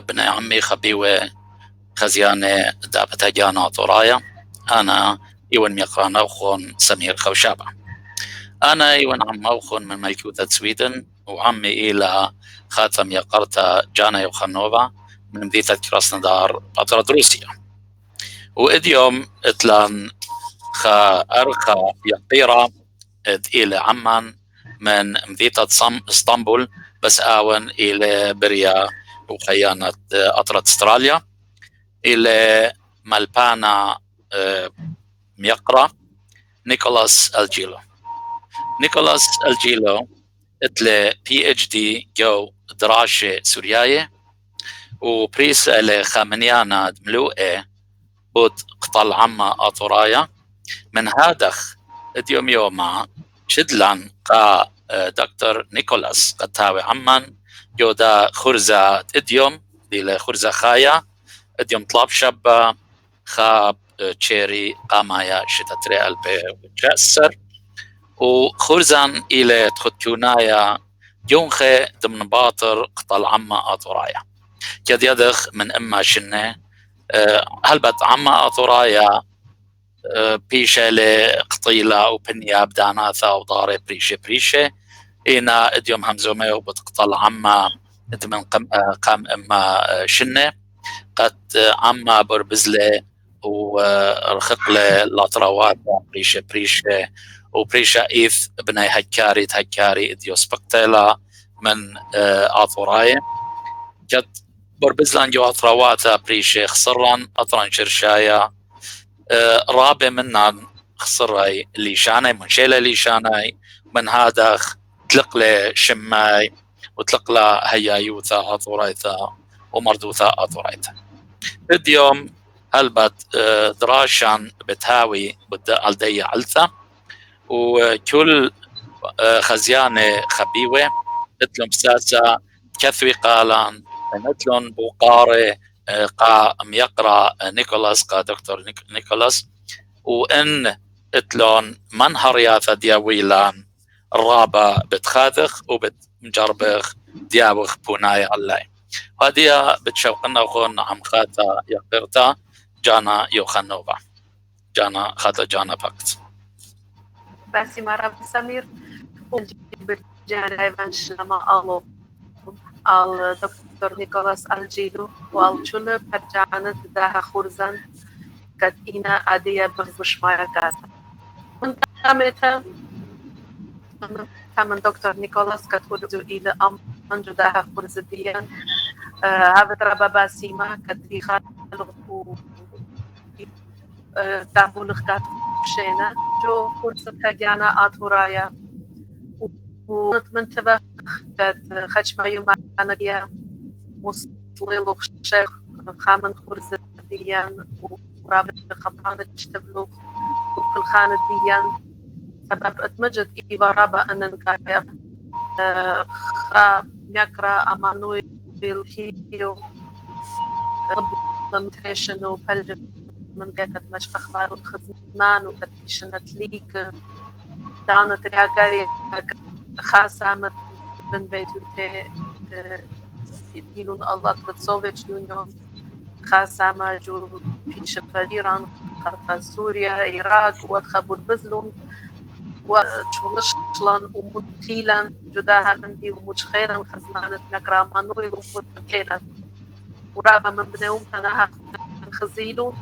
بني عمي خبيوة خزيانة دابتها جانا طورايا. أنا يون ميقران أوخون سمير خوشابة. أنا يون عم أوخون من ملكوتة سويدن، وعمي إلى خاتم يقرتا جانا يوخنوبا من مدينة كراسنودار بطرد روسيا. وإديوم إتلان خا أرخا يقيرا إلى عمان من مدينة اسطنبول، بس آون إلى بريا وخيانة أطرد استراليا إلى مالبانا ميقرا نيكولاس الجيلو. نيكولاس الجيلو اتلي PhD جو دراسة سورياية وبريس إلى خامنيانا ملوئة بود قطل عما أطورايا من هادخ اديوم يوما شدلان قا دكتور نيكولاس قتاوي عمان يودا خرزة اديوم إلى خرزة خايا اديوم طلاب شابة خاب تشيري قامايا شتتري ألبي وجاسر وخرزان إلى تختيونايا يونخي ضمن باطر قطل عما أطورايا كد يدخ من إما شنة هلبت عما أطورايا بيشة لقطيلة وبنيا بداناثا وضاري بريشة إينا اديوم همزومي وبتقطل عما ضمن قام إما شنة قد عما بربزلة ورخقلة لاطروات بريشة وبريشة إيث بني هكاري اديو سبقتيلا من آطوراي جد بربزلان جو أطرواتا بريشة خسران أطران شرشايا رابع منان خسراي ليشاناي منشيلة ليشاناي من هذا تلقلة شماي وتلقلة هيايوثا أطورايثا ومردوثا أطورايثا. اليوم هلبت دراشان بتهاوي الدية علثة وكل خزيانة خبيوة مثلهم ساسا كثوي قالان مثلهم بوقاري قا ميقرا نيكولاس قا دكتور نيكولاس وإن اتلون منهر ياثا دياويلان الرابع بتخاذخ وبتمجربخ دياوخ بوناي الله هذه بتشوقنا وخون عم خاتا يقرتا جانا يوخنوبا جانا خاتا جانا فقط بس مرة سمير جانا ايفانش لما ألو al dr. Nicolas Algilo وال چون پرجانت ده خورزن قد اینا عادیه بشمایه گاتا من تامن دكتور نيكولاس قد خرجوا إلى أمان ده خورز ديان هذا ربا باسيما قد يخالقوا دابولخ قد بشينا جو خورز تاجانا آتورايا ونتمنتبه قد خشما يومانا بيا مصليلو الشيخ خامن خورز ديان ورابط خبرانة تشتبلو وكل خانة ديان سبب اتمجد إيبا رابا أن نقايا خا ميكرا أمانوي بالهيو ربطمتريشن وبلج من قاية مجفى أخبار الخزمان وكتشنة ليك دانت رياقاري خاصة من بيتو يدينون الله تبتصوفيتش يونيون خاصة ما جو بيش إيران خاصة سوريا العراق وخبور بزلون وشلون ومتيلا جداها عندي ومتخيلا خزانة نقرا مانوي ومتكيلا ورابا من بنيوم تناها خزيلو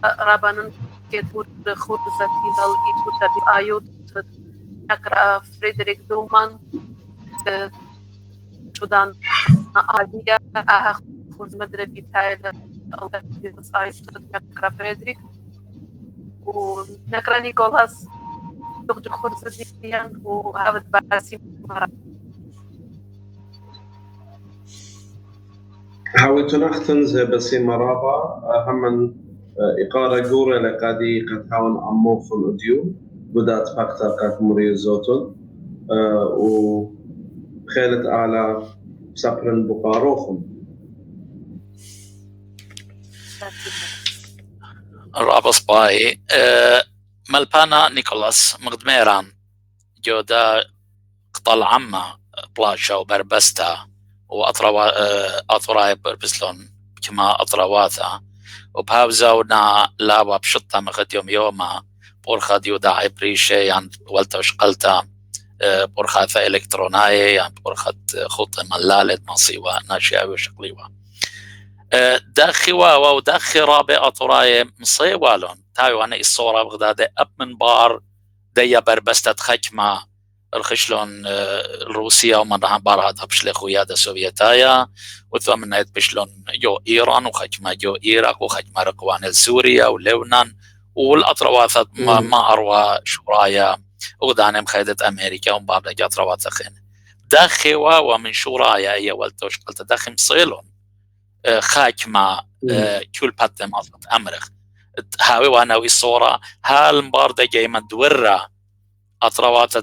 رابا ننكتور خورزة تيدال إيتوتا بآيوت نقرا فريدريك دومان جدان عادية أها خورز مدربي تايلا أو تبديز آيوت نقرا فريدريك ونقرا نيكولاس دكتور خورز ديان وهذا باسي مرة حاولت نختنز بسي مرابا هم إقارة جورة لقادي قد هاون عمو في الأديو بدات فاكتا كات موري زوتون وخيلت أعلى سابرن بقاروخم رابس باي ملبانا نيكولاس مقدميران جودا قطال عما بلاشا وبربستا وأطراي بربسلون كما أطراواتا وبهاوزاونا لاوا بشطة مغد يوما بورخا ديودا عبريشي عند والتوش قلتا بورخا إلكتروناي عند بورخا خط ملالة مصيوة ناشئة وشقليوة داخوا وداخي رابع أطراي مصيوالون تايو أنا الصورة بغداد أب من بار ديا بربستا خجمة الخشلون روسيا ومنها بارها بشلخو يادا سوفيتايا وثم نايت بشلون جو إيران وخجمة جو إيراق وخجمة رقوان سوريا ولبنان والأطروات ما أروى شورايا وغدانم خيدة أمريكا ومبابلة أطروات خين داخوا ومن شورايا هي والتوش قلت داخم صيلون خاكمة كل باتم أصلت أمرخ هاوي وانا الصورة هالمباردة جاي من دورة أطروات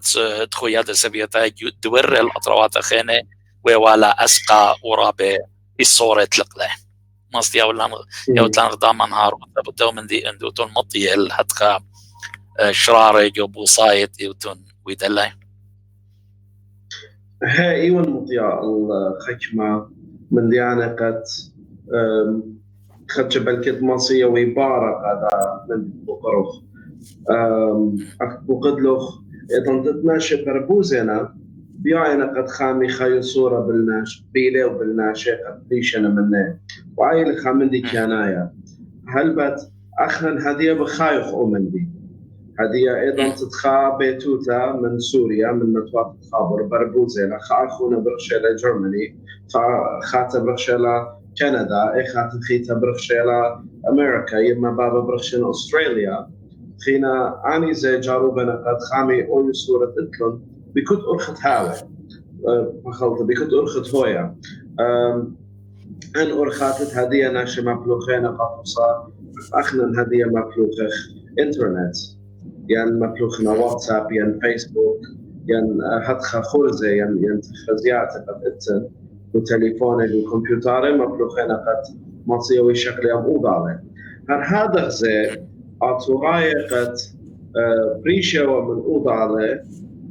تخويات السبيتا دور الأطروات خينة ووالا أسقى ورابي الصورة تلقله مصدي يوتلان غدام نهار بدو من دي اندوتون مطي الحدقة شراري جو بوصايت يوتون ويدلي هاي ايوان مطيع الخكمة من ديانا قد خدش بالكد مصية ويبارك هذا من بقروخ بقدلوخ إذا تتناشى بربوزنا بيعنا قد خامي خايو صورة بالناش بيلي وبالناشي قد ليشنا منه وعايل خامندي كيانايا هل بات أخنا هدية بخايخ أمندي هدية أيضا تتخا بيتوتا من سوريا من متوات تخابر بربوزنا خاخونا برشيلة جرماني خاتا برشيلة كندا خاتا خيتا برشيلة أمريكا يما بابا برشيلة أستراليا خينا اني زي جاروبنا قد خامي اول صوره اتلون بكت ارخت هاوي بخلط بكت ارخت هويا ان ارخاتت هديه ناشي مبلوخين قفصه اخنا هديه مبلوخ انترنت يعني مبلوخنا واتساب يعني فيسبوك يعني هدخه خرزه يعني تخزيات قد اتن وتليفون الكمبيوتر مبلوخين قد مصيوي شكل يموض عليه هذا زي أطوراي قد بريشة ومن أوضع عليه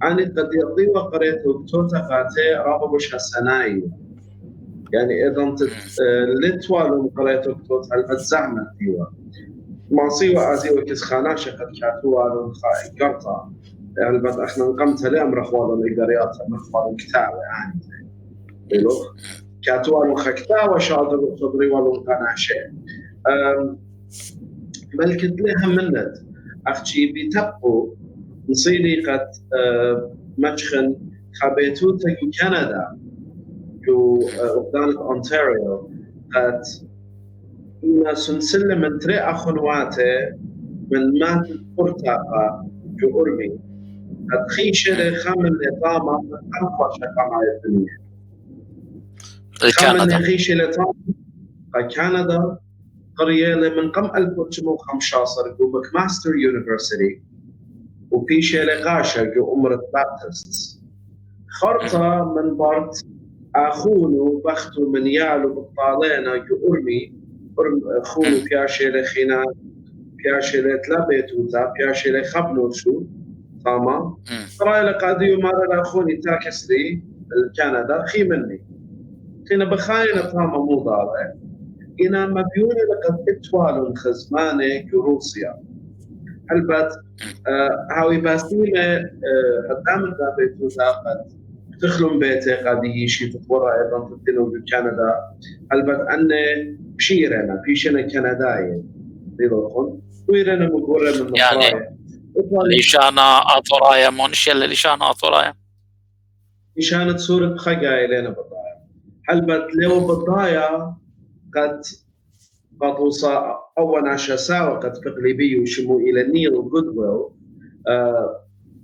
أني قد يقضي وقريت وقتوتا قاتي رابا مش هالسناي يعني إذا لتوال وقريت وقتوتا الزعمة ديوا ماصيوة أزيوة كسخاناشة قد كاتوا لنخائي قرطة يعني بات أخنا نقمت لهم رخوالا لقريات رخوالا كتاوة يعني بلوخ كاتوا لنخكتاوة شادر صدري ولنقناشة ملكت لها منت أختي بيتبقوا نصيري قد مجخن خبيتوتا يو كندا يو أقدانة أونتاريو قد إنا سنسلة من تري أخنواته من مات القرطاقة يو أرمي قد خيشة خامن لطامة من أنقوى شقامة الدنيا خامن خيشة لطامة كندا قرية من قم 1915 جو ماكماستر يونيفرسيتي وبيشة لغاشة جو أمرة بابتست خرطة من بارت أخونو بختو من يالو بطالينا جو أرمي أخونو بياشة لخينا بياشة لتلابيتوتا بياشة لخبنوشو تمام قرية لقاديو مارا لأخوني تاكسلي الكندا خي مني خينا بخاينة تاما مو ضالة إنا مبيونة لقد اتوالوا خزمانة كروسيا هلبات هاوي باسيلة قدام الدابيتو قد تخلم بيتي قد يشي تطورا أيضا تدينو بكندا هلبات أني بشيرنا بيشنا كنداية بيضوخون ويرنا مقورة من مصرايا يعني ليشانا أطرايا منشية ليشانا أطرايا ليشانة صورة خقايا لنا بضايا هلبات لو بضايا قد وصل أول عشاء قد تقليبي وشمو إلى نيل جودويل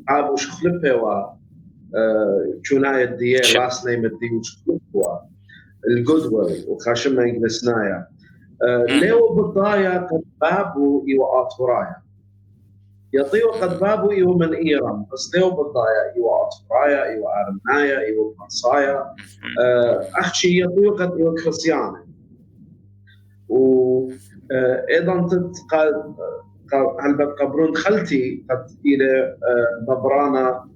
عابو شخلبه و جوناية ديه لاس نيم الدي وشخلبه الجودويل وخاشمه يجلسنايا ليو بضايا قد بابو إيو آطورايا يطيو قد بابو إيو من إيران بس ليو بالضايا إيو أطفرايا إيو أرمنايا إيو فرنسايا أخشي يطيو قد إيو كريستيانة وأيضا تتقال هل بتقبرون خلتي قد إلى نبرانا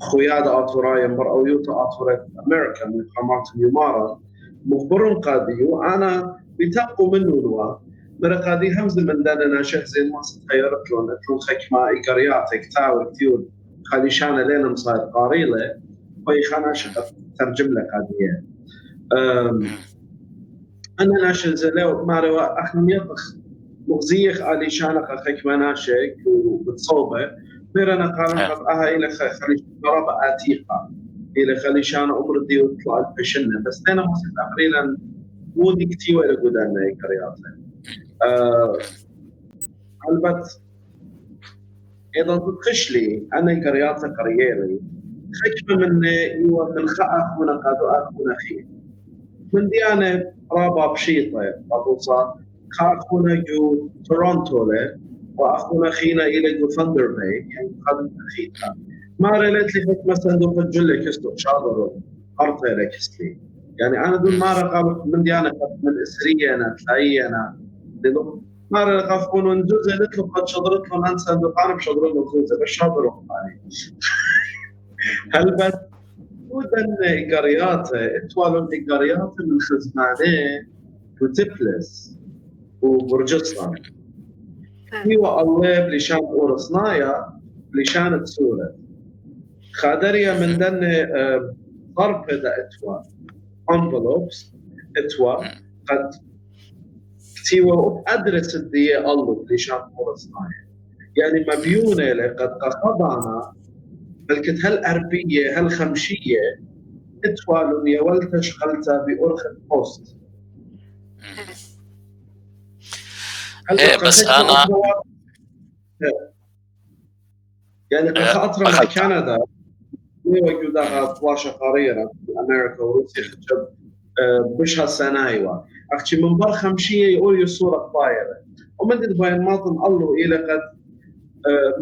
خويادة أطورايا مرأو يوتا أطورة أمريكا من قامات يمارا مخبرون قادي وأنا بتقو منه نوا مرقادي همز من داننا شخصين ما ستغيرت لون اتلون خكما إيقارياتك تاو كتير خاليشانا لينا مصاير قاريلة ويخانا شقت ترجم لك هذه أنا ناشل زلو ماروا أخنا يطخ مغزيخ خاليشانا خكما ناشك وبتصوبه ميرنا قالن قد إلى خاليشانا بآتيقا إلى خاليشانا أمردي وطلع البشنة بس لنا مصير تقريبا مودي كتير ولا قدامنا إيقارياتك البت ايضا تخش لي انا قريات قريري خشمه من خاخ من قادو اخونا خي من ديانه رابا بشيطه ابوصا خاخونا جو تورونتو له واخونا خينا الى جو ثاندر باي يعني قد خيتا ما ريت لي فك مثلا دو فجل كستو شاطر ارطي لك استي يعني انا دون ما رقم من ديانه من اسريه انا تلاقي انا مرة قفقون ندوزة نطلب قد شضرت لهم أنسى دقان بشضرون نخوزة بالشاطر وقاني هل بس ودن إيقاريات اتوالون إيقاريات من خزمانة وتبلس وبرجسطان هو الله بلشان أورسنايا بلشان تسورة خادرية من دن ضرب دا اتوا envelopes اتوا قد تيوه أدرس الدية الله ليشان فرصنايا يعني مبيونة لقد قصدنا بلكت هالأربية هالخمشية اتوالون يولت شغلتها بأرخ البوست بس أنا يعني خاطر في كندا وجودها بلاشة قريرة في أمريكا وروسيا خجب مش هالسنايوة أختي من بر خمشية يقول الصورة طايرة ومن دبي الماطن الله إلى قد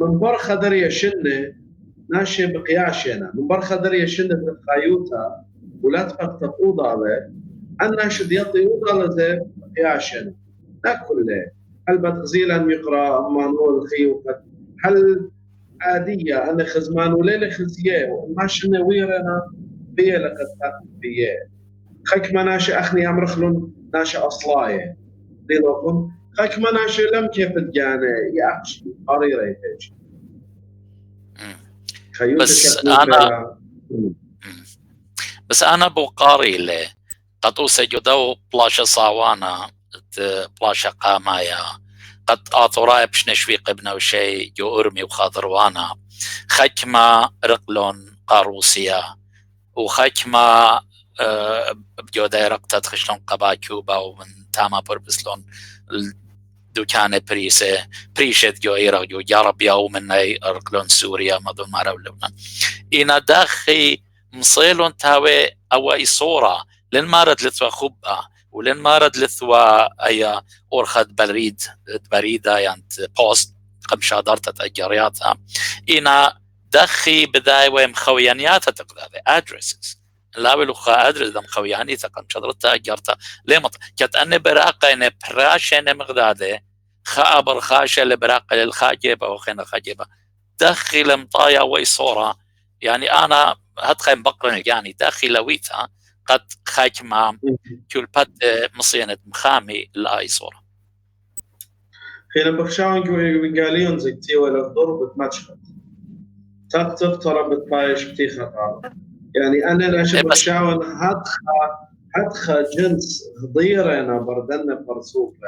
من بر خدر يشنة ناشي بقياشنا من بر خدر يشنة بخيوتها ولا تبقى تقوض عليه أنا شد يطي وضع لذي بقياشنا ناكل له هل بتغزيلا يقرأ مانول خيوكت هل عادية أنا خزمان وليلة خزيه وما شنة ويرنا بيه لقد تاكل بيه خك مناشي أخني أمرخلون ناشي أصلاية ليلوكم خك مناشي لم كيف تجانا يأخشي قريرة يتجي بس أنا بوقاري لي قد أوسجدو بلاشة صاوانا بلاشة قامايا قد آثوراي بش نشويق ابن وشي جو أرمي وخاطروانا خكما رقلون قاروسيا وخكما بجودة رقتت خشلون قبا كوبا ومن تاما بربسلون دوكان بريشت جو إيرا جو جارب يو من رقلون سوريا مدو مارو لبنان إنا داخي مصيلون تاوي أو إصورة لن مارد لثوا خبا ولن مارد لثوا أي أورخد بريدة يعني بوست قمشا دارتت أجارياتها إنا داخي بداية مخويانياتها تقدر أدرسز لا بلوخا أدرس دم خوياني تقن شدرتها أجرتها ليه كت أن براقة إن براشة مغدادة خابر خاشة لبراقة للخاجبة وخينا خاجبة داخل مطايا ويصورة يعني أنا هتخيم بقرن يعني داخل ويتها قد خاجمة كل بد مصينة مخامي لا يصورة خينا بخشاون قاليون زكتي ولا ضربت ماتشات تقطر بتبايش بتيخة يعني أنا لا بخشاون هدخل جنس غضيرنا بردنا برسوفة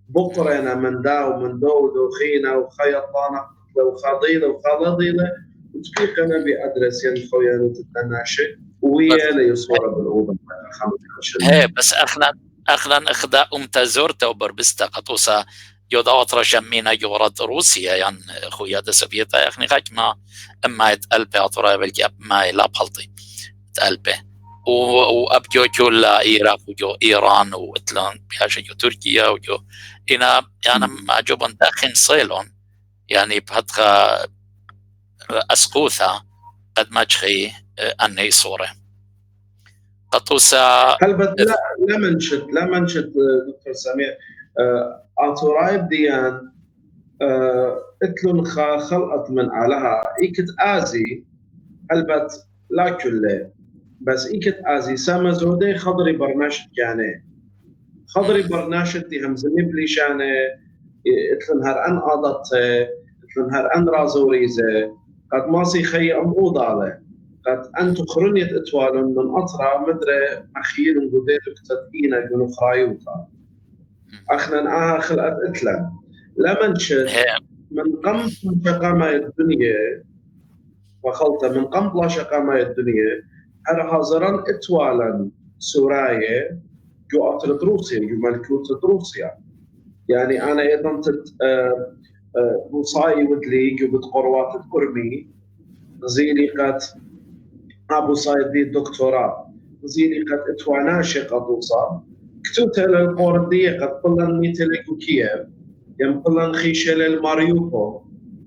بقرنا من دا ومن دو دوخينا وخيطانا لو خضيلة وخلضيلة وتبيقنا بأدرس ينخويا تتناشي ويا ليصورة بالأوضة بس أخلا إخداء أمتزورته وبربستا قطوسا يودعوت رجمينا يورد روسيا يعني خويا دا سوفيتا يخني غاك ما اما يتقلبي اطرا بالجاب ما يلاب حلطي تقلبي وابجو كل العراق وجو ايران واتلان بهاجو تركيا وجو انا معجبن داخن صيلون يعني بهدخا اسقوثا قد ما تخي اني صوره قطوسا هل بس لا منشد دكتور سمير اتورايب ديان اتلون خلقت من علىها ايكت ازي البت لا كله بس ايكت ازي سما زودي خضري برناشد كانه خضري برناشد دي همزمي بليشانه اتلون هر ان عادت اتلون هر ان رازوريزه قد ماسي خي اموضاله قد انتو خرنيت اتوالن من اطرا مدري اخير قديتو كتدقينا جنو خرايوتا اخنا خلقت اتلن لمن شد من قمت شقامة الدنيا وخلطة من قمت لا شقامة الدنيا هر هازران اتوالا سورايا جو أطلت روسيا جو ملكوت روسيا يعني أنا أيضا بوصاي ودلي جو بتقروات الكرمي زيلي قد أبو صايد دي الدكتوراه زيلي قد اتواناشي قدوصا كتوتا للقوردية قد قلن ميتلكو كييف ينقلن خيشل الماريوبول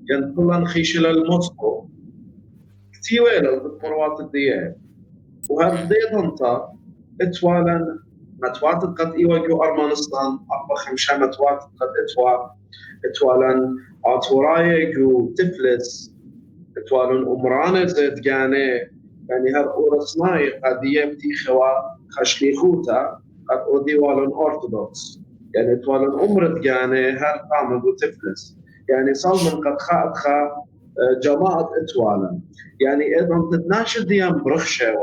ينقلن خيشل الموسكو كتيويل بالقروات الديان وهذا ضنطة اتوالن متوات قد إيواجو أرمانستان أبا خمشة متوات قد اتوالن عطورايا جو تفلس اتوالن أمرانة زيد جاني يعني هر أورسناي قد يبتي خوا خشليخوتا قد أوديوالن أرثوذكس يعني توالن عمرت يعني هر قامة وتفلس يعني صار من قد خا جماعة اتوالن يعني ايضا تتناشد ديان برخشة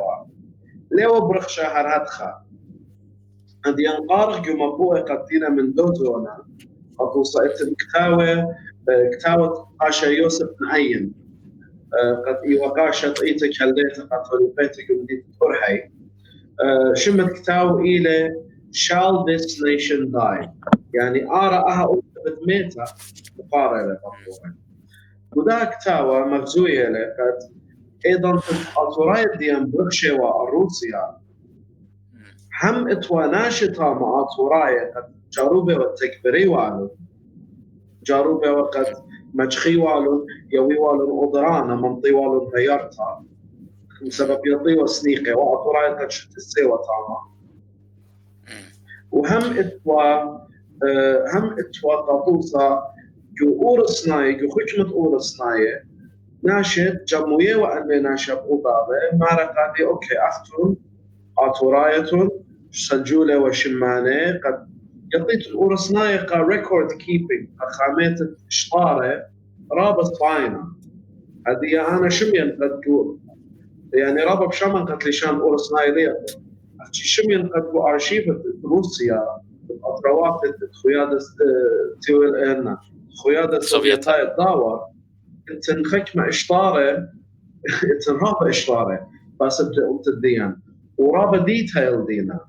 ليو برخشة هرهدخا ديان قارغ جو مبوء قدينا من دوزونا قطو صائت كتاوة قاشا يوسف نعين قد إيوقاشة إيتك هلديتك قد فلوبيتك وديت ترحي شمت كتاو إلى shall this nation die يعني أها أولت ميتا مقارنة لقطوها ودا كتاوة مغزوية لقد أيضا أطرايد ديان برخشة وروسيا هم اتواناشتا مع أطرايد قد جاروبة والتكبري والو جاروبة وقد مجخي والو يوي والو أضرانا منطي والو هيارتا بسبب يطي وسنيقة وأطرايد قد شفت السيوة تاما وهم اتوا قطوسا جو أورسناي جو خشمت أورسناي ناشد جموية وأن ناشب أوضابة معركة أوكي أختون أطورايتون سجولة وشمانة قد يطيت الأورسناي قا ريكورد كيبينج خامات إشطارة رابط فاينة هذه أنا شمين قد يعني رابط بشامن قد لشان أورسناي ليه شمين قد أرشيفة روسيا أطروات الخيادة تيويل إيرنا خيادة السوفيتية الداور تنخك مع إشطارة تنرابة إشطارة بس بتقوم تديان ورابة ديتايل دينا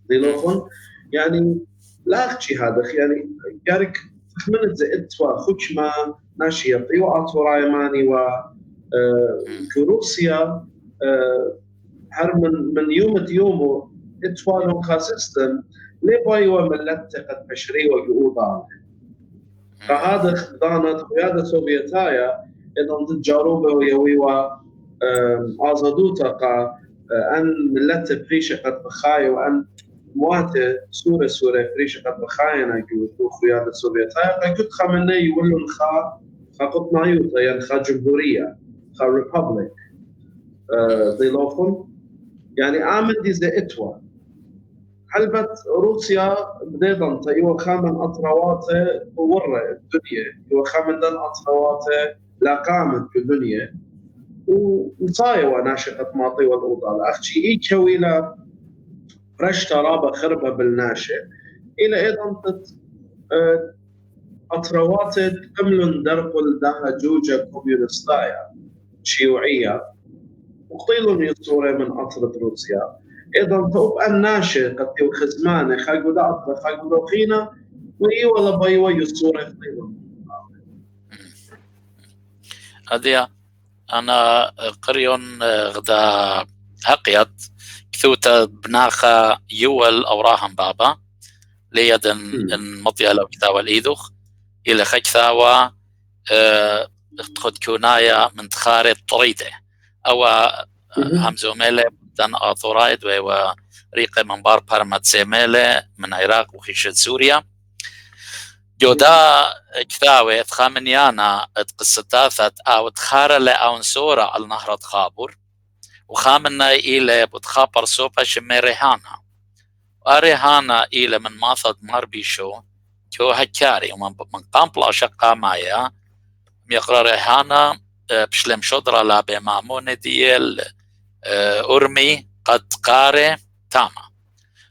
ديلوخون يعني لا أخشي هذا يعني قارك تخمنت زئتوا خشمة ناشية طيوة أطورايماني وروسيا هر من يومه اتوالهم خاسستن لبايوا ملت قد بشري وجودا فهذا خدانة قيادة سوفيتايا إذا تجاروبه ويويوا آزادوتا قا أن ملت بريشة قد بخاي وأن مواته سورة بريشة قد بخاينا جو قيادة سوفيتايا قد كنت خامنة يقولون خا قطنا يوتا يعني خا جمهورية خا ريبابليك ضيلوفون يعني آمن دي زي اتوا حلبت روسيا بديضا يو خامن أطرواته ورا الدنيا يو خامن دن أطرواته لا قامت في الدنيا وصايوا ناشقة ماطي والأوضة أختي إيكا وإلى رشتا رابا خربة بالناشئ إلى أيضا أطرواته قملن درقل دها جوجة كوميونستايا شيوعية وقيلون يصوري من أطرة روسيا إذا توب الناشئ قد يو خزمانة خاقو دا أطرة خاقو دا خينا وإي ولا بايوا يصوري قيلون هذه أنا قريون غدا هقيت كثوتا بناخا يول أو راهم بابا ليدن المطيا لو كثاوى الإيدوخ إلى خكثاوى خد كونايا من تخاري طريده أو همزو ميلة دان آثورايد و ريقة من بار بارمات سيميلة من عراق وخيشة سوريا جودا كثاوي تخامنيانا تقصتاثت أو تخارة لأون سورة على نهر خابر وخامنا إلى بتخابر سوبا شمي ريهانا وريهانا إلى من ماثد ماربيشو كو هكاري ومن قام بلاشا قامايا يقرأ ريهانا بشلم شدرة لابي مامون ديال أرمي قد قاري تاما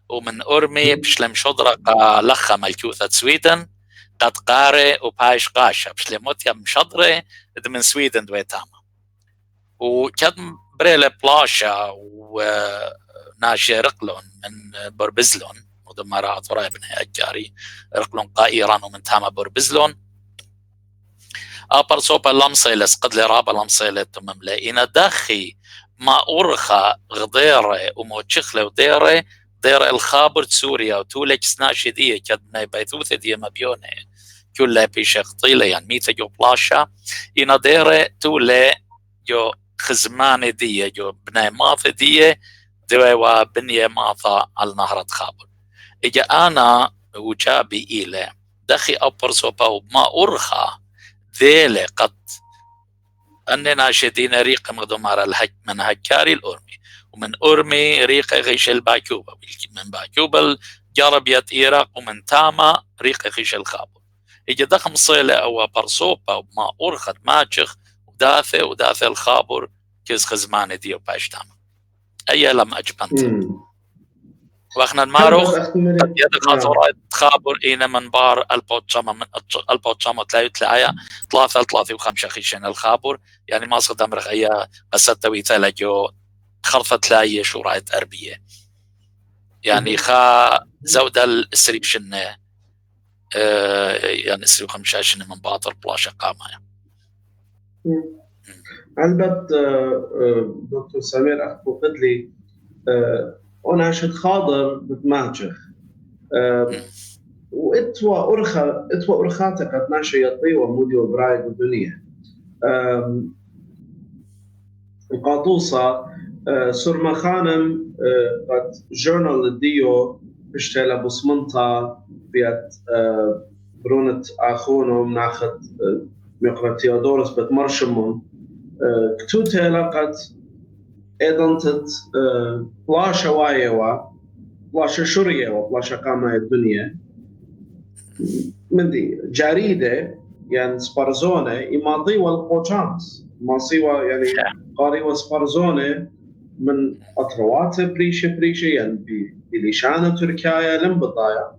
ومن أرمي بشلم شدرة لخا ملكوثة سويدن قد قاري وبايش قاشا بشلموت يم شدرة من سويدن دوي تاما وكاد بريلة بلاشا وناشي رقلون من بربزلون ودمارات وراي بن هيجاري رقلون قائران ومن تاما بربزلون أبر صوبة لمصيلس قد لرابة لمصيلة مملئين داخي ما أرخى غضيرة وموتشخلة وديرة ديرة الخابر سوريا وتولك سناشي دي كدنا بيثوثة دي مبيونة كلها بيشيخ طيلة يعني ميتا جو بلاشا إنا ديرة تولي جو خزمان دي جو بناي ماثة دي وبنية ماثة على نهر خابر إجا أنا وجابي إلي داخي أبر صوبة وما أرخى ذيلة قد أننا شدين ريق مغدمار الهج من هكاري الأرمي ومن أرمي ريق غيش الباكوبة من باكوبة جربية إيراق ومن تاما ريق غيش الخابر إجا دخم صيلة أو برصوبة وما أرخت ماجخ وداثة الخابر كيز خزماني ديو باش تاما أي لم أجبنت واخنا الماروخ قد يدخل خاطرات خابر إينا من بار البوتشاما تلايا 3-3 خيشين الخابر يعني ما صدام رخيا قصدتوي ثلاجو خرفة تلايا شو رايت أربية يعني خا زودة السريبشن يعني 5 من باطر بلاشة قامة البت دكتور سمير أخبو قدلي أنا شد خاضر بتماجخ وإتوا أرخاتك أتناشي يطي ومودي وبرايد الدنيا القاطوسة سرما خانم قد جورنال ديو بشتغل بصمنطة بيت برونة آخونهم ناخد مقرأ تيودورس بتمرشمون كتوتة لقد إدنتت بلاشا وايوا بلاشا شرية وبلاشا قامة الدنيا من دي جريدة يعني سبارزونة إماضي والقوشامس ماصيوا يعني قاري وسبارزونة من أطروات بريشة يعني بليشانة تركيا لم بطايا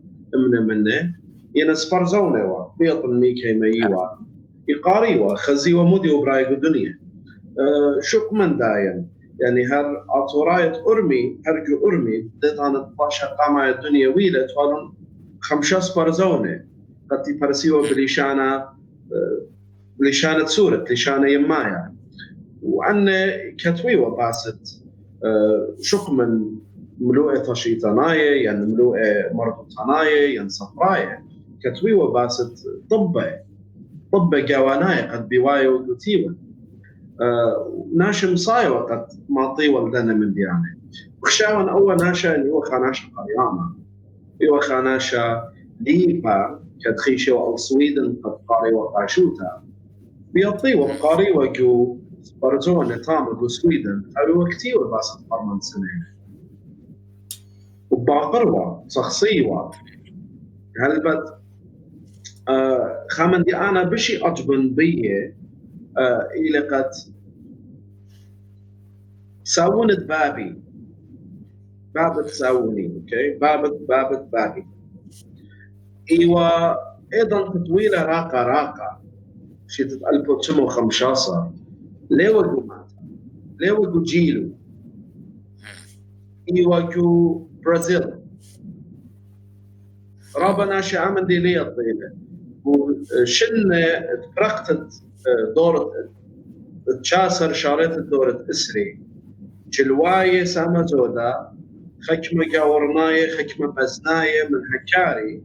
منه يعني سبارزونة بيطن ميكي ميوا يقاريوا خزي ومودي وبرايق الدنيا شق من داين يعني هر أطوراية هرجو أرمي بديت أنا 12 قامة الدنيا ويلة توالون 5 سبارزونة قد يفرسيوا بليشانة سورة ليشانة يمايا وأن كتوي وباست شق من ملوء تشيطاناية يعني ملوء مرضوطاناية يعني صفراية كتوي وباست طبة جواناية قد بيواي ودوتيوة ناشم صاي وقت ما طيول دنا من ديانه وخشاون أول ناشا اللي هو خاناشا قريانا هو خاناشا ليبا كتخيشة أو سويدن قد قاري وقاشوتا بيطي وقاري وجو برزون تامر وسويدن هو كتير بس فرمان سنين وباقروا شخصية هالبت خامن دي أنا بشي أجبن بيه إلى قد ساونت بابت ساوني أوكي بابت إيوه أيضا تطويلة راقة شدت 1915 ليو جيلو إيوه جو برازيل رابنا شي عمل دي لي الطيلة وشن تفرقت دورة تشاسر شارت دورة إسري جلواية سامة زودا خكمة قاورناية خكمة بزناية من هكاري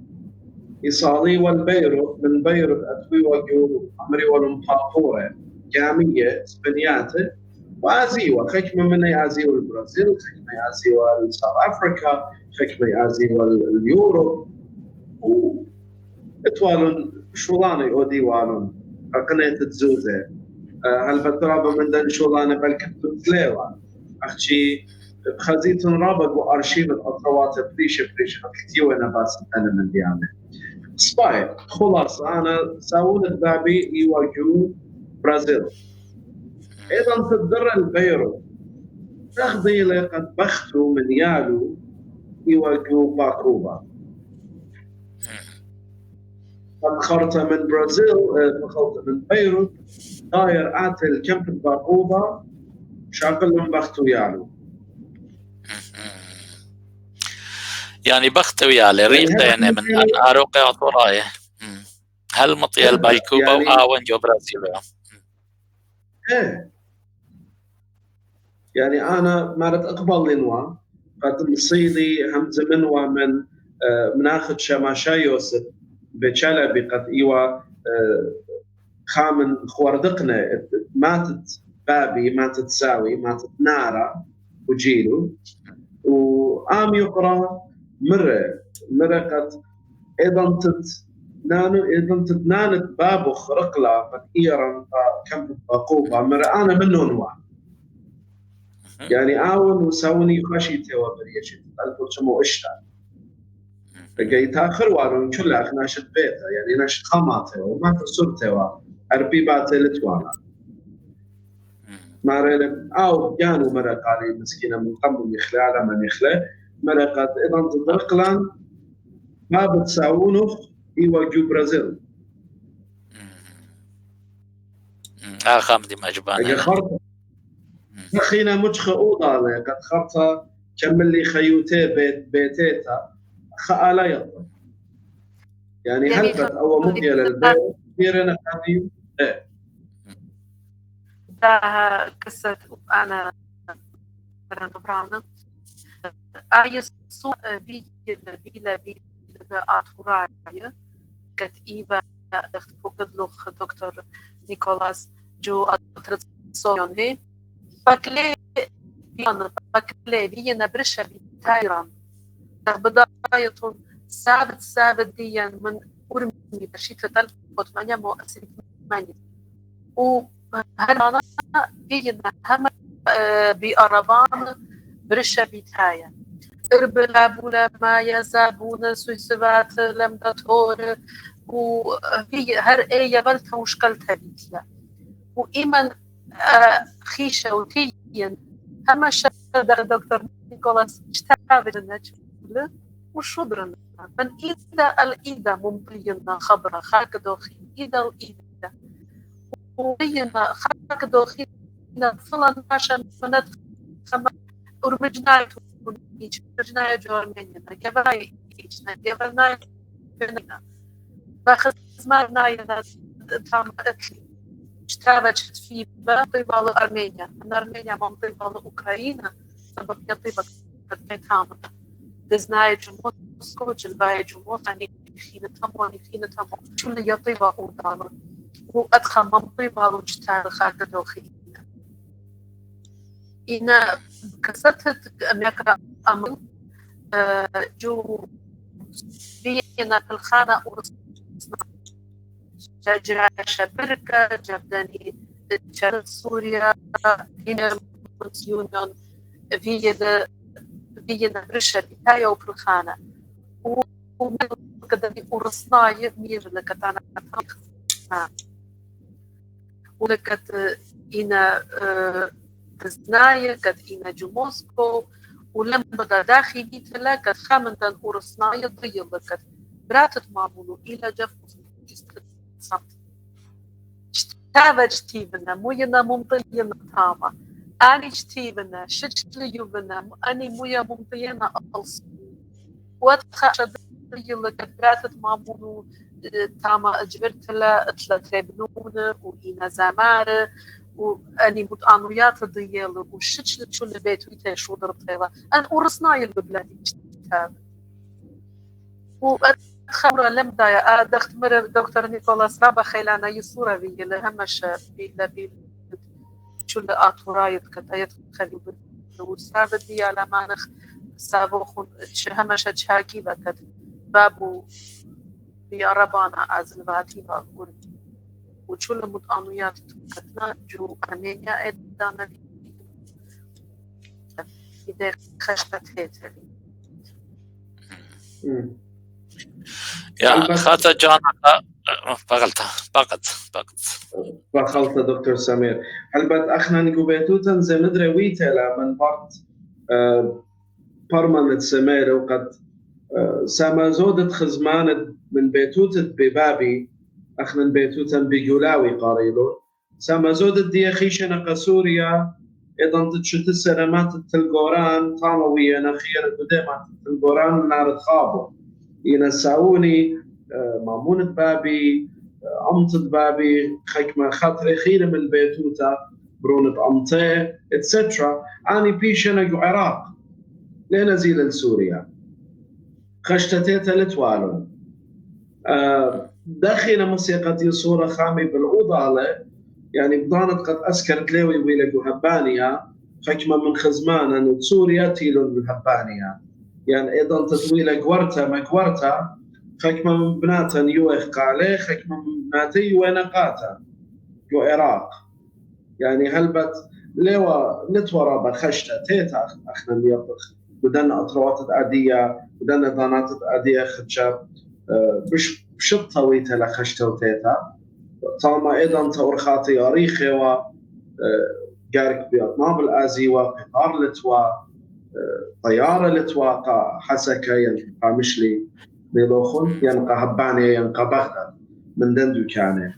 إيصالي والبيروت من بيروت أتوي وقو عمري والمحاقورة جامية سبنياته وآزيوة خكمة من آزيوة البرازيل خكمة آزيوة الساوث أفريقيا خكمة آزيوة اليورو وإتوالون شولاني أودي والون قناة تزوزة هل بترابة من دن شولاني بالكتب تليوان أخشي بخزيت رابط وأرشيف الأطروات بريش أكتيوة نباس أنا من ديانة سباي خلاص أنا ساون البابي يواجهوا برازيل أيضا تقدر البيرو تاخذي لقد بختوا من يالو يواجهوا باكوبا فخرت من برازيل فخرت من بيروت داير أعطي كم باكوبا شغل لهم بختوا يالو يعني بختو يالي ريفتا يعني من أروقي أطوراي هل مطيال بايكوبا يعني وآوان جو برازيليا ايه يعني انا مالت اقبل لنوا قد مصيدي همزه منوا من مناخد شماشا يوسف بشلبي قد ايوا خامن خوردقنا ماتت بابي ماتت ساوي ماتت نارا وجيلو وام يقرا مره قد ايضا تتنانت بابو خرقلا قد ايران كم باقوبا مره انا منو نوا يعني آون وساوني خاشي توا بريشت ألفو شمو إشتا فقاي تاخر وارون كلها ناشد بيتا يعني ناشد خاماته وما تصور توا أربي باتي لتوانا مارين أو جانو مرة قالي مسكينة من قبل يخلى على من يخلى مرة قد إذن تدرقلان ما بتساونه يواجهوا برازيل خام دي مجبانة خرطة أخينا مجخة أوضة قد خرطة كمل لي خيوتي بيتيتا خالا يطلع يعني هلبت أو مضي للبيت كثيرا قديم إيه ده قصة أنا برانا أيسو بيلا أطورايا قد إيبا فقد لوخ دكتور نيكولاس جو أترسون هي فكلي بينا برشا بتايران بداية ثابت ديا من أرمي بشيت 1888 وهنا بينا هم بأربان برشا بتايا إربلا بولا ما يزابون سويسبات لم تطور وهي هر أي بلتها مشكلتها بيتيا وإيمن خيشة وتيين هم الشدر دكتور نيكولاس اشتغل النجم وشدرنا من إذا الإيدة ممكن خبرة خاك دوخي إذا الإيدة وبينا خاك دوخي فلان عشان بنات خما ورمجناي رجناي جو أرمينيا قبلنا قبلنا فينا باخذ زماننا تام أكلي اشتغلت في طيبة أرمينيا أن أرمينيا منطقة أوكرانيا سبب يطيبة قد كاملة دزناي موسكو جلباي جمهور يعني خينة تمو شو اللي يطيبة أوضانا وأدخل منطقة وجتار خاك دوخينا إنا كستت أمريكا أمر جو بينا في الخانة ورسنا جرى شبركة جبداني شرق سوريا هنا يونيون فينا برشا بتاعي وبرخانة وكذا ورسنا يمير لكتانا ولكت إنا تزنايا كت إنا جو موسكو ولما بدا داخلي تلا كت خامنتان ورسنا يضيل لكت براتت معمولو إلى جفوز صمت اشتابت شتيبنا موينا ممطينا تاما أني شتيبنا شتليوبنا أني مويا ممطينا ألص واتخاشد لكت براتت معمولو تاما أجبرت لا اتلا تربنون وإنا زمار واني متعنويات الضيال وشتش شو اللي بيت ويتا شو ضربتها ان ورصناي البلادي كتاب وخبره لم دا دخت مر دكتور نيكولاس رابا خيلانا يصوره في الهمش في شو اللي اطرايت كتايت خلي وسابد دي على مانخ سابوخ همش تشاكي بكت بابو بياربانا از الفاتيفا وشو المتعنويات كتنا جو أمينيا إدانا إذا خشبت هيتري يا خاطر جانا بقت فخلطة دكتور سمير هل بات أخنا نقوبيتوتن زي مدري ويتلا من بعض برمانة سمير وقد سما زودت خزمان من بيتوتة ببابي أخنا بيتوتن بجولاوي قاريلون سما زودت دي خيشنا قسوريا إذا تشت السلامات التلقوران طاموية نخير قدامات التلقوران نار تخابو ينساوني مامونة بابي أمطة بابي خيكما خاطري خير من بيتوتا برونة أمطة اتسترا أني بيشنا جو عراق لين زيل لسوريا خشتتيتا لتوالون داخل موسيقى صورة خامي بالأوضالة يعني بضانت قد أسكرت لوي ويلقو هبانيا خيكما من خزمانا وسوريا تيلون بالهبانيا يعني أيضا تطويل قورتا ما قورتا خيكما من بناتا يوخ قالي خيكما من بناتي يوينقاتا جو عراق يعني هلبت لوا نتورا بخشتا تيتا أخنا نيطخ بدنا أطروات الأدية بدنا ضانات الأدية خدشا بشطة ويتا لخشتا وتيتا طالما أيضا تورخاتي أريخي و جارك بأطناب الآزي وقطار لتوا طيارة لتوا حسكا ينقى مشلي نيلوخون ينقى هباني ينقى بغداد من دندو كان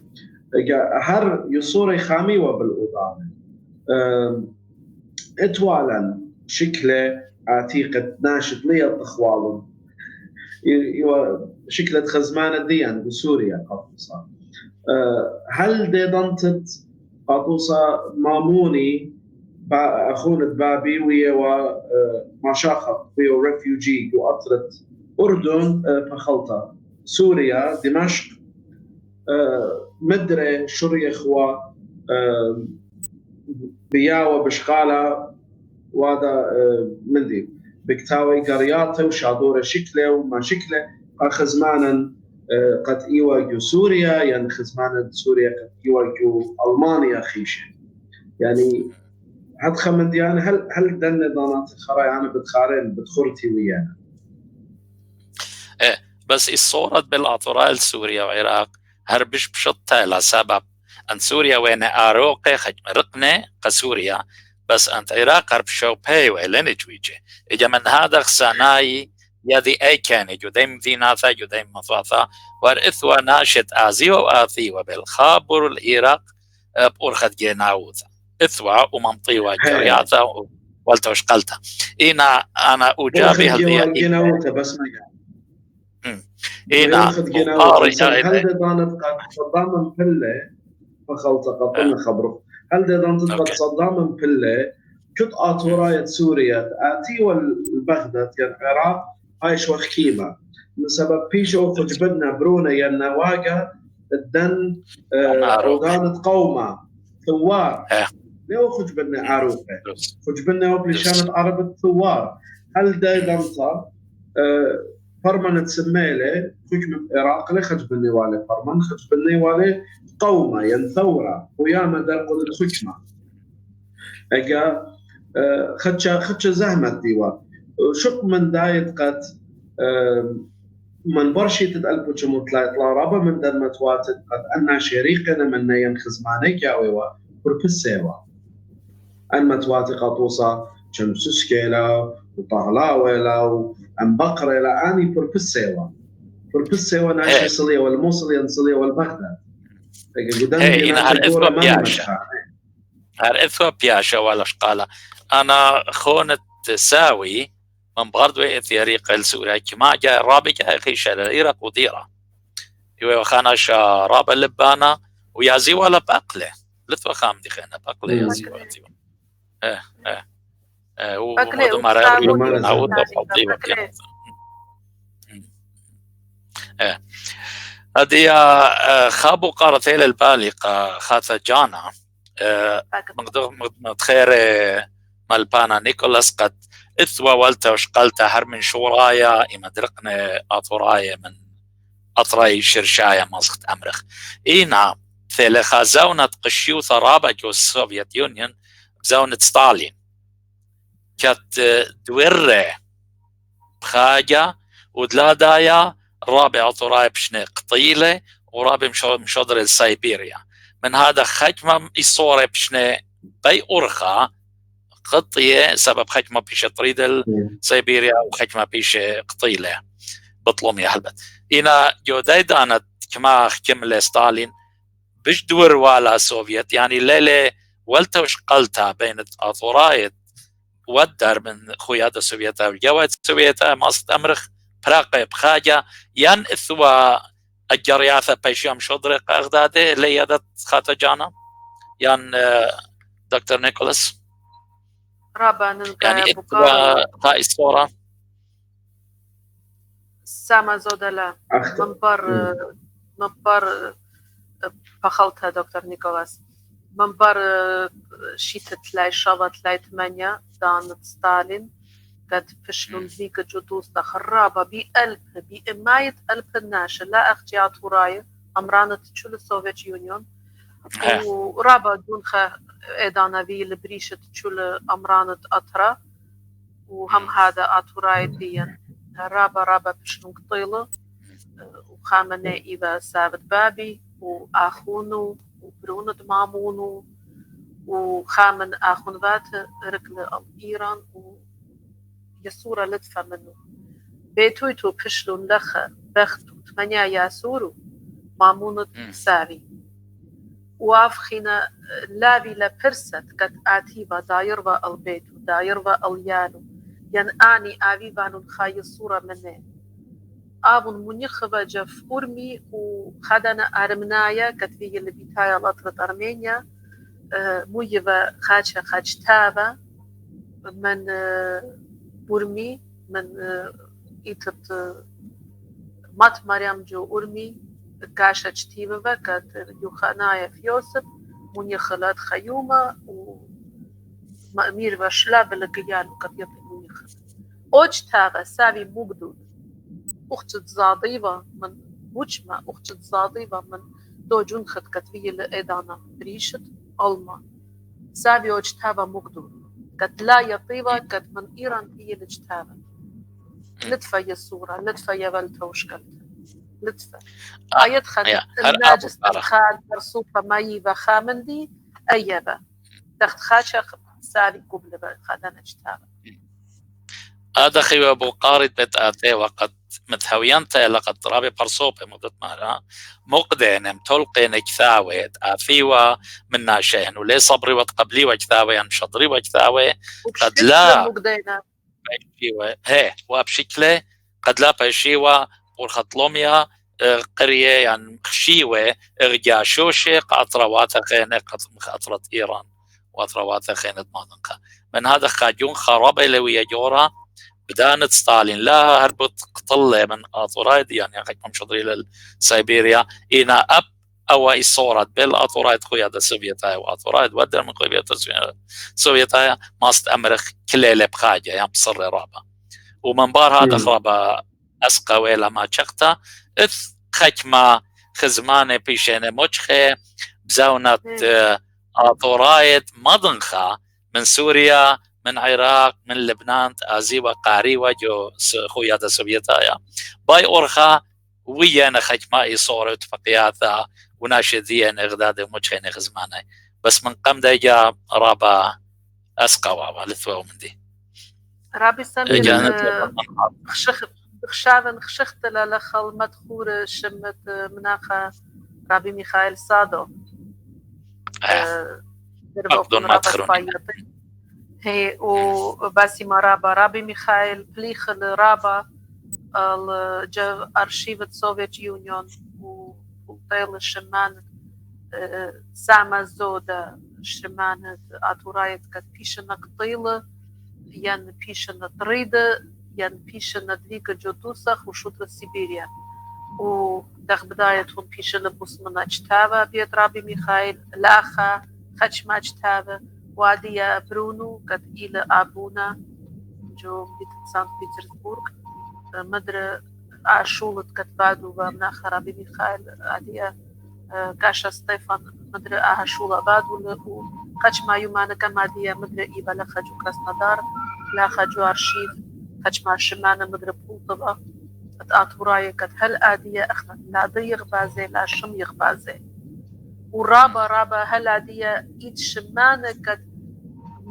هر يصوري خامي وبالأوضان اتوالا شكله عتيقة ناشط لي التخوال شكلة خزمان الديان بسوريا قطوصة هل دي ضنطت قطوصة ماموني أخونة بابي ويا ومشاخة ويا ريفيوجي وأطرت أردن بخلطة سوريا دمشق مدري شريخ و بياوة بشقالة وهذا مندي بكتاوي قرياته وشادورة شكله وما شكله خزمانا قد إيواجو سوريا يعني خزمانا سوريا قد إيواجو ألمانيا خيشة يعني هاد خمن ديان هل دن ضانات خراي أنا بتخارن بتخرتي ويانا بس الصورة بالأطراء سوريا وعراق هربش بشطة لسبب أن سوريا وين أروقي خج مرقنة كسوريا بس أنت عراق هرب شوبي وإلين جويجي إجا من هذا خساناي يدي أي كان جديم ذيناثا جديم مفاثا وارثوا ناشط آزي وآثي وبالخابر العراق بأرخد جيناوثا إثوا ومنطي وجرياثا والتوش قلتا أنا أجابي هذه بس ما إينا هل ضانت قد صدام بله فخلطة قطنا خبره هل ضانت قد صدام بله كت آتوراية سوريا آتي والبغداد العراق عايش وخيمة من سبب بيشو خجبنا برونا ينواقع الدن ودانت قومة ثوار ليه خجبنا عروقة خجبنا وبلشانة عربة ثوار هل ضانت فرمان تسميله خجم العراق له خجبني والي فرمان خجبني والي قومة ينثورة وياما درقل الخجمة اجا خدش زهمة ديوا شق من دايت قد من برشي تتقلبو جموت لا يطلع رابا من در متواتد قد أنا شريقنا من نين خزماني جاويوا بربسيوا أن متواتي قطوصة شمسوسكيلا وطهلاويلا وأنبقرة لا أني بربسيوا ناشي صلية والموصلية نصلية والبغداد هر بياشا ولا شقالة أنا خونة ساوي من بغرد وإثياريق السوريا كما جاء رابقة أخيشة للعراق وديرة يوخانا شا رابا لبانا ويازي ولا بأقله لتوا خام دي خينا باقلي يزيواتي باقلي ومدو مراري نعود فضي وكان هذه خابو قارتي البالغة خاثة جانا متخير مالبانا نيكولاس قد اثوى والتا وشقلتا هر من شورايا يمدرقنا اطورايا من اطراي شرشايا مسخت امرخ اينا ثلاثة زونة قشيو ثرابة جو السوفيت يونيون زونة ستالين كانت دورة بخاجة ودلادايا رابع اطوراي بشني قطيلة ورابع مشودر سيبيريا من هذا خجمة الصورة بشني بي أرخا قطية سبب خجمة بيش تريد سيبيريا وخجمة بيش قطيلة بطلوم يا هلبت إنا جوداي دانت كما كمل ستالين بش دور والا سوفيت يعني ليلة ولتا وشقلتا بين أطورايت ودر من خويات السوفيتا والجوات السوفيتا ماست أمرخ براقة بخاجة ين إثوى الجرياثة بيشيام شدرق أغداده ليادت خاطة جانا ين دكتور نيكولاس رابا يعني إثوى هاي الصورة ساما زودلا منبر بخلتها دكتور نيكولاس منبر شيتت لاي شابت لاي 8 دانت ستالين قد فشلون ذيك جدوس خرابة بإماية ألب الناس لا اختيات وراية أمرانة تشول السوفيت يونيون ورابا دونخة إدانا في البريشة تشول أمرانة أطرا وهم هذا أطوراي ديان رابا فشلون قطيلة وخامنة إيبا سابت بابي وآخونو وبرونة مامونو وخامن آخون ذات ركل إيران يسورة لطفة منه بيتويتو بشلون لخا بختو 8 ياسورو مامونة ساري وافخينا لابي لبرست قد آتيبا دايروا البيت ودايروا اليانو ين آني آبيبانو خاي الصورة منه آبون منيخبا جف أرمي وخدنا أرمنايا كتفي اللي بيتايا لطرة أرمينيا مويبا خاجتابا من أرمي من إيتت مات مريم جو أرمي كاشة جتيبا كت يوخانايا في يوسف منيخلات خيومة ومأمير بشلاب لقيان قد يطي منيخل أوجتاغا سابي مقدود أخت زاضيبة من وجمة أخت زاضيبة من دو جنخت كتفية لإدانا بريشت ألما سابي أوجتاغا مقدود قد لا يطيبا قد من إيران هي لجتابا لطفة يا الصورة لطفة يا بلتا وشكلت لطفة آيات خد الناجس الخال برصوفة مايبا خامندي أيبا تخت خاشة سابي قبل خدنا جتابا هذا خيوة بوقارد بتآتي وقد متهوينتا لقد رابي برصوبة مدت مهلا مقدين تلقين كثاوي آفيوا من ناشين ولي صبري وتقبلي وكثاوي انشضري وكثاوي قد لا بيشيوة هي وبشكله قد لا بيشيوة ورخطلوميا قرية يعني خشيوة ارجع شوشي قطروات خينة قطرة إيران وقطروات خينة مادنقة من هذا خاجون خرابة لوية جورا بدانت ستالين لا هربت قطلة من أطورايد يعني حكم شضري للسيبيريا إنا أب أو إصورات بالأطورايد خويا دا سوفيتايا وأطورايد ودر من خويا سوفيتايا ماست أمرخ كليلة بخاجة يعني بصر رابا ومن بار هذا خرابة أسقى ويلا ما شختا إث خكمة خزمانة بيشينة مجخة بزونة أطورايد مضنخة من سوريا من العراق من لبنان آزيوة قاريوة جو خويات السوفيتايا باي أورخا ويانا خجمائي صورة اتفاقياتها وناشدين إغداد مجخين خزمانة بس من قم ديجا رابا أسقوا لثوة من دي رابي سمير خشخت للخل مدخور شمت مناخة رابي ميخائيل سادو مقدون مدخرون هي وباسي مرابا رابي ميخائيل بليخ رابا الأرشيف السوفيت يونيون وطيل الشمان زعما زودة شمانة أطورايت كت بيشنا قطيلة ين بيشنا طريدة ين بيشنا دريكة جدوسخ وشوطة سيبيريا ودخ بدايتهم بيشنا بوسمنا اجتابة بيت رابي ميخائيل لاخا خشما اجتابة وادية برونو كت إلى أبونا جو بيت سانت بيترسبورغ مدر عشولت كت بعدو بمناخ رابي ميخائيل ادية كاشا ستيفان مدري شولا بعد وخش ما يومانا كما دي مدري إيبا لخجو كراسنودار لا خجو أرشيف خش ما شمانا مدري بولطبا أطوراي كت هل آدية أخنا لا ضيغ بازي لا شم يغبازي ورابا هل آدية إيد شمانا كت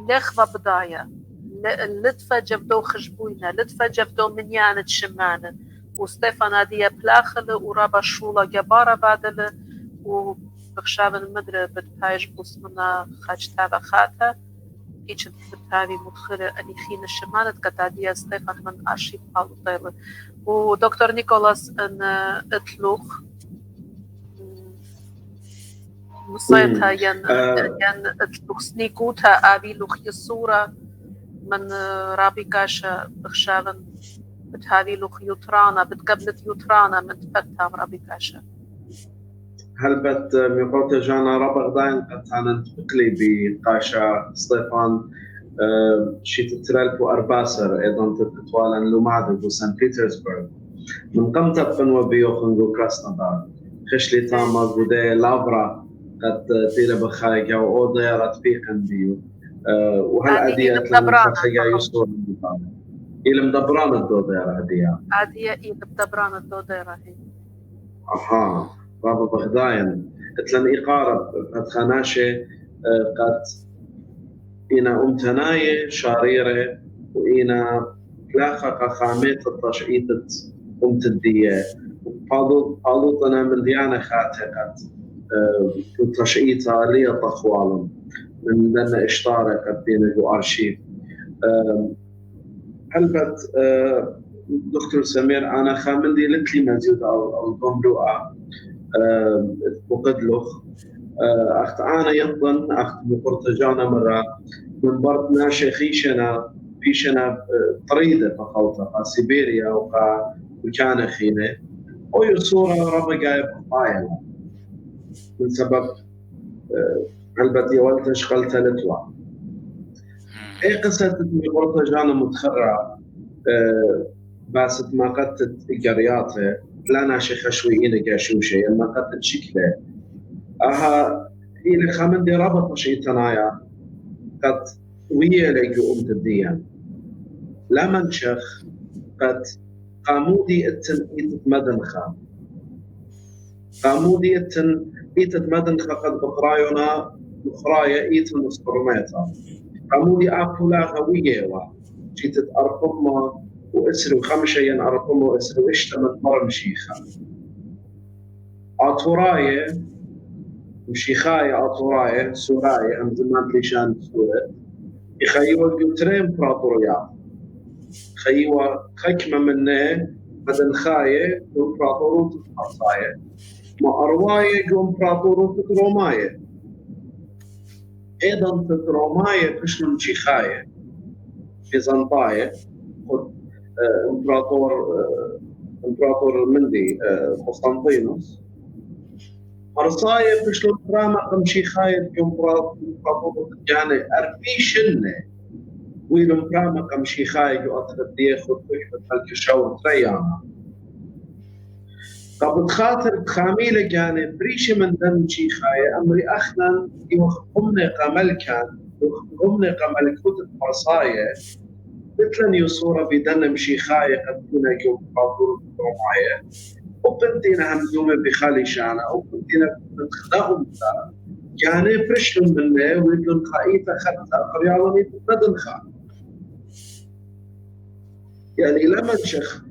لخبا بداية لطفة جبدو خشبوينا لطفة جبدو منيانة شمانا وستيفان آدية بلاخل ورابا شولا جبارة بعدل وبخشابن مدري بتهايش بوسمنا خاج تابا خاتا إيش بتهاوي مدخلة أنيخين الشمالة كتادية ستيفان من أشيب بالو طيلة ودكتور نيكولاس أن أتلوخ مصيتها ين أتلوخ سنيكوتها أبي لوخ يصورة من رابي كاشا بخشابن بتهاوي لوخ يوترانا بتقبلت يوترانا من تفتها رابي كاشا هل بت ميقوت جانا رابغ داين قد بقلي بقاشا ستيفان شيت ترالبو أرباسر أيضا تتوالا لومادو وسان بيترسبرغ من قمت بنوا بيوخنجو كراسنودار خشلي تاما غودي لافرا قد تيلا بخايقا وأوضي رتبيقا بيو وهل أدية لما تخيا يسور المطالب إلى مدبران الدوديرة أدية إلى مدبران الدوديرة هي أها بابا بغداين اتلن إقارب قد خناشي قد إنا أمتناية شاريرة وإنا تلاخق خاميت التشعيطة أمتدية وقالوطنا من ديانة خاتقت التشعيطة لي طخوالم من لنا إشتارة قد دينا جو أرشيف هلبت دكتور سمير أنا خامن دي لتلي مزيود أو الضمروعة وقدلخ أخت أنا يظن أخت مقرتجانا مرة من بردنا شيخيشنا فيشنا طريدة فخوطة سيبيريا وكان خينة أو صورة ربا جايب قايلة من سبب هلبت يولت شغلت لتوا أي قصة مقرتجانا متخرع باسط ما قدت إجارياته لا شيخ شويين جاشوشة ما قدت شكله أها إلى خامن دي رابط شيء تنايا قد ويا لقوا أمتديا لمن شخ قد قامودي اتن إيتت مدنخا قامودي اتن إيتت مدنخا قد بقرايونا بقرايا إيتن مصبرميتا قامودي أقولا غوية شيتت أرقمها وإسروا خمشة ين أرقمها وإسروا إشتمت مرم شيخا أطوراية مشيخاية أطوراية سوراية هم زمان ليشان سورة يخيوا الجوترين إمبراطوريات خيوا خكمة منه بدن خاية إمبراطورية الفرصاية ما أرواية جو إمبراطورية روماية أيضا تروماية كشلون مشيخاية بيزنطاية إمبراطور مندي قسطنطينوس مرصاية بشلون دراما قمشي خايف إمبراطور يعني أربيشنة ويلم دراما قمشي خايف وأتغديه خد ويحبت هالك الشاور تريانا قبل خاطر بخاميلة يعني بريشة من دم شي خايف أمري أخنا يوخبهمنا قملكان يوخبهمنا قملكوت مرصاية مثلا يصورة بدن مشي خايف قد كنا يوم إمبراطور روماية وقلتينا همزومة بخالي شانا وقلتينا نتخداهم بتا يعني فرشلون منه ويدلون خايفة خدتها قريالوني تتمدنخا يعني لما نشخ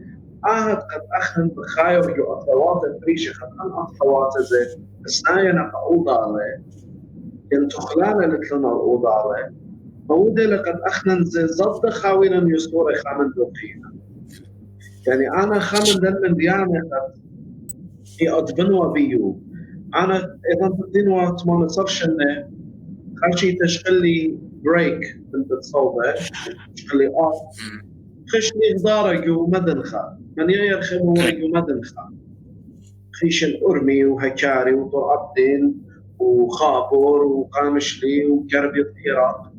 قد أخن بخاير جو أخوات بريشة خدان أخوات زي أسناينا قعوضة عليه ينتخلانا لتلنا الأوضة عليه فودي لقد أخنن زي زد خاوينا يسوري خامن دوقينا يعني أنا خامن دل من ديانة هي أدبنوا بيو أنا إذا تدين وقت ما نصرش إنه خلشي تشغل لي بريك بالصوبة تشغل لي خش لي غدارق ومدنخة من يرخم ورق ومدنخة خيشن أرمي وهكاري وطرقتين وخابور وقامشلي وكربي العراق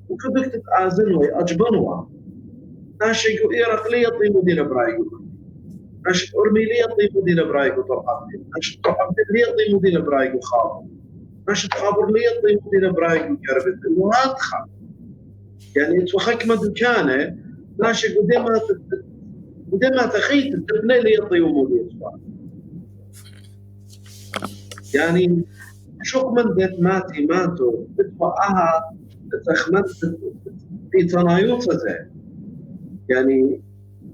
وكبك تتآزنوا أجبنوا ناشي إيرق لي يطيب دين برايقو ناشي أرمي لي يطيب دين برايقو طرقتين ناشي طرقتين لي يطيب دين برايقو خابور ناشي خابور لي يطيب دين برايقو كربي وهاتخا يعني توخك ما دكانه ناشي قدما تخيت تبني لي يطيب مودي يعني شوق من ذات ماتي ماتو بتوقعها تخمنت في تنايوت زي يعني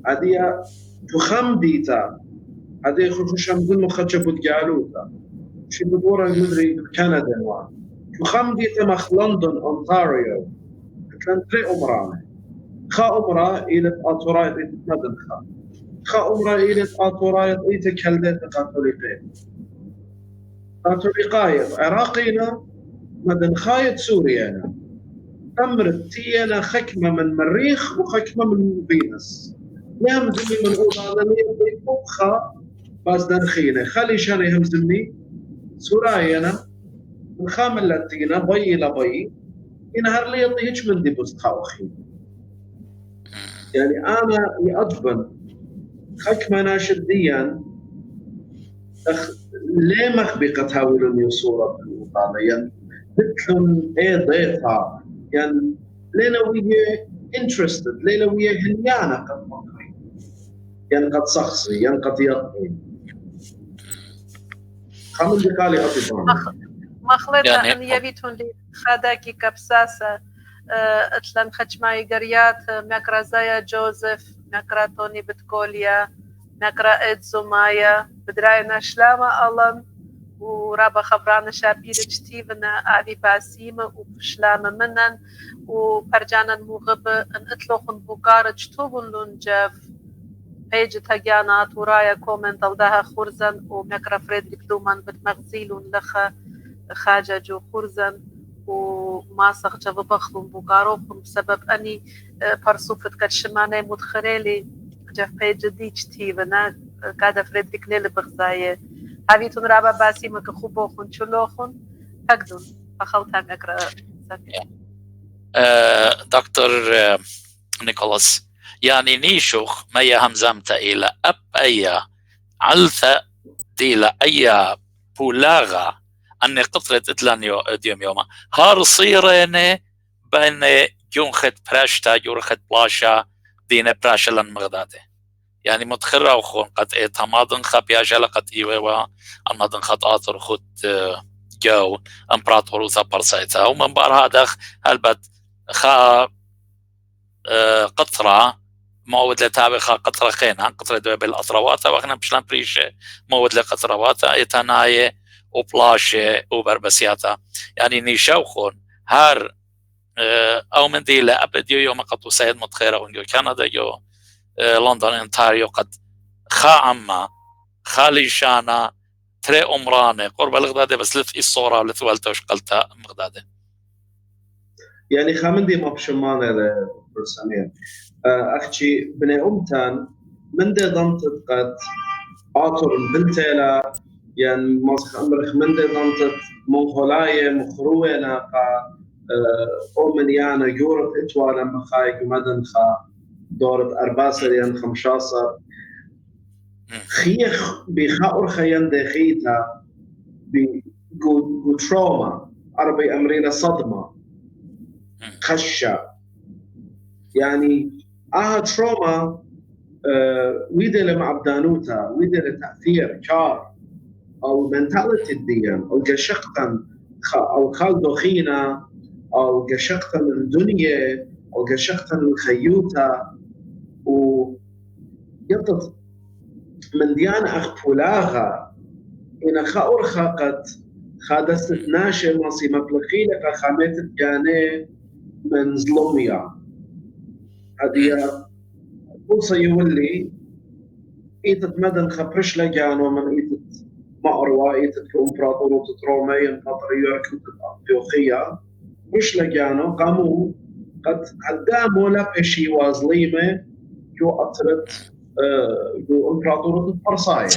هذه تخم ديتا هذه خشم ضمن خشبت جالوتا شي بدورة مدري كندا وان تخم ديتا مخ لندن أونتاريو تلانتري أمرانة خا أمرا إلى أطورايت إتمدن خا أمرا إلى أطورايت إتكلدت قاتوليقين قاتوليقايت عراقينا مدن خايت سوريانا أمرتينا خكمة من مريخ وخكمة من فينوس نعم زمي من أوضانا ليه بيبخا باز دنخينا خلي شاني هم زمي سوراينا من خامل لاتينا بي لبي ينهر لي يطيهش من دي بستخاوخي يعني أنا يأجبن خكمة ناشديا ليه مخبقة هاولوني صورة بالوطانة يعني مثلهم ايه ضيفها يعني لينا ويا interested لينا ويا هنيانا قد مقري يعني قد شخصي يعني قد يطي خامل دقالي أطيبان ما خلطنا أن يبيتون لي خاداكي كبساسة اتلان خجماي قريات مكرا زايا جوزيف مكرا توني بتكوليا مكرا إدزو مايا بدراينا شلامة ألم ورابا خبرانا شابير جتيفنا آلي باسيمة وشلامة منن وبرجانا المغبة أن اطلقن بوكارة جتوبن لنجاف بيج تاجانات ورايا كومنت وداها خرزن ومكرا فريدريك دومان بتمغزيلون لخا خاجة جو خرزن وماسخ جاب بخلون بوكاروخن بسبب أني برسوفت كتشماني مدخريلي جاف بيج دي جتيفنا كادا فريدريك نيل بغزاية هاويتون رابا باسيمة كخوبوخن شلوخن تقدون فخلتها مكرا دكتور نيكولاس يعني نيشوخ ما يهمزمت إلى أب أي علثة ديلا أي بولاغا أني قطرت إتلان ديوم يوما هار صيريني بين يونخت براشتا يورخت بلاشا دينا براشا لن مغداده يعني متخرة وخون قد إتمادن خبيا جلقت إيوه المادن خط آثر خد جو امبراطوروسا برسايتا ومن بار هذا هلبت خا قطرة مواد لتابع خا قطرة خينا قطرة دوي بالأطرواتا وإحنا بشلان بريشة مواد لقطرواتا إتناية وبلاشة وبربسياتا يعني نيشوخون هار أو من دي لأبديو يوم قطو سيد متخيرة ونجو كندا يو لندن انتاريو قد خا عما خالي شانا تري أمرانة قرب الغدادة بس لث الصورة ولثوالتا وشقلتا مغدادة يعني خامندي ما بشمانة برسامير أختي بني أمتان من دي ضمتت قد آطر بنتيلا يعني ماسخ أمرخ من دي ضمتت منغولاية مخروية ناقا أومنيانا يورت إتوالا مخايق مدنخا دورة أرباسريان 15 خيخ بخاور خيان دخيتا بجو تروما عربي أمرينا صدمة خشة يعني تروما ويدي لمعبدانوتا ويدي لتأثير كار أو منتاليتي الديان أو جشقتا أو خال دخينا أو جشقتا الدنيا أو جشقتا الخيوتا ويبطل من ديانة أخفولاغا إن خاور خاقت خادست ناشي مصي مبلغيلة خامت الجاني من ظلمية هذه بوصة يولي إيتت مدن خبرش لجانو من إيتت مأروى إيتت إمبراطورية رومية إمبراطورية أنطيوخية مش لقانو قاموا قد قداموا لبشي وظليمة جو أطرت جو إمبراطورية فرساية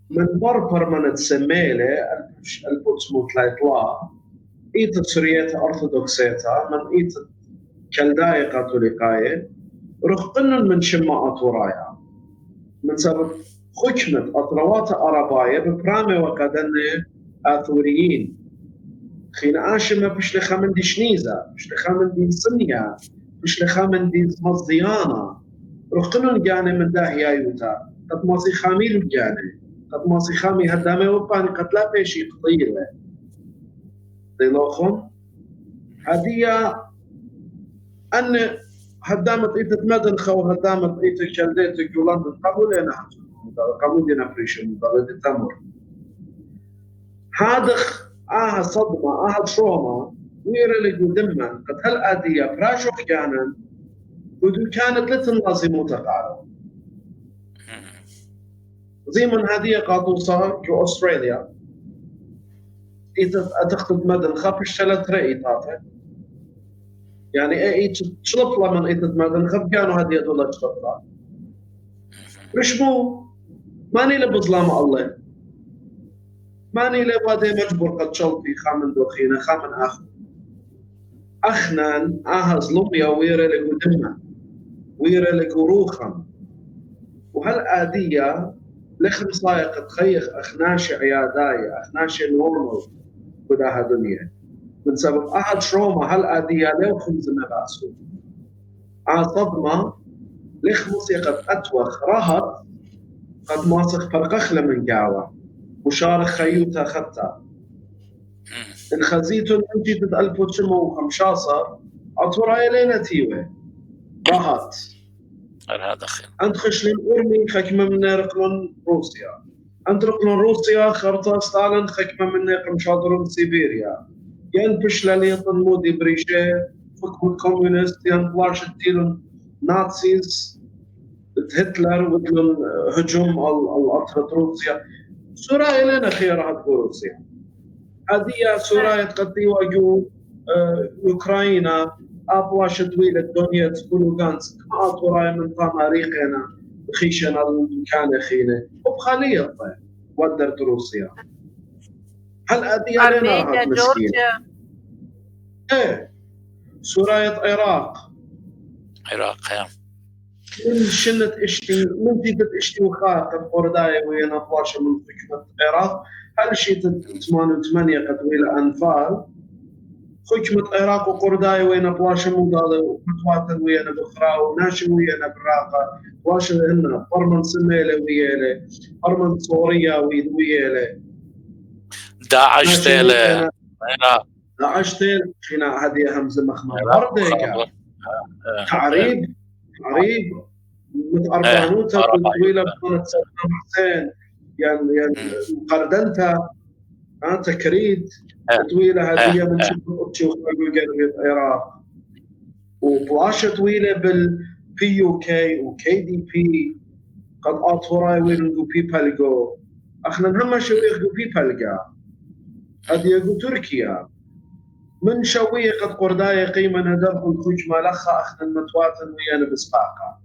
من بربر من تسميله 1903 إيتت سوريتا أرثوذكسيتا من إيتت كالداية كاثوليكاية رخقن من شماء أطورايا من سبب خشمت أطروات أرباية ببرامة وقدنة آثوريين خين آشمة بشلخة من دي شنيزة بشلخة من دي صنية بشلخة من دي مصديانة رخقن جاني من داهي آيوتا قد ماصي خاميل جاني قد ماصي خامي هدامي وباني قد لا بيشي قطيلة ديلوخم هدية أن هدامت إيتت مدنخة وهدامت إيتت شلديتك يولندن قبولينا قبولينا بريشن بلد تمر هادخ صدمة تروما ويرلي قدما قد هل أدية براشوخ جانا ودو كانت لتنلازم وتقارب زي من هدية قاطوسة جو أستراليا إيتت أتخطب مدنخة بشتلت رأيتاتها يعني اي تشلط من ايتت مدن خب كانوا هديه دولار تشلطها رشمو ماني لبظلام الله ماني لبادي مجبور قد شلطي خامن دوخينا خامن اخنان ظلم يا ويرا لقدمنا ويرا لقروخا وهل آدية لخم صايق تخيخ اخناشي عياداي اخناشي نورمال بداها دنيا من سبب تروما هل آدية لو خمز مغاسو صدمة لخ موسيقى أتوخ رهط قد ماسخ فرقخلة من قاوة وشارخ خيوتا خطا الخزيتون انجيت 1915 أطورا إلينا تيوه رهط أنت خشلين أرمي خكمة من رقلون روسيا أنت رقلون روسيا خرطة ستالين خكمة من قمشاطرون سيبيريا ينبش لليطن مودي بريشة فكم الكوميونست ينبلاش التيلون نازيز هتلر ودلون هجوم الأطرة روسيا سوريا لنا خيارات روسيا هذه سوريا قد يواجهوا أوكرانيا أبواش طويلة الدنيا تقولوا غانسك ما أطوراي من طاماريقنا خيشنا المكان خينا وبخالية طيب ودرت روسيا هل أدية لنا راحت مسكينة إيه سوريا عراق من شنت اشتي من تيجت اشتي وخاطر قرداية وين أبواشة من فكرة عراق هل شيء 88 قطويلة أنفال حكمة عراق وقرداية وين أبواشة مضالة ومتواتر وين بخرا وناشي وين براقة واشة هنا برمن سميلة ويالة برمن صورية ويالة داعش تيلة داعش تيلة خنا هذه همزة مخمة بردك تعريب متقربانوتا طويلة بطولة صدام حسين يعني قردنتها تكريد طويلة هذه من شبه أبتي وخلقوا العراق وبلاشة طويلة بالبي يو كي وكي دي بي قد أطوراي وينقو بي بالقو أخنا نهم شو يخقو بي بالقا هذه يقو تركيا من شوية قد قرداية قيمة ندرق الخج مالخة أخنا المتواتن ويانا بسباقة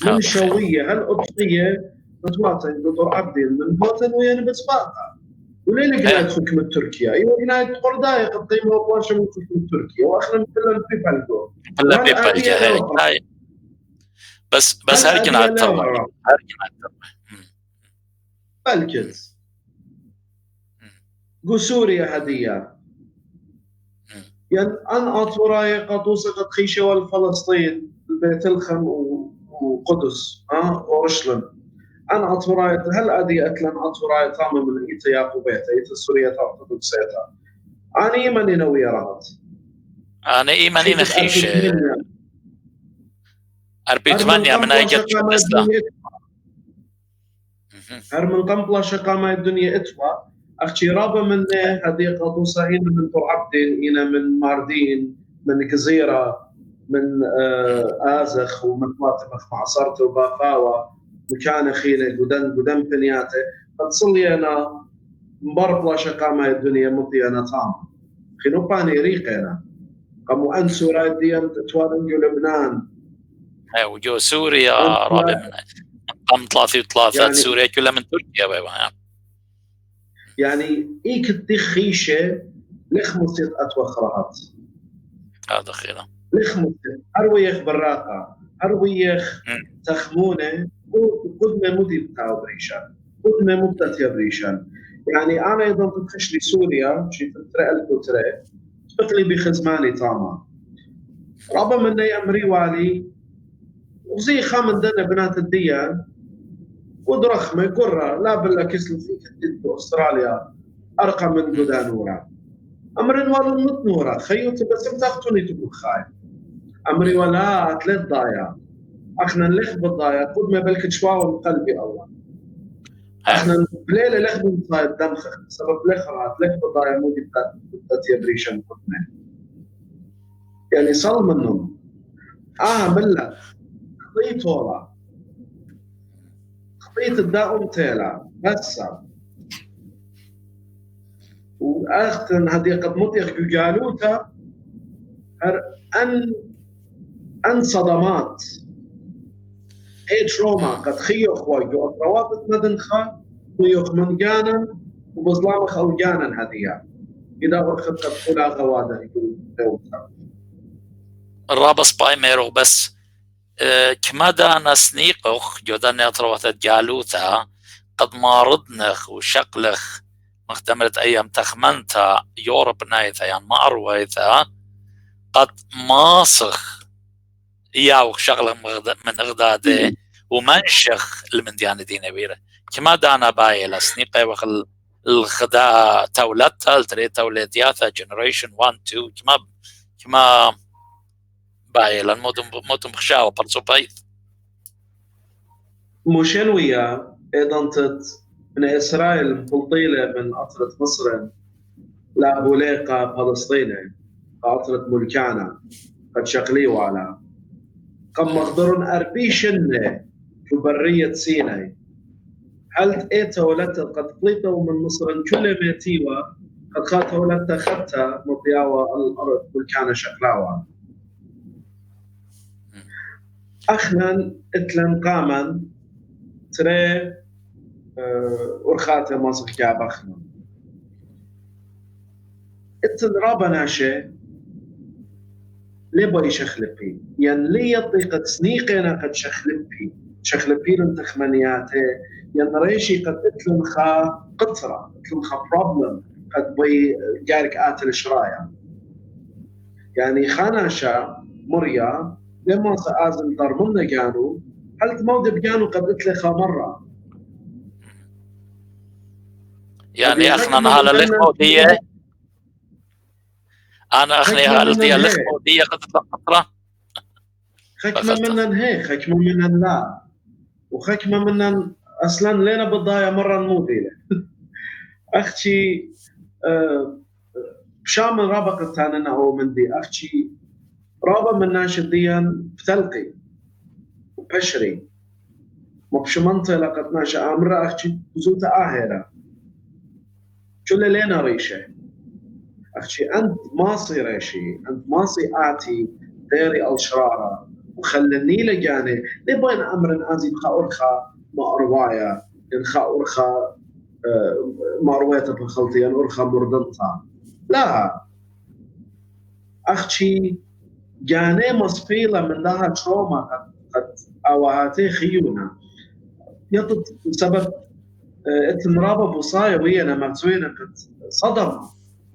من شوية هالأبطية متواتن دكتور عبدين من بوتن ويانا بسباقة ولين قناية حكمة تركيا ايوه قناية قرداية قد قيمة وبواشة من حكمة تركيا وأخنا مثل البيبالقو هاي بس هرجنا التوى بالكز قسوريا هدية يعني أن أطوراي قطوسة قد خيشة والفلسطين بيت الخم وقدس ورشلن أن أطوراي هل أدي أتلن أطوراي طامة من إيتا ياقو بيتا إيتا سوريا تعطيك سيتا أنا إيماني نوية رهت أنا إيماني نخيشة 48 من أجل الإسلام هرمن قنبلة شقامة الدنيا إتوى أختي رابا من هذه قطوسة هنا من طرعبدين هنا من ماردين من جزيرة من آزخ ومن مطمخ معصرته وبافاوة مكان خيلة قدام بنياته قد صلي أنا مبارك لا شقامة الدنيا مطي أنا طام خنو باني ريقنا قاموا أن سورة ديان توارنجو لبنان وجو سوريا رابع من قام 33 يعني سوريا كلها من تركيا بابا يعني إيك التخيشة لخمسة أتوخرات هذا خير لخمسة أرويخ براقة أرويخ تخمونة قدمة مدي بتاعو بريشان قدمة مدة يا بريشان يعني أنا إذا تخش لي سوريا شي تترى الكترة تقلي بخزماني طاما رابا من أمري والي وزي خامن دنا بنات الديان ودرخمة قرة لا بلا كسل فيك الدين أستراليا أرقى من قدانورا أمري والو النط نورا خيوتي بس بتاختوني تقول خايف أمري ولا أتلت ضايع احنا نلخ بالضايع قد ما بلك شواو من قلبي الله احنا بليله لخ بالضايع دمخ سبب لخرات لخ بالضايع مو دي يبريشن قدنا يعني صل منهم ملا خطيت ورا خطيت الداء تيلا بس واختن هذه قد مطيخ جالوتا ان صدمات اي تروما قد خيوخ ويجو روابط مدنخا خيوخ من جانا وبظلام خلجانا هذه اذا اخذت قد غواده يقول الرابس بايميرو بس كما دانا سنيقخ جودان يطروات جالوتا قد ماردنخ وشقلخ مختمرة ايام تخمنتا يورب نايثا يعني ما ارويثا قد ماسخ ياوخ شغله من اغداده ومنشخ المنديان دينا بيره كما دانا بايلا سنيقه وخل الخداء تولدتها التري تولدياتها جنريشن 1 2 كما بايلا المدن بخشاوة برسو بايث مشنوية ايضا من اسرائيل مطلطيلة من اطرة مصر لا بوليقة فلسطيني اطرة ملكانا قد شقليوا على قم مخضر أربيشن في برية سيناء هل إيتا ولدت قد قليتوا من مصر كل ميتيوا قد خاطوا ولدت خدتها مطياوة الأرض ملكانا شقلاوا أخنا إتلن قاما تري ورخاتة مصر كعب أخنا إتن رابا ناشي ليه يشخلبي يعني ليه يطيقة سنيقنا قد شخلبي لنتخمنياته يعني ريشي قد اتلنخا قطرة اتلنخا بروبلم قد بي جارك آتل شرايا يعني خاناشا مريا لما سأزم ضرمنا جانو هل تمود بجانو قد اتلخا مرة يعني أخنا هلا لخمودية أنا أخني هالدي لخمودية قد فترة خكمة منن هي خكمة منن لا وخكمة منن أصلاً لنا بالضايا مرة نمودي أختي بشام رابقة تاننا أو من دي أختي رابا من ناشديا بتلقي وبشري مبشمنطة لقد ناشا أمرا أختي بزوتا آهرة كل لنا ريشة أختي أنت ماصي ريشي أنت ماصي آتي ديري الشرارة وخلني لجاني لبين أمر أنزي بخا أرخا ما أروايا إنخا أرخا ما أروايته بخلطي أن أرخا مردنطا لا أختي جاني مصفيلة من لها تروما قد أوهاتي خيونا يطلب سبب اتمرابة بوصايا ويانا مكسوينا قد صدم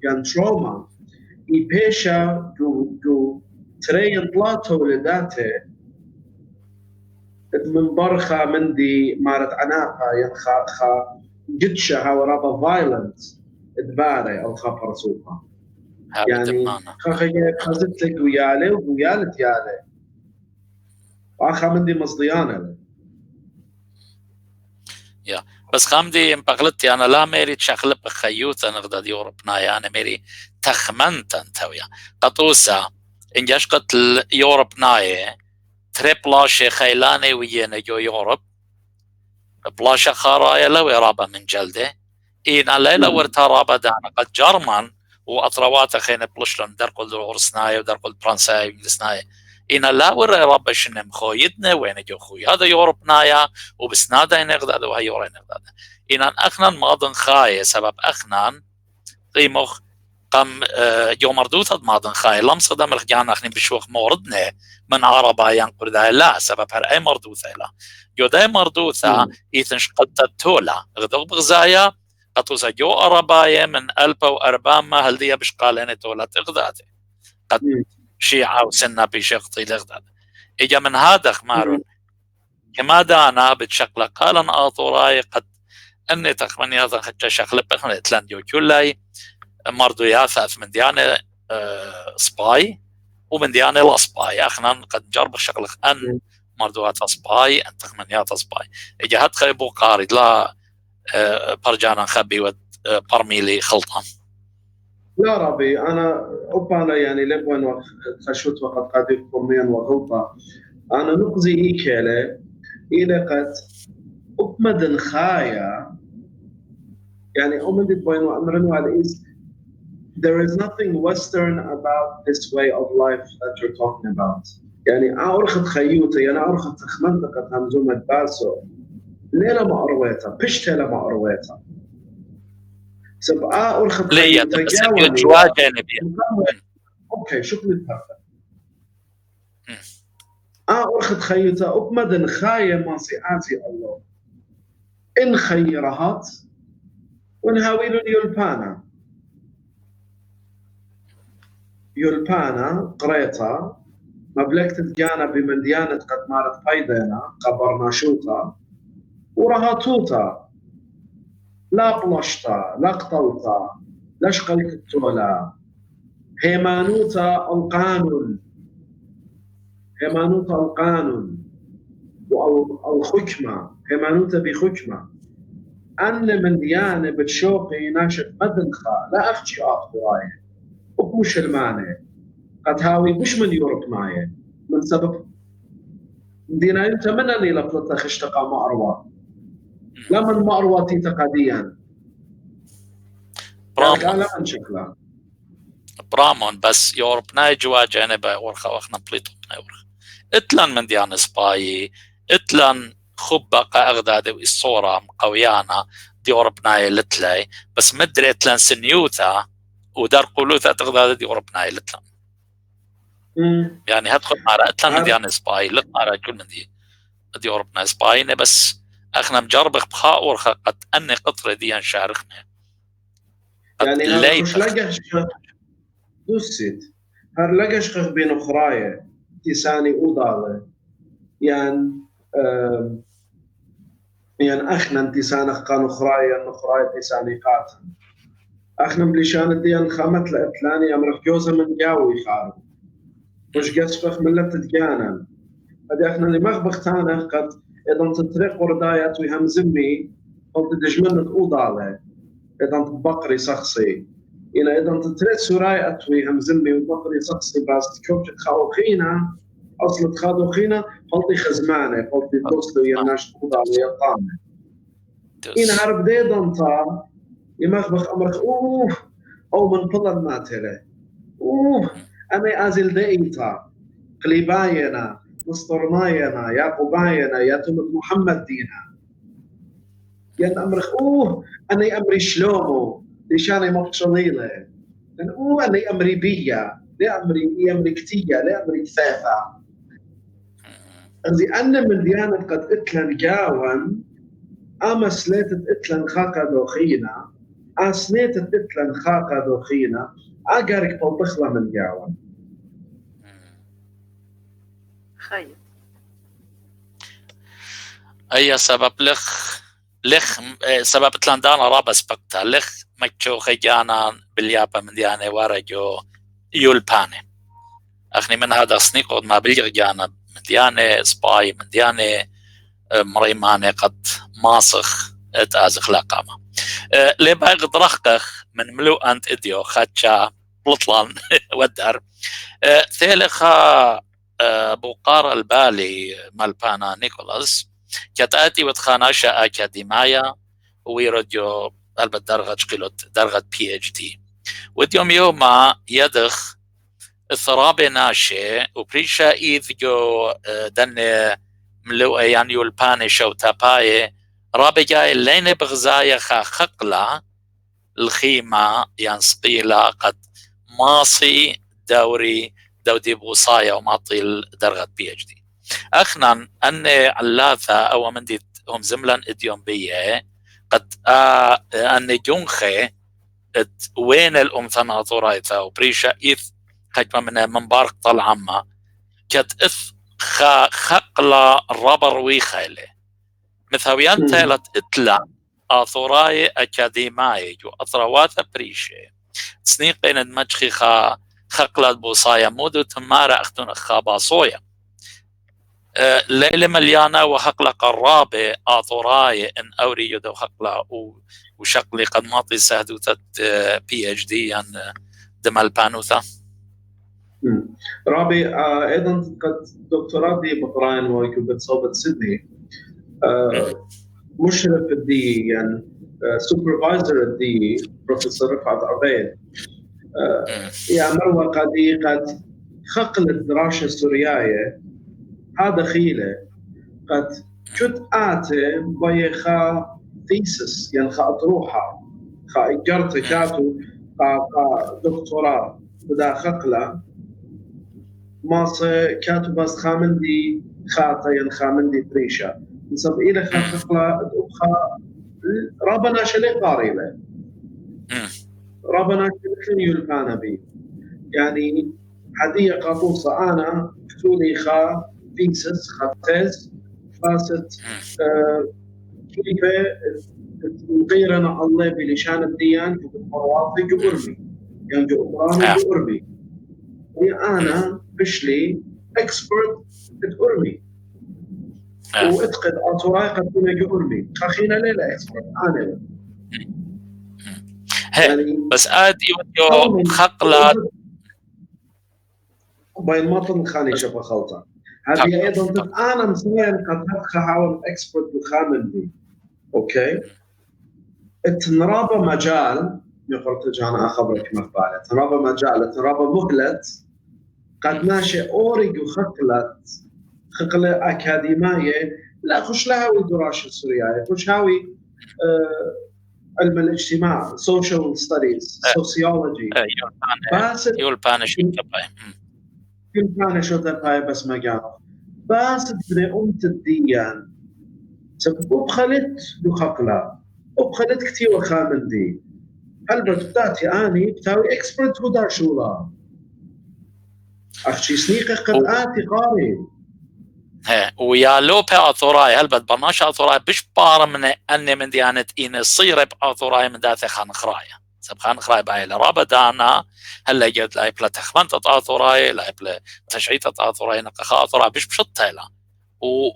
يعني تروما إيبيشا جو ترين طلاتو ولداته من برخة مندي مارت عناقة ينخا جدشها ورابا فايلنت ادباري أو خافر سوقها يعني خزت لك ويالي ويالت يالي وآخا مندي مصديانة يا بس خامدي بغلطي أنا لا ميري تشغل بخيوت أنا غدا يوروبنا يعني ميري تخمنت أنتويا قطوسا إن جاشقت يوروبنا تريبلا شي خيلاني ويانا جو يوروب بلاشا خارايا لو رابا من جلده إينا ليلة ورتا رابا دانا قد جرمان وأطروات خين بلشلون درقل دورسناي ودرقل برانساي بلسناي إينا لا ورا رابا شنم خويدنا وين جو خوي هذا يوربنايا وبسنادا ينغداد وهي يورا ينغداد إينا أخنان ماضن خاي سبب أخنان قيمخ قم يوم مردوثة ماضن خاي لم صدم الخجان أخني بشوخ موردنا من عربا ينقر ذا لا سبب هر أي مردوثة لا يوداي مردوثة إيثنش قد تتولا غدو بغزايا قطوسا جو أربايا من 1400 هل دي بشقالين تولت إغدادي قد شيعة وسنة بشيخطي لإغداد إجا من هذا خمارون كما دانا بتشكل قالن آطوراي قد أني تخمني هذا خجا شخل بخنا إتلانديو كولاي مردو ياثاث من ديانة سباي ومن ديانة لا سباي أخنا قد جرب شكل أن مردوات سباي أن تخمنيات سباي إجا هاد خيبو قارد لا برجانا خبي وبرميلي خلطان لا ربي أنا أبانا يعني لبوان خشوت وقد قادر فرميا وغلطة أنا نقضي إيكالي إذا قد أبمد خايا يعني أمدت بوين وأمرن وعلى إيس there is nothing Western about this way of life that you're talking about يعني أرخد خيوتي يعني أرخد تخمنتك همزومة باسو ليلة ما أرويتها بشتة لما أرويتها سبقا أرخد خيوتي أوكي شوف نتفرق أرخد خيوتي أبمدن خاية ما سيعازي الله إن خيرهات ونهاويل يلبانا يلبانا قريتا مبلغت تجانا بمن ديانة قد مارت فايدنا قبرناشوتا ورهاتوتا لا بلشتا لا قطوتا لا شقلك التولا هيمانوتا القانون هيمانوتا القانون والخكمة هيمانوتا بخكمة أن من ديانة بتشوقي ناشط مدنخا لا أخشي آخرايا وكوش المانع قد هاوي مش من يورب معي من سبب دينا انت من اللي لفلتها خشتقى مأروى لا من مأروى تقديا برامون شكلها برامون بس يورب ناي جوا جانبا ورخا وخنا بليتو ورخ اتلان من ديان سباي اتلان خبقة أغداد والصورة قويانا دي يورب ناي لتلاي بس مدري اتلان سنيوتا ودار قلوثة تغداد دي يورب ناي لتلان يعني هدخل مع اتلان من ديان سباي لت مع كل من دي يورب ناي سباي بس اخنا مجرب بخاء ورخا قد اني قطرة ديان شارخنا يعني هذا مش لقاش دوسيت هر لقاش بين اخرايا تساني اوضالة يعني يعني اخنا تساني قان اخرايا اخرايا تساني قاتل اخنا بليشان الديان خامت لاتلاني امرخ جوزة من جاوي خارج مش قصفخ من لتتجانا هذا اخنا اللي مغبختانا قد اذا تطريق وردايات ويهمزمي قلت دجمنك اوضالة إذا بقري شخصي إذا تتريد سرايا أتوي همزمي وبقري شخصي بس تشوف تخاوخينا أصل تخاوخينا قلتي خزمانة قلتي توصلوا يناش توضع ويطامة إن عرب دي دانتا يمخبخ أمرك أو من طلب ماتله أنا أزل ديتا قليباينا مصطرماينا يا قباينا يا تمت محمد دينا ين أمرك أنا أمري شلومو ليشاني مبشليلة أنا أمري بيا لا أمري كتية لا أمري كثافة أنزي أنا من ديانة قد إتلن جاوان أما سليتت إتلن خاقة دوخينا أسنيتت إتلن خاقة دوخينا أقارك بالطخلة من جاوان خير أي سبب لخ سبب تلاندانا رابس بكتا لخ مكشو خيجانا باليابا من ديانة وارجو يولباني أخني من هذا سنيقود ما بليغجانا من ديانة سباي من ديانة مريماني قد ماسخ اتازخ لاقامة لباي قد رخخ من ملو أنت إديو خاتشا بلطلان ودار ثالخا بوقار البالي مالبانا نيكولاس كتاتي وتخاناشا اكاديمايا ويرديو البت درغت قلت درغت PhD وديوم يوما يدخ الثرابي ناشي وبريشا إذ جو دن ملو يعني يولباني شو تاباي رابي جاي لين بغزايا خقلة الخيمة ينسقيلا قد ماصي دوري دودي بوصايا وماطي درغة PhD أخنا أن علاثة أو من دي هم زملا إديوم بيه قد أن جونخي وين الأمثنة ثرايثة وبريشا إذ حجم من منبارك طال عما كت إث خقلا ربر ويخيلي مثاويان تالت إتلا آثوراي أكاديماي جو أثرواثة بريشي تسنيقين المجخي خقلا بوصايا مودو تمارا أختون خاباصويا ليلة مليانة وحقلا قرابة آثوراي إن أوري يدو حقلا وشقلي قد ماطي سهدوتة PhD يعني دمال بانوثا رابي ايضا قد دكتوراتي بقراين ويكوبت صوبة سيدني مشرف الدي يعني سوبرفايزر الدي بروفيسور رفعت عبيد يا مروه قد خقل الدراسه السوريايه هذا خيله قد كنت اتي بيخا ثيسس يعني خا اطروحه خا اجرت كاتو خا دكتوراه بدا خقله ماس كاتو بس خامندي خاطين خامندي بريشا نصب إلى خقله خا ربنا شلي قاريله ربنا شلي يلقانا بي يعني هدية قاطوسة أنا كتولي خا فيسس خا تيز فاست كيف غيرنا الله بلشان الديان جو بالمرواطي جو أرمي يعني جو أمراني جو أرمي يعني أنا بشلي اكسبرت أرمي واتقد أطواي قد كنا جو أرمي خاخينا ليلة اكسبرت أنا يعني بس آدي وديو خقلات بين مطن خاني شبه خلطة هذه أيضا أنا مسوين قد هحاول اكسبرت بخامل دي أوكي التنرابة مجال يقول تجانا أخبرك مخبالة تنرابة مجال تنرابة مهلت قد ماشي أوريج وخقلت خقلة أكاديمية لا خش لها ودراش السورياية خش هاوي علم الاجتماع social studies sociology يولبان شو تباي بس ما قالوا بس بني أمت الديان سبب خلت بخقلة وبخلت كتير وخامن دي هل بتاتي أني بتاوي إكسبرت ودا شورا أخشي سنيقة قد آتي قاري ويا لوبي أثوراي هل بدبرناش أثوراي بش بار من أني من ديانة إن الصيرة بأثوراي من داثي خان خرايا سب خان خرايا باي لرابة دانا هل جد لايب لتخمنت أثوراي لايب لتشعيت أثوراي نقخا أثوراي بش بشطة لا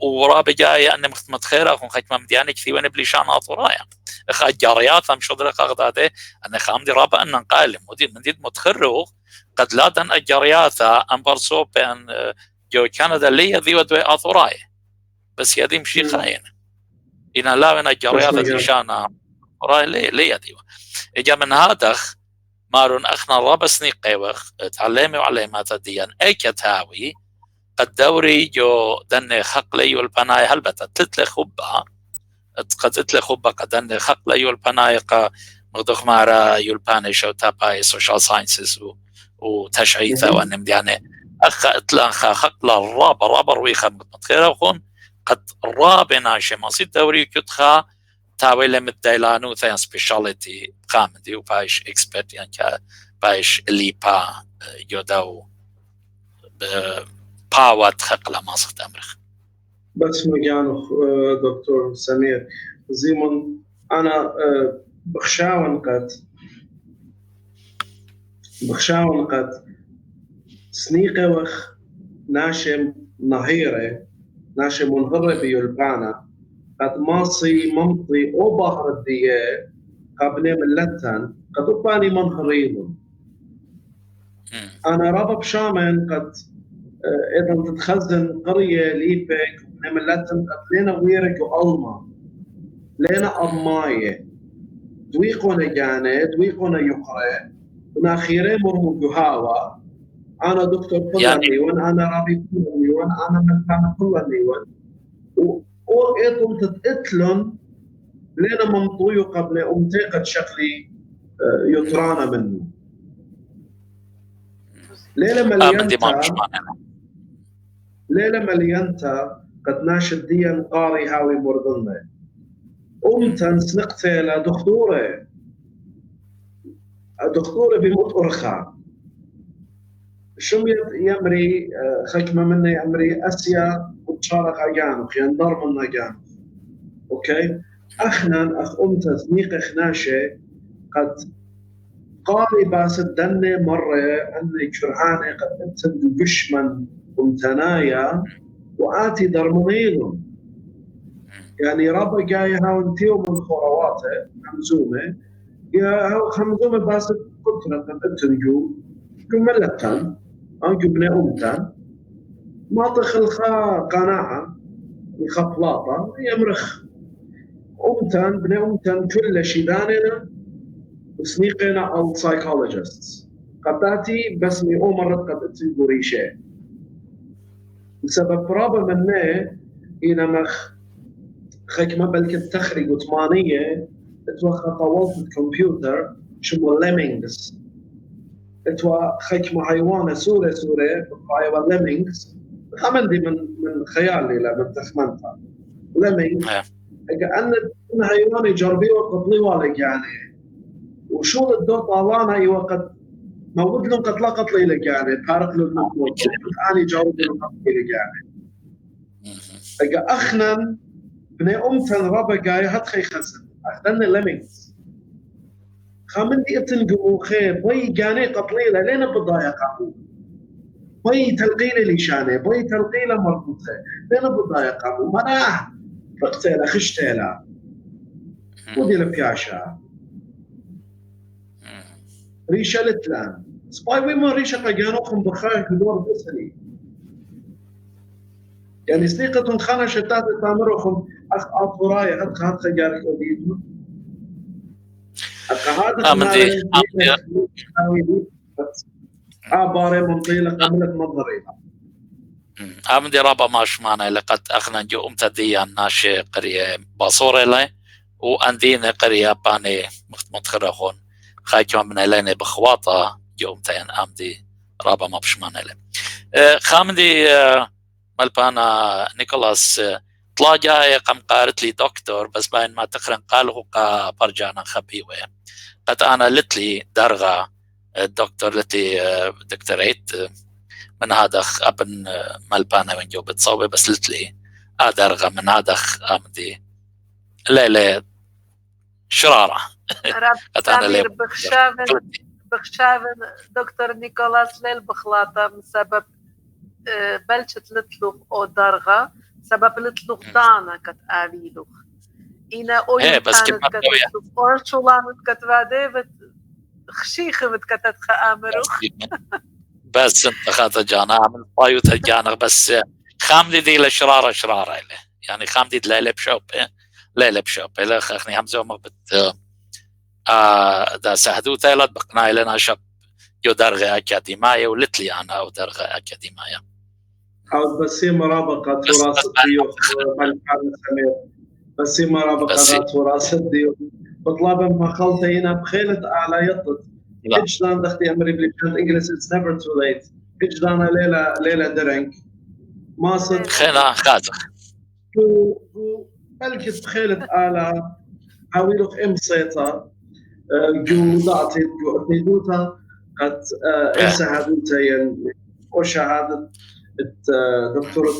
ورابة جاي أني متخيرة أخون خيكما مدياني كثيواني بليشان أثورايا إخا الجاريات هم شدر أغداده أني خامدي رابة أنن قائل مديد من ديد متخرغ قد لا دن الجاريات أنبرسو بأن جو كندا لي ذي ودوي آثوراي بس يدي مشي خاين إن لا من الجريات لشانا راي لي ذي إجا من هادخ مارون أخنا رابسني قيوخ تعلمي وعلمات الديان أي كتاوي قد دوري جو دن خقلي والبناي هلبتا تتلي خبا قد تتلي خبا قد دن خقلي والبناي مغدوخ مارا يولباني شو تاباي سوشال ساينسز وتشعيثة وأنم دياني أخا إطلاقا خقلا الرابر ويخا متخيرا وخون قد رابنا شي مصيد دوري كتخا تاويلة مدايلانو ثيان سبيشاليتي قامدي وبايش إكسبرت يعني بايش اللي با يوداو باوات خقلا ماسخت أمرخ بس مجانو دكتور سمير زيمون أنا بخشاون قد سنيقة وخ ناشم نهيرة ناشم منهرة بيولبانا قد ماصي منطي أو بحر الدياء قبل ملتان قد أباني منهرين أنا رابب شامن قد اذا تتخزن قريه ليبك نملتن لنا ويرك والما لنا اضمايه دويقونا جانا دويقونا يقرا وناخيري مرمو جهاوا انا دكتور كلني يعني وانا رابي كلني وانا مكان كلني وايضا تتقتلن لنا منطوي قبل امتيقة شكلي يطرانا منه ليلة مليانتا قد ناشد ديا قاري هاوي مرضنا أمتا سنقتي لدكتورة بموت أرخا شميت يمري خكمة مني يمري أسيا وتشارك أجانب يندر من أجانب أوكي أخنا أخ أمتا سنيق خناشة قد قاري باس الدنة مرة أني كرهاني قد أنتن قشمن ومتنايا وآتي درمضيلهم يعني ربا جاي هاو انتيو من خرواته خمزومة يا هاو خمزومة باس قلتنا أنتنجو كملتان أنجو بني أمتان ما تخلخا قناعة خفلاطة يمرخ أمتان بني أمتان كل شيداننا وسنيقنا أو psychologists قطعتي بس مي مرة قد أنتنجو ريشة بسبب رابا منه إنا مخ خيك ما بلك التخرج وثمانية اتوخى طولت الكمبيوتر شمو ليمينجز اتوى خيك ما حيوانة سورة بقايا ليمينجز خمندي من خيالي لما تخمنتها ليمينجز كأن حيواني جربي وقتلي والك يعني وشو الدور طالانا ايوه قد موجود لهم قد لا قتلي لك يعني بارك له الموضوع اني جربي وقتلي لك يعني أخنا بني أمتن رابا جاي هتخي خزن أخذنا لمينز خامندي اتنقمو خير بي جاني قطليلة لين بضايقه بي تلقيلة ليشاني بي تلقيلة مربوطة لين بضايقه مناه فقتيلة خشتيلة ودي لبياشا ريشة لتلان سباي ويما ريشة قجانوكم بخارج بدور بسري يعني سنيقة خانة شتات تامرهم أخ أطوراي أخ هاتخ جارك وديدو أخ هاتخ باري منطيلة قملت منظريها أمدي رابا ماش معنا لقد أخنا جو أمتديا ناشي قرية باصورة لي وأندين قرية باني متخرخون خايكوا من إليني بخواطة جو أمتين أمدي رابا ما بشمعنا لي خامدي ملبانا نيكولاس طلع جاي قم قالت لي دكتور بس باين ما تقرن قاله قا برجانا خبيوه قد أنا لتلي درغة الدكتور لتي دكتوريت من هذا ابن ملبانا من جو بتصوبه بس لتلي درغة من هذا أمدي ليلة شرارة قد أنا لي بخشابن دكتور نيكولاس ليل بخلاطة من سبب بلشت لتلوخ أو درغة سبب لتلوخ دانا كت آليلوخ إنا أوي بس كانت كتلوخ أورشولانت كتوادي خشيخة بتكتت خامروخ بس انت خاطر جانا من طايوت جانا بس خامدي دي لشرارة شرارة له يعني خامدي ليلة بشوبة لا خاخني همزة وما بت دا سهدو ثالث بقنا لنا شب جو درغة أكاديمية ولتلي أنا أو درغة أكاديمية أو بسي مرابقة تراث الضيوف بالحال سمير بسي مرابقة تراث الضيوف بطلب ما خلطينا بخيلة أعلى يطت هجدان دختي أمري بليبشان إنجلس it's never too late هجدان ليلة درنك ما صد خينا خازق بلكت بخيلة أعلى حاولوك إمصيتا جو ضعتي جو أتنيدوتا قد إنسهدوتا يعني وشهادة دكتورة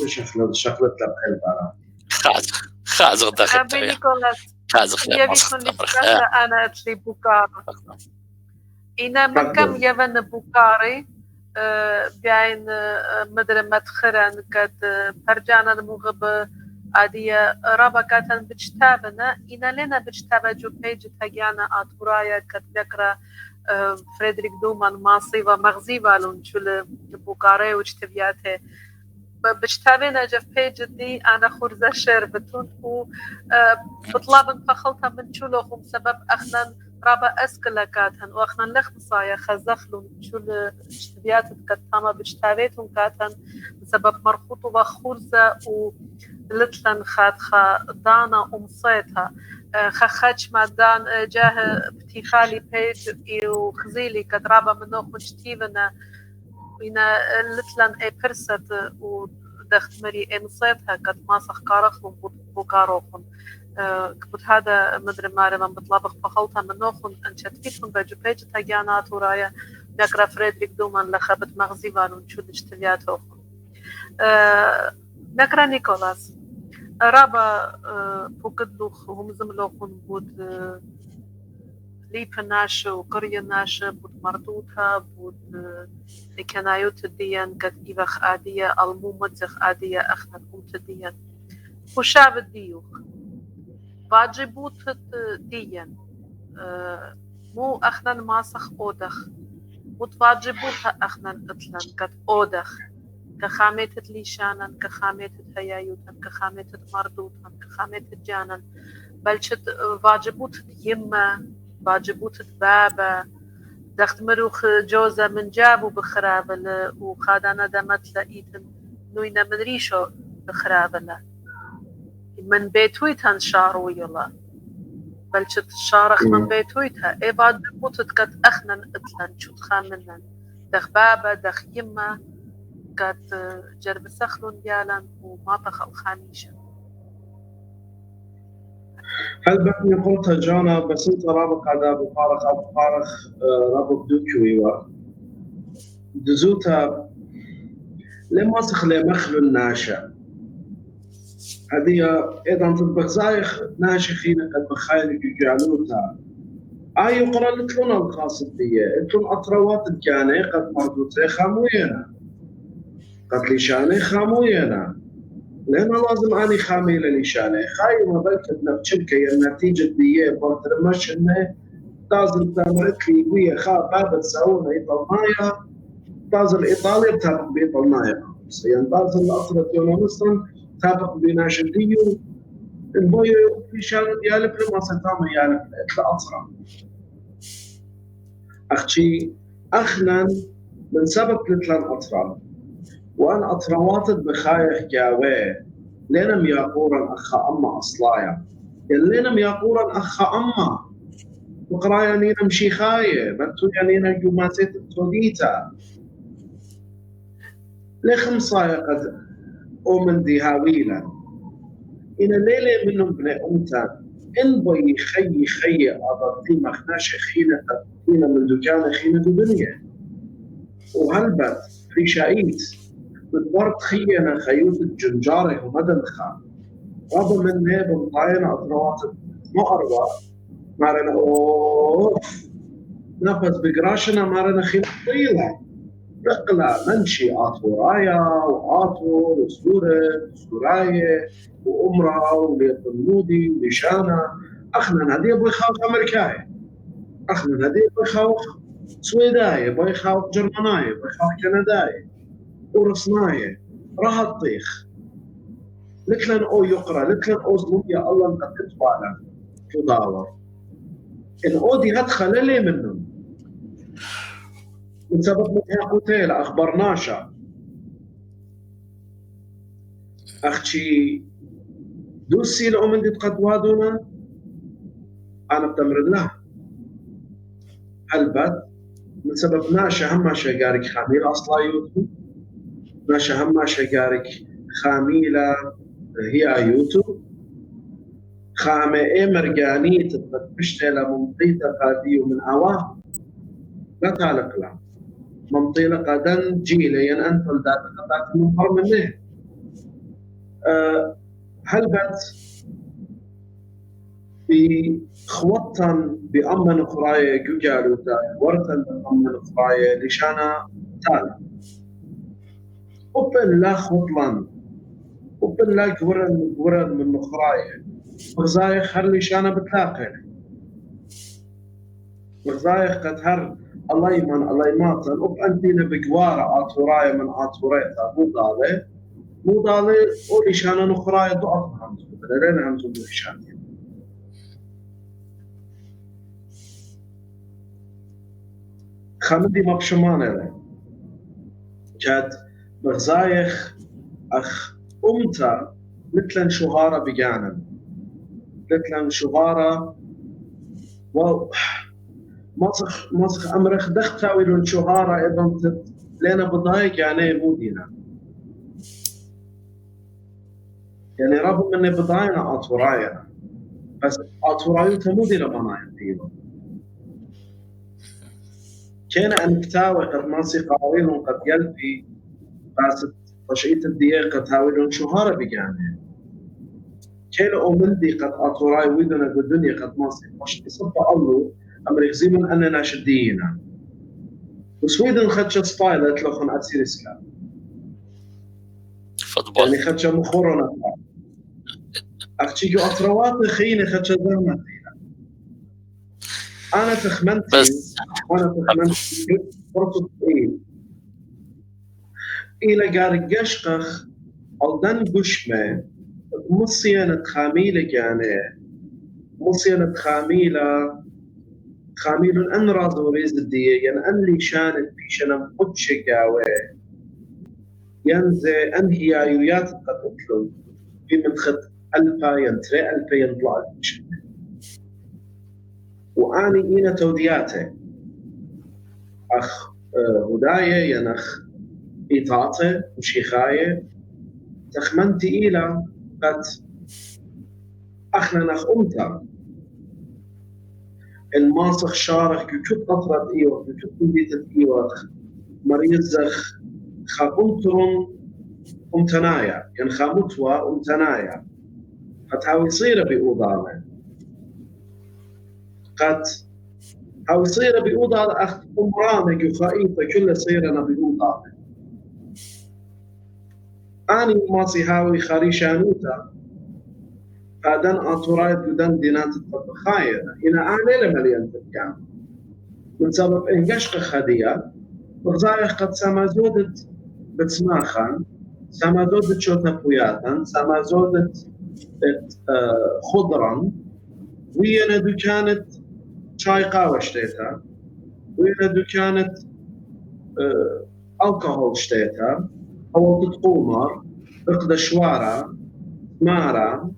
شخلت لبخيل بارا خازق داخل خازق أنا أتلي بوكارة إنا مكم يفن بوكاري بين مدري مدخرا كد برجانا المغب عادية رابكاتا بجتابنا إنا لنا بجتابة جو بيج تاجانا أطورايا كد ذكرى فريدريك دومان ماصيبة مغزيبة لون شو البوكاري وجتبياته بجتابينا جف بيج دي أنا خورزة شير بتون بطلاب فخلتها من شلوخهم سبب أخنا رابا أسكلكاتهن وأخنا لخصايا خزخلون شو الجتبيات تكتاما بجتابيتهم كاتهن بسبب مرخوط وخورزة ولتلن خاتخا دانا ومصيتها خخش مادان جاه بتيخالي بيج وخزيلي كترابا منوخ مجتيبنا وينا لتلن اي برست ودخت مري اي مصيتها كت ماسخ كارخهم بوكاروخن كبت هذا مدري ماري من بطلابخ بخلطها منوخن انشتفيتهم بجو بيج تاجانات ورايا نقرا فريدريك دومان لخبت مغزي بالون شو دشتلياتوخن نقرا نيكولاس رابا بوكدلوخ هم زملوخن بود ليبناش وقريناش بود مردوتها بود كنايوت الديان قد إيبخ آدية المومتخ آدية أخنا قوت الديان وشاب الديوخ واجبوت الديان مو أخنا ماسخ أودخ متواجبوتها أخنا إطلان قد أودخ كخاميت ليشانا كخاميت هيايوتا كخاميت مردوتا كخاميت جانا بلشت واجبوت يما واجبوت بابا دخت مروخ جوزة من جابو بخرابل وخادانا دمت لقيتن نوينا من ريشو بخرابل من بيتويتها شارو يلا بلشت شارخ من بيتويتها اي واجبوت تكت أخنا إطلان شو تخامنن دخ بابا دخ يما كات جرب سخلون ديالا وما تخل خانيشة. هل بني قلت جانا بس انت رابق على بفارخ رابق دوكيوي دزوتا لما تخلي مخلو الناشا هذه ايضا تطبق زايخ ناشخين قد بخايل يجعلوتا يقرأ لتلون الخاص بي انتم اطروات الجاني قد مردوتي خاموينا قد ليشاني خاموينا لأن لازم أني خاميلة ليشاني خايمة بلكت نفشلك النتيجة دي بطرمش إنه لازم تمرت لي ويا خا باب تسوون إيطاليا لازم إيطاليا تابق بإيطاليا يعني لازم الأطرة يونانستان تابق بناشديو البوي ليشاني ديالك لما ستام يعني الأطرة أختي أخنا من سبب لتلان أطرة وأن أطرواتت بخايخ جاوي لينم يقورن أخا أما أصلايا لينم يقورن أخا أما وقرايا نينم شيخاية بنتو يانينا جماسيت التوديتا لخمصايا قد أومن دي هاويلا إن الليلة منهم بني أمتان إن بي خي أضرتي مخناش خينة تبقين من دكان خينة الدنيا وهلبت في شايت بالضبط خينا خيوط الجنجاري ومدن خان رابا من نيب مطاينة أطروات مقربة مارنا أوف نفس بقراشنا مارنا خيط طويلة رقلة منشي آطورايا وآطور وسوراية وأمرا وليطنودي وليشانا أخنا هديه بيخاوخ أمريكاي أخنا هديه بيخاوخ سويداي بيخاوخ جرماناي بيخاوخ كنداي ورصناية راح الطيخ لكلن أو يقرأ لكلن أو زلوية الله قد تتبالا تداور الأودي هدخل لي منهم من سبب متها قتيل أخبرناشا أختي دوسي لأمن دي تقدوادونا أنا بتمرد لها هلبت من سبب ناشا هما شاقارك خامير أصلا يوتو ناشا هما شاقارك خاميلة هي يوتو خامة ايه مرقانية تبتشتها لممطيطة قادية من أواه لا تعلق لها ممطيلة قادن جيلة ين أنت لدات قطعت المنفر منه هلبت بخوطا بأمن أخراية جوجالو تاي ورطا بأمن أخراية لشانا تالا وبن لا خطلان وبن لا قورن من أخراية وغزاي خلي شانا بتلاقي بغزايخ قد هر الله يمن الله يماطن وب أنتينا بقوارة آتورايا من آتوريتا مو ضالي أولي شانا نخرايا دو أطهام لين هم تبو إشانتين خامدي مبشمان له جاد بغزايخ أخ أمتا مثلا شهارة بجانا مثلا شهارة واو ماسخ أمرخ دختاوي لون شهارة إذا لنا بضايق يعني مودينا يعني رغم أن بضاينا أطوراينا بس أطورايو تمودينا بنايا ديما كان أنكتاوي قد ماسي قاويلون قد يلفي بس رشيت الدياء قد هاويلون شهارة بجانه كان أمندي قد أطوراي ويدنا بالدنيا قد ماسي مش يصبح الله أمريك زي من أننا شدينا وسويدن خدش ستايلت لو خن أتسيرسكا فوتبول يعني خدش مخورنا أختيجو أطروات خيني خدش زمتينا أنا تخمنتي بس فرصة إيه إلى قارقشقخ ألدن قشمة مصيانة خاميلة يعني مصيانة خاميلة أن رازو ريز الدية يعني أن لي شانت بيشنا متشقاوة ينزي أن هي آيويات قد أطلب في مدخد ألفا ينتري ألفا ينطلع المشكلة وآني إينا تودياته أخ هداية ينخ إيطاته وشيخاية تخمنتي إيلا قد أخنا نخ أمتا الماسخ شارخ كيكت أطرد إيوه كيكت مديتت إيوه مريزخ خاقمترون أمتنايا يعني خامتوا أمتنايا قد هاوي صيرة بأوضانا قد هاوي صيرة بأوضانا أخت أمرانك وخائفة كل صيرنا بأوضانا أني ماسي هاوي خاريشانوتا فادن أطورايد بدن دينات الطبخاية إنا أعني لمليان تبكام من سبب إنقشق خدية بغزايخ قد سامازودت بتسماخان سامازودت شوتفوياتن سامازودت خضرا وينا دو كانت شاي قهوة شتيتها وينا دو كانت الكحول شتيتها أو تتقومر اقدى شوارع مارا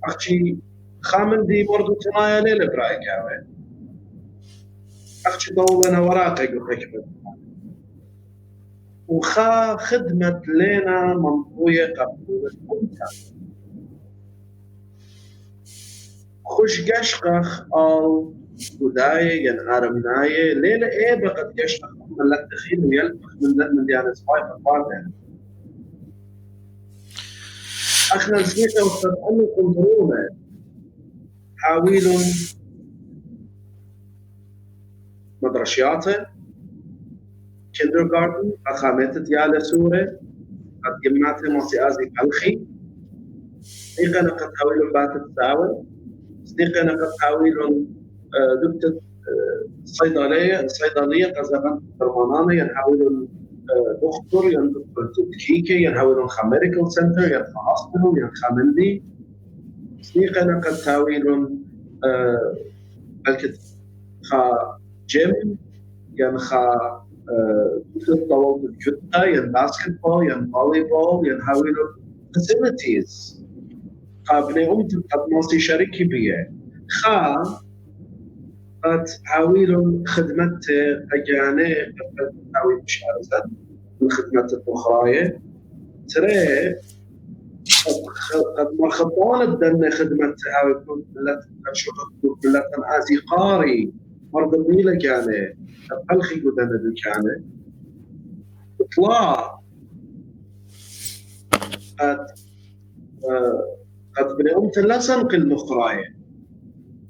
أختي خامن دي برضو تنايا ليلة برايكاوي أختي دولنا وراقك وحكمة وخا خدمة لنا منطوية قبول الممتع خوش قشقخ أو بداية ينعرمناية ليلة إيه بقد قشقخ من لا تخيل ويلفخ من ديانة سبايف أفارنا أخنا نسيقه وقد أنه قنطرونه حاويلون مدرشياته كيندرغاردن أخامتة يالا سورة قد جمعته موسيقى قلخي سنيقنا قد حاويلون باتت ساوي سنيقنا قد حاويلون دكتة صيدلية قزبان برمانانة ينحاولون دكتور ينحاولون تدكيكي ينحاولون خا ميديكال سنتر ينخا هوسبيتال ينخا مندي سنيقنا قد حاويلون خا جيم ينخا طوال الجدة ين باسكتبول ين فوليبول ينحاولون facilities قابلة قد موسي شركي بيه خا قد حاولون خدمة أجاني قد حاول مشارزة من خدمة الأخرى ترى قد مرخبون الدنيا خدمة حاول يكون قد شغل بلاد آسي قاري مرض بيلا جاني الخي قدنا بالجاني إطلاع قد بنيهم ثلاثة نقل أخرى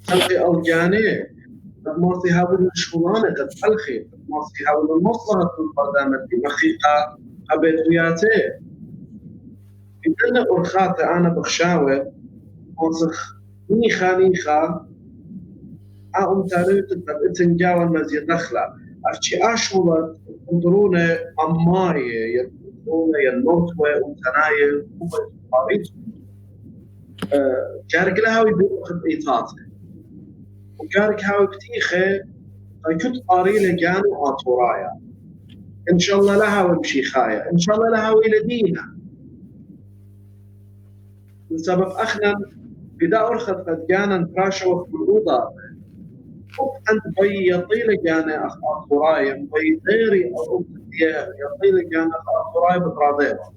تلقي الجاني قد ماضي هاول الشغلانة قد ألخي قد ماضي هاول المصلحة القدامة مخيقة أبيضياته إذن أرخات أنا بخشاوة مصخ نيخا تانوت تنجاو المزيد دخلة أرشي أشولت ينظرون أماي ينظرون ينوتوا وتنايل وقاريت كارك لها ويبوخ إيطاته وكارك هاوي بتيخه كنت قاري لجانو آطورايا إن شاء الله لها ومشي خايا إن شاء الله لها ويلدينا بسبب أخنا بدا أرخد قد جانا نتراشوا في الأوضة أنت بي يطيل جانا أخ آطورايا بي ديري أو يطيل جانا أخ آطورايا بتراضيبا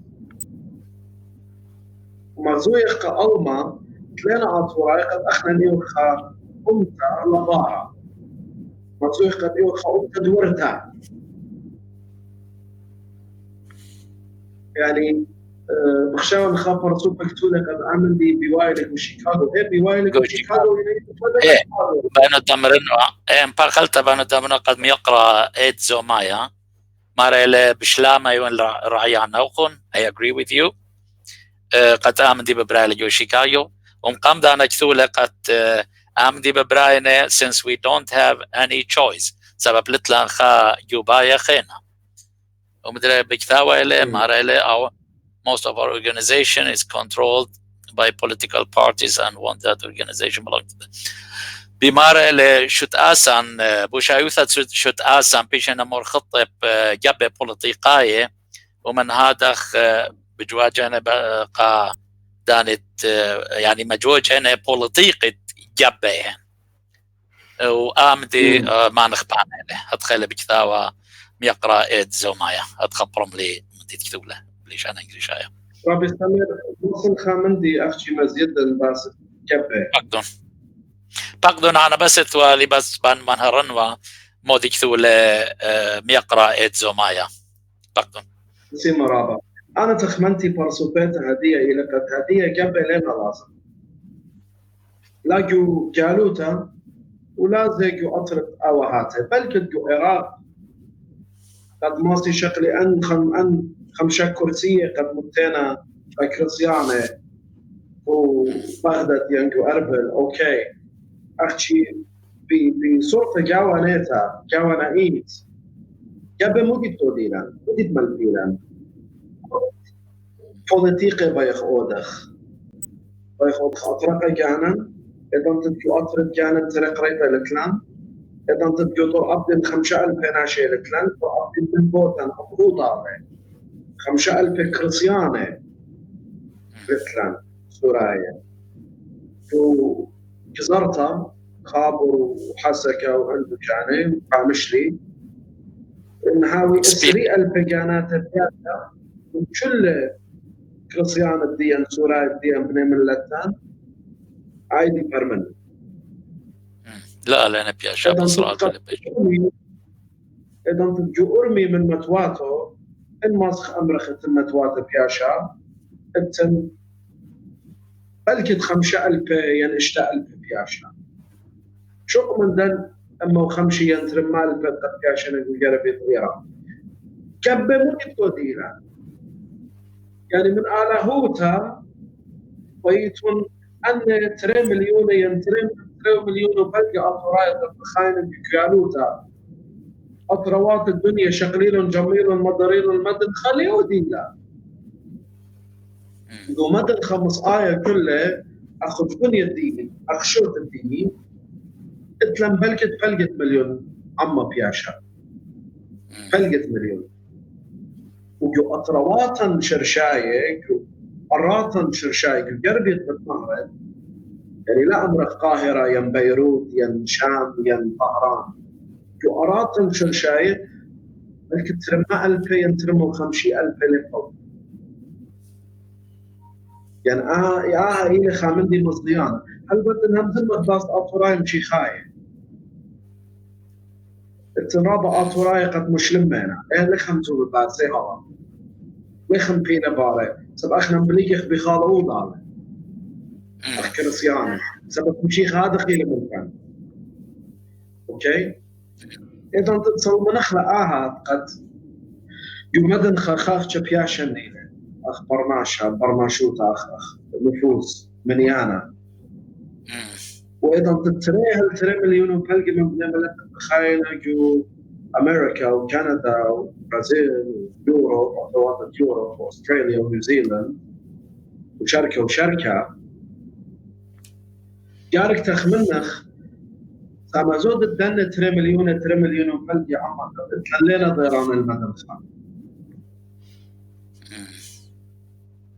ومرزويخ كألما تلينا آطورايا قد أخنا نيوخا أمتا لبارا مرزويخ قد نيوخا أمتا دورتا يعني بخشاوة نخافر سوبر كتولة قد عمل دي بيوايلك وشيكاغو بيوايلك وشيكاغو بانو تمرنوا بارخلتا بانو تمرنوا قد ميقرأ ايد زومايا ماريلي بشلامة يوان رعيان نوخون I agree with you قد آمن دي ببرايلي جو شيكاغو ومقام دانا كتولة قد آمن دي ببرايلي since we don't have any choice سبب لتلان خا يوبايا خينا ومدري بكتاوة إلي ماريلي أو most of our organization is controlled by political parties and want that organization belong to them. بمارة شت آسان بوشايوثة شت آسان بيشنا مرخطة جبه بوليتيقاية ومن هذا بجواجنا بقى دانت يعني مجوجنا بوليتيقة جبه وآمدي ما نخبان له أدخل بكتاوة ميقرأ إيد زومايا أتخبرم لي مدي تكتوله ليش أنا إنجليش آية رابي استمر وصل خامندي أخشي مزيد الباس كبه بقدون أنا بس توالي بس بان منهرن ومودي كتوله ميقرأ إيد زومايا بقدون سيما رابا أنا تخمنتي برسوبات هدية إلى قد هدية قبل لنا لازم لاجو جالوتا ولا زيجو أطرق أوهاته بل كدو عراق قد ماستي شكلي أن خمسة كرسية قد متنا كريستيانة وبغداد ينجو أربل أوكي أختي بصورة جوانا إيت قبل مدي توديلان مدي تملكيلان بوليتيقي بايخ أودخ أطرق جانا إذا تدكو أطرق جانا ترق ريبا لكلان إذا تدكو طور أبدن 5,000 ناشي لكلان وأبدن من بوتان أبوطا 5,000 كريستيانة لكلان سورايا وكزرتا خابر وحسكة وعنده كاني وقامشلي نهاوي 3,000 جانات بياتا وكل كريستيان الدين سورايا الدين بني ملتان عادي برمن لا أنا بياشا بصراحة إذا تجو أرمي من متواتو إن ماسخ أمرخت المتواتو بياشا إتن بلكت 5,000 ين 6,000 بياشا شو من دن أما وخمشي ينترم مال بيتا بياشا نقول جربي طويرا كبه مو يبتودينا يعني من آلاهوتا ويتون أن 3 مليون ينترم 3 مليون وبلقى أطراية الخاين بكيالوتا أطروات الدنيا شغلين جميل مدرين المدن خليه دينا يقول مدن 5 آية كله أخذ دنيا الديني أخشوت الديني اتلم بلقت مليون عما بياشا بلقت مليون وجو أطرواتا شرشاية قراتا شرشاية قربيت بالمهرب يعني لا أمر القاهرة ين بيروت ين شام ين طهران جو أراتا شرشاية بلقت ترمى 1,000 ينترموا 50,000 لفوق يعني إلي خامندي مصديان هل بدنا نمثل مدباس أطوراي مشي خاية الترابة أطوراي قد مش لمينا لخم تو بباسي هوا لخم فينا باري سب أخنا مبليك بخالو دالي أخ كرسياني سبب مشي هذا خيلي ممكن أوكي إذا تتصل منخلة قد يمدن خاخ شبياشا نيلة أخ برماشوتا أخ نفوس منيانا وايضا تتريها 3 مليون وبلقي من بلاد تخيل جو امريكا وكندا وبرازيل ويوروب وطوابط يوروب واستراليا ونيوزيلند وشركه جارك تخمنخ سما زود الدن 3 مليون وبلقي عمر تلينا ضيران المدرسه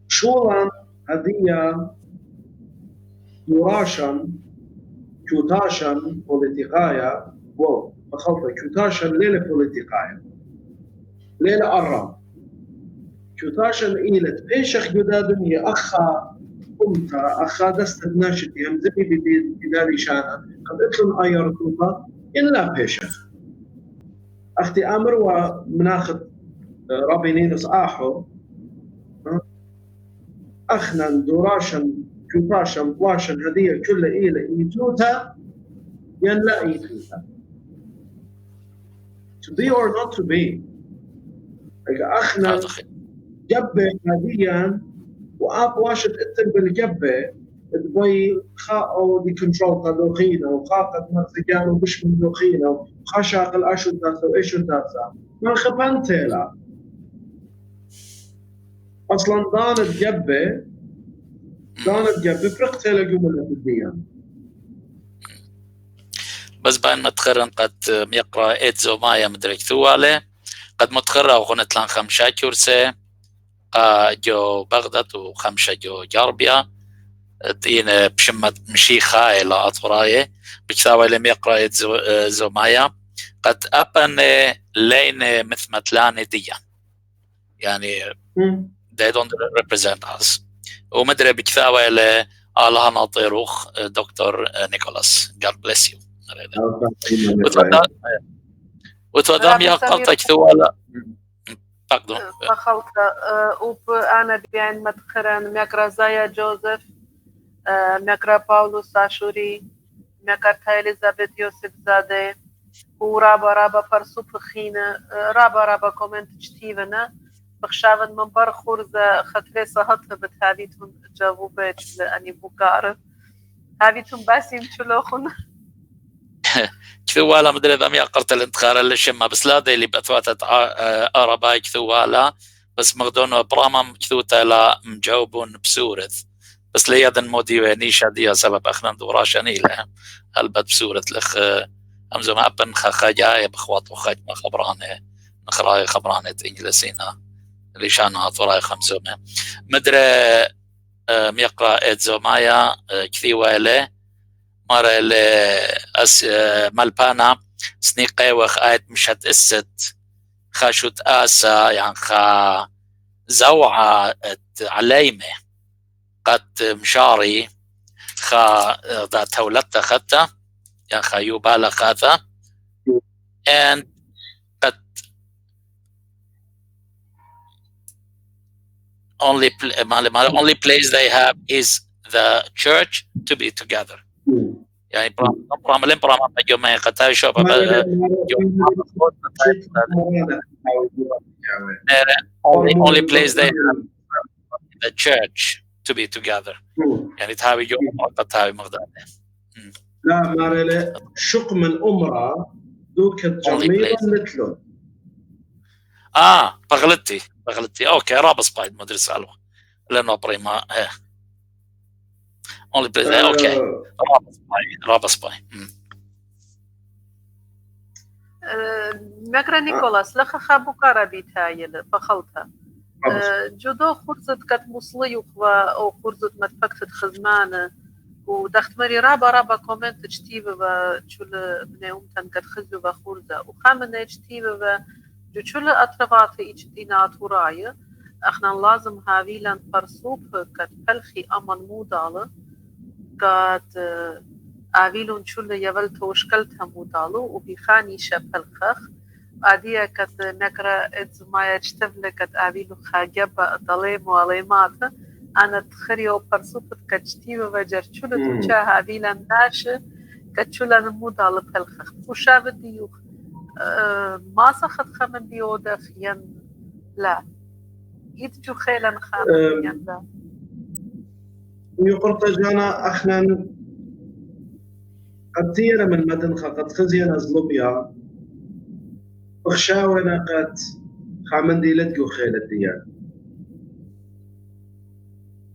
شولان هذه يوراشن كوتاشن بوليتيقايا بخلطة كوتاشن ليلة بوليتيقايا ليلة أرام كوتاشن إيلة بيشخ جدادن هي أخا أمتا أخا دست ناشتي هم زبي بدالي شانا قد إطلن أيار كوتا إلا بيشخ أختي أمر ومناخد ربي نينس آحو أخنن دوراشن كوتاشن بلاشن هدية كل إيلة إيتوتا ينلا إيتوتا to be or not to be أخنا جبة هديا وآب واشت إتن بالجبة تبي خاء دي كنترول تدوخينا وخاقت مرتجان وبش من دوخينا وخشاق الأشو تاسا وإيشو تاسا ما خبنتيلا أصلاً دانت جبة فرقتيلا جملة الديان بس بين متخرن قد يقرأ إيدزو مايا مدرك ثوالي قد متخرة وغنت لان 5 كورسي جو بغداد و5 جو جاربيا دين بشمت مشيخة إلى أطراية بكتاوى لم يقرأ إيدزو مايا قد أبن لين مثل متلاني ديان يعني they don't represent us ومدري بكتاوى إلى الله ناطيروخ دكتور نيكولاس God bless you وتودام يا قلتك ثوالا تقدم فخلت أنا بيان متخرن ميكرا زايا جوزيف ميكرا باولوس عاشوري ميكرا إليزابيث يوسف زادة ورابا فرسوب خينة رابا كومنت جتيفنا بخشافن من بر خورزة خطري صهتها بتهابيتهم جاوبة لأني بوكار هابيتهم باسي مشلوخن كثوالا مدري ذا ميقرت الانتخار اللي شما بس لا دي اللي بأثواتت أرباي كثوالا بس مغدون براما كثوتا لا مجاوبون بسورث بس ليادن مودي نيشا سبب أخنا دوراشاني لها هلبت بسورث لخ أمزو ما أبن خاجايا بخوات وخاج ما خبرانه نخراي خبرانه إنجلسينا اللي شانها طراي 500 مدري ميقرأ إيدزو مايا كثيوالا مرة مالبانا سنيقي وخ آيت مشت إست خاشوت آسا يعني خا زوعة عليمة قد مشاري خا ذا تولدت خطة يعني خا يوبالا خاثة and قد only place they have is the church to be together يعني براملين يوم قتاي شوف only place they have the church to be together يعني تهاوي يوم قتاي مغداد لا مارله شق من أمرا دوك الجميع مثله بغلتي اوكي رابس بايد مدري سالو لانه بريما only place اوكي رابس باي مكرا نيكولاس لخ خابو كارابيت هاي بخلتها جدو خرزت كت مصلي او خرزت متفكت خزمانه ودخت مري رابا كومنت جتيبه وشول بنيوم كت خزو بخرزه وخامنه جتيبه وشول اطرفات اجتينات ورايه احنا لازم هاوي لان فرسوب كت فلخي امن موداله كت آویلون شول یول توشکلتها مودالو وبيخاني شفلخخ عادية كت نكرة إزمايا جتفلة كت آویلو خاجبة ضليم واليمات أنا تخريو برسوبت كتشتيبة وجر شول توشا آويلا ناش كتشولا مودالو فلخخ وشابت ديو ما سخت خمن ديو دخيان لا يتجو خيلا خامن لا يقرط جانا أخنا قد تيرا من مدنخة قد خزينا ظلميا بخشاونا قد خامندي لدقو خيل الديان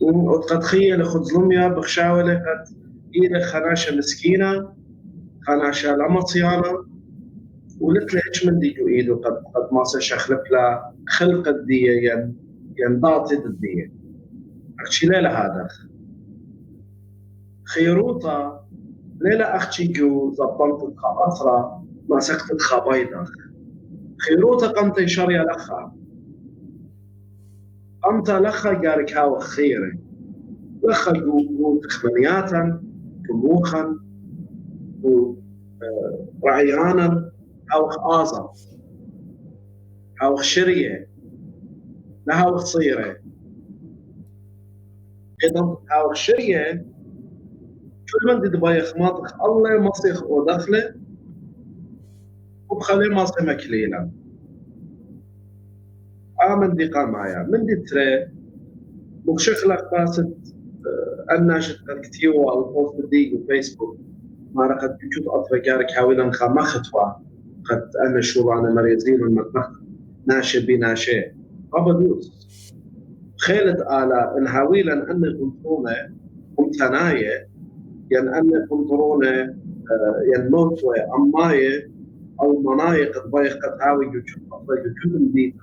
وقد خيل خد ظلميا بخشاونا قد إيرا خناشة مسكينة خناشة لمصيانة ولتلا إيش من ديجو إيدو قد ما سشخلف لا خلق الدية ينضاطي الدية أخشي ليلة هذا خيروطة ليلة أخشي جو زبطنت أثرة ما سكتت خبايدة خيروطة قمت شريا لخا قمت لخا قارك هاو خيري لخا جو تخمنياتا كموخا ورعيانا أو آزا أو شرية لها صيرة إذا أو شرية كل من دبي خماطك الله مصيخ ودخله وبخليه مصي مكليلا آمن دي قام معايا من دي تري مكشخلك باسد الناشط الكتيو أو البوست دي وفيسبوك ما رقد بيجوت أطفقارك حاولا خما خطوة قد أنا شو أنا مريزين المطبخ ناشي بناشي أبدوس خيلت آلا إنهاويلا أن كنترونة ممتناية ين أن كنترونة ين موتوة أماية أو مناية قد بايخ قد هاوي يجوت أطفق يجوت دي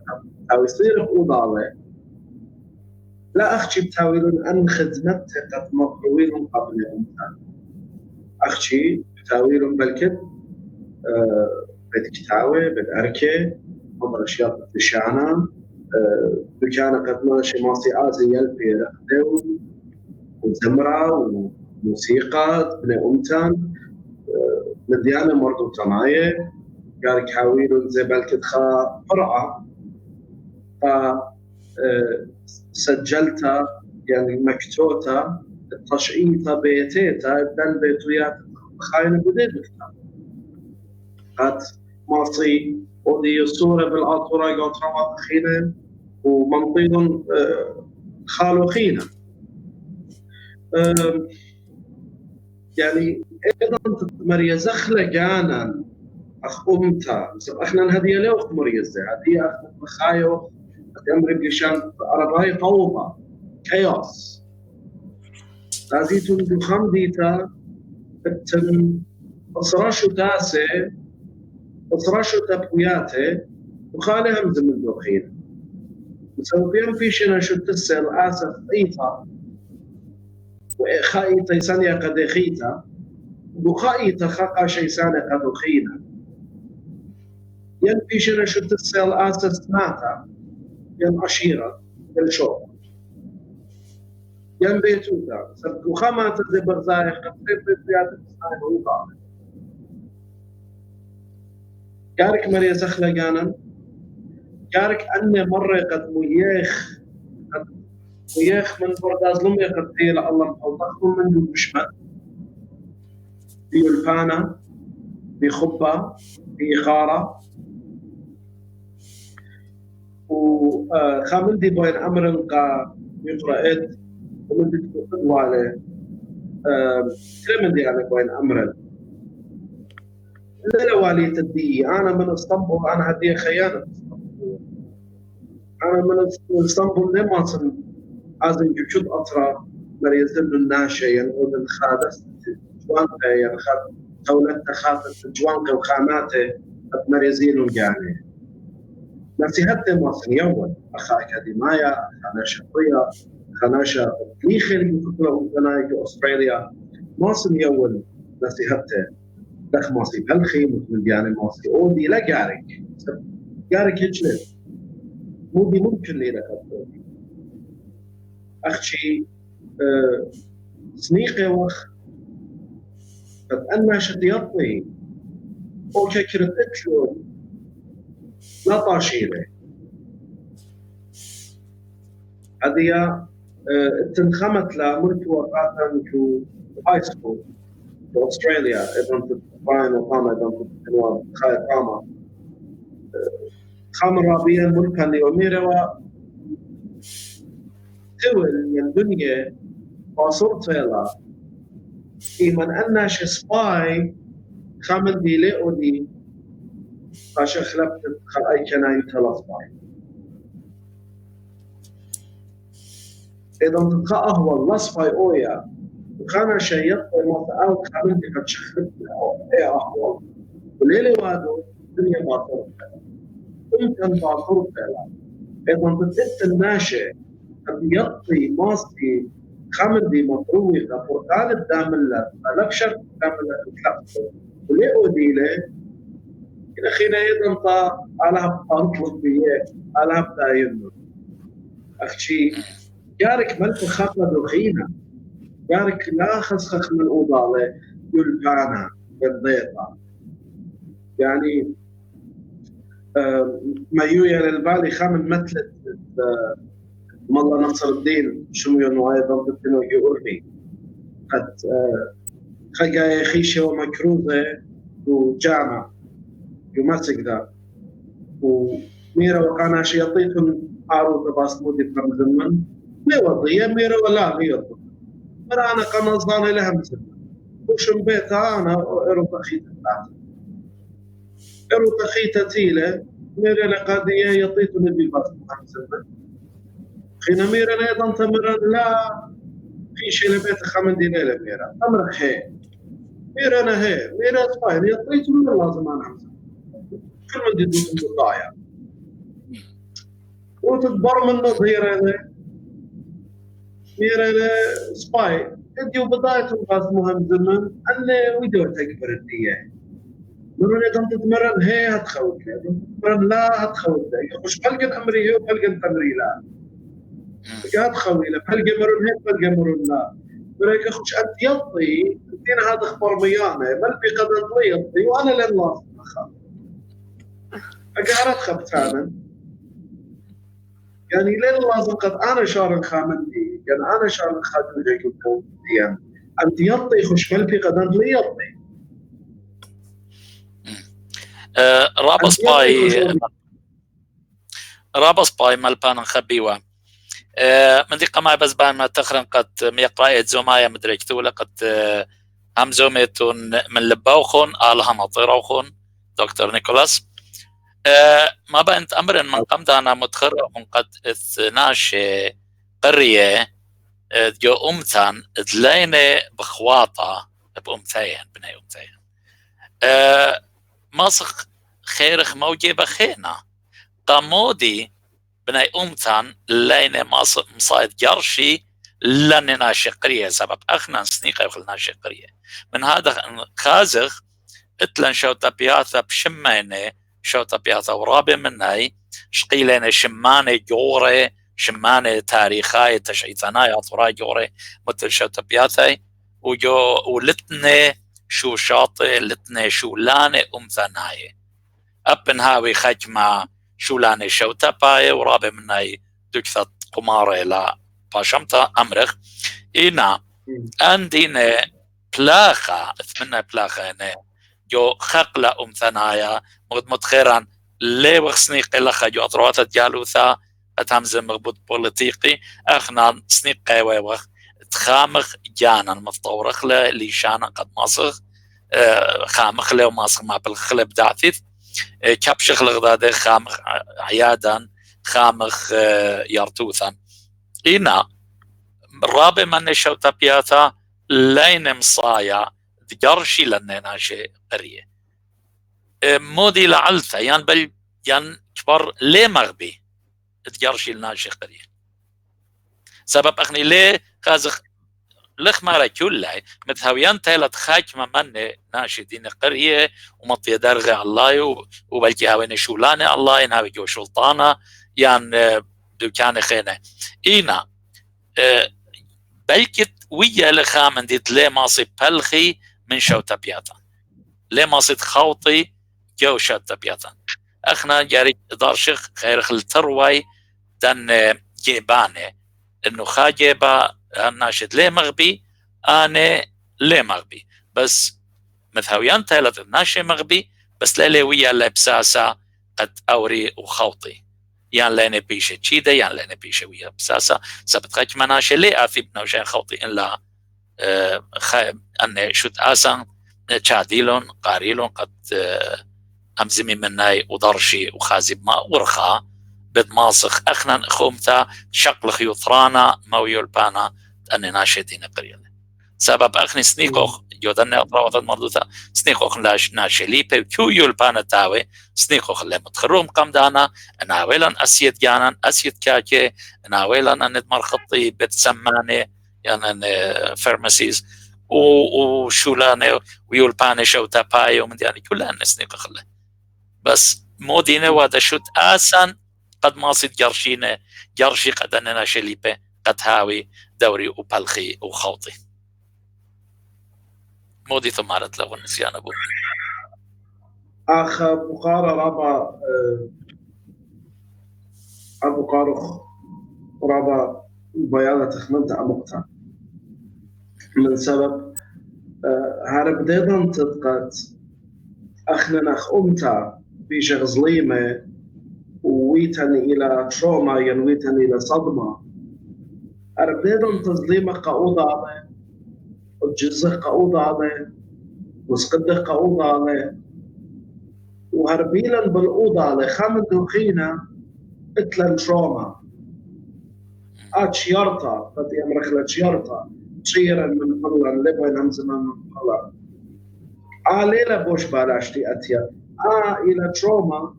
أو يصير قوضالة لا أخشي بتاويلون أن خدمتها قد مقروين قبل أمتان أخشي بتاويلون بالكد بدكتاوي بالأركة مضر أشياء بتشانا بكان قد ماشي ماسي آزي يلفي رخدو وزمرة وموسيقى بني أمتان مديانة مرضو تناية قارك حاويلون زي بالكد خا فرعة سجلتها يعني مكتوتة التشعيطة بيتيتا بدل بيتويات خاينة بديد بكتاب قد ماصي ودي صورة بالعطورة قطرة خينة ومنطيد خالو خينة يعني أيضا مريا زخلة جانا أخ أمتا إحنا هذه لوخ مريا زي هذه أخ مخايو أمر بلشان عرباي فوضى كياس لازيتون دخام ديتا التن أصراشو تاسي أصراشو تبوياته وخالي همز من دوخين مسوفين فيشنا شو تسل آسف إيطا وخايطة يسانيا قد إخيتا وخايطة خاقا شيسانيا قد أخينا ين فيشنا شو تسل آسف سماتا ين عشيرة الشوق ين بيتوتا وخامات زي برزايا خطيب بيتيات الإسلام ويطاق كارك مريا زخلة جانا كارك أني مرة قد مياخ من برداز لمي قد تيل الله مطلقهم من دون بشمت بيولفانا بخبة بإخارة وخامن دي بوين أمرن قا يقرأت ومن دي تقول عليه كلمن دي على بوين أمرن لا والي تدي أنا من اسطنبول أنا هدي خيانة أنا من اسطنبول لما صن أزن جوشد أطرا مريزن الناشي ينقود الخادس جوانته ينخد دولته خاطر جوانته وخاماته مريزين الجاني نصيحتي مصر يوم أخا أكاديمية خناشة قوية خناشة ليخي اللي يفكروا وطنايك أستراليا مصر يوم نصيحتي دخ مصري بهالخي مثل ديانة مصري أودي لا جارك هجلت مو دي ممكن لي لك أخشي سنيقي وخ قد أنا شتيطي أو ككرت أكلو لا طاشيلي هذه تنخمت لملك وقاتا في هاي سكول في أستراليا إذن براين وقامة إذن تنوى خاية قامة خامر رابيا ملكا لأميرا تول من الدنيا وصرت لها من أناش سباي خامن دي لئو دي قاش خلبت أي كنا يتخلص باي إذا تتخاء هو الله سباي أويا وخانا شيء ومتعاو خامن دي قد شخلت إيه أحوال وليلي وادو الدنيا باطل يمكن باطل فعلا إذا تتت الناشئ قد يقضي ماسكي خامن دي مطروي غفرقال الداملة ألبشر داملة الكلاب ولئو دي ليه إلى خينا يدنطا على بطلب بيه على بداينه أخشي جارك ملك خاطر دخينا جارك لا خسخخ من أوضالة يلبانا بالضيطة يعني ما يويا للبالي خامن مثلت مالله نصر الدين شميو نوايا ضمتنو يقرني قد خجا خيشة ومكروزة وجامع يمسك ذا وميرا وقانا شياطيكم عروض باسمودي بكم زمن ليه وضية ميرا ولا ميرا مرا أنا كما صاني لهم زمن وشم بيتا أنا إرو تخيطة إرو تخيطة تيلة ميرا لقادية يطيتني بالباسم بكم زمن خينا ميرا أيضا تمرا لا في شيء لبيت خمن دي ليلة ميرا أمر هي ميرا أنا هي ميرا سباين يطيتني لازم أنا عمزم كل من دي دوتن بالضايا وتتبر منه ظهيرة ميرا سباي اديو بداية الغاز مهم زمن أنه ويدو تكبر الدية مرون يدن تتمرن هي هتخوت تتمرن لا هتخوت يخش بلقن أمري هي وبلقن تمري لا هتخوي لا بلقن مرون هي بلقن مرون لا بريك يخش أنت يطي الدين هذا اخبر ميانة ملبي قد انطي يطي وأنا لن لازم أخاف أقعرت خبتانا يعني لين لازم قد أنا شارن خامنتي يعني أنا شارن خادم جاي كنت يعني أنت يطي خش ملبي قد أنت لي يطي رابس باي ملبان خبيوا من دي قماع بزبان ما تخرن قد ميقرأي زومايا مدريكتو لقد هم زوميتون من لباوخون آلها نطيروخون دكتور نيكولاس ما بنت أمر من قمت أنا متخرج من قد 12 قرية جو أمتان دلينة بخواطة بأمتين بني أمتين ماسخ خيرخ موجي بخينا قامودي بني أمتان لينة مصايد جرشي لن ناشي قرية سبب أخنا سنيقة يخل ناشي قرية من هذا خازخ اتلن شوتا بياثا بشمينة شوتا بياثا ورابي مناي شقيلين شمانة جوري شمانة تاريخاي تشعيثاناي أطراي جوري مثل شوتا بياثاي ولتني شو شاطئ لتني شو لاني أمثاناي أبن هاوي خجمة شو لاني شوتا باي ورابي مناي دكثة قمارة لا باشمتا أمرخ إنا أندينا بلاخة أثمنى بلاخة هنا جو خقلة ثنايا متخيران ليه وخسنيق إلا خجو أطروات الجالوثا أتهمز مغبوط بوليتيقي أخنا سنيق ويوخ تخامخ جانا مفتورخ له ليشانا قد مصخ خامخ له ومصخ ما بالخلب دعثيث كبشخ لغداده خامخ عيادا خامخ يرتوثا إنا رابي من شوتا بياتا لين مصايا تجرشي لنا شيء قرية مودي لعلثة يعني بل يعني كبر ليه مغبي تجرشي لنا شيء قرية سبب أخني ليه خازخ لخ مارا كله متهويان تيلت خاكمة من ناشي دين قرية ومطي درغي الله وبلكي هاوين شولاني الله إن هاوي جو شلطانة يعني دوكان خينة إينا بلكي ويا لخامن ديت ليه ماصي بلخي من شوتا بياتا ليه ماصي خوطي جو شوتا بياتا اخنا جاري دارشخ خير خل تروي دن جيبانه انه خاجبا ناشد ليه مغبي انا ليه مغبي بس مثاويان تالت ناشي مغبي بس ليه ويا لبساسا قد اوري وخوطي يعني لين بيشه تشيده يعني لين بيشه ويا بساسا سبت خاج مناشي ليه افي بنوشين خوطي إلا أن شوت آسان تشاديلون قاريلون قد أمزمي مناي ودرشي وخازب ما ورخا بدماسخ أخنا خومتا شقل خيوثرانا مويول بانا أني ناشدين قريل سبب أخني سنيكوخ يودن أطراوات مردوثا سنيكوخ ناشليبي كيو يول بانا تاوي سنيكوخ اللي متخروم قمدانا ناويلا أسيد جانا أسيد كاكي ناويلا أن مرخطي بتسماني يعني فارماسيز وشولاني ويول بانا شو تاباي ومن يعني كلها نسنيكوخ اللي بس مودينه وهذا شوت آسان قد ما صيد جرشي قد أننا شليبي قد هاوي دوري وبلخي وخوطي مودي ثمارت له النسيان أبو أخ بقارة رابا أبو قارخ رابا بيانة تخمنت عمقتها من سبب هارب ديدان تدقات أخنا نخ أمتا في شغزليمة ويتني إلى تروما ينويتني إلى صدمة هارب ديدان تزليمة قاوضة عليه وجزء قاوضة عليه وسقده قاوضة عليه وهربيلا بالأوضة عليه خامن دوخينا اتلن تروما شيارتا فتي أمرخلة شيارتا تشيرا من قلوة لبوين همزمان من قلوة ليلة بوش بالاشتي أتيا إلى تروما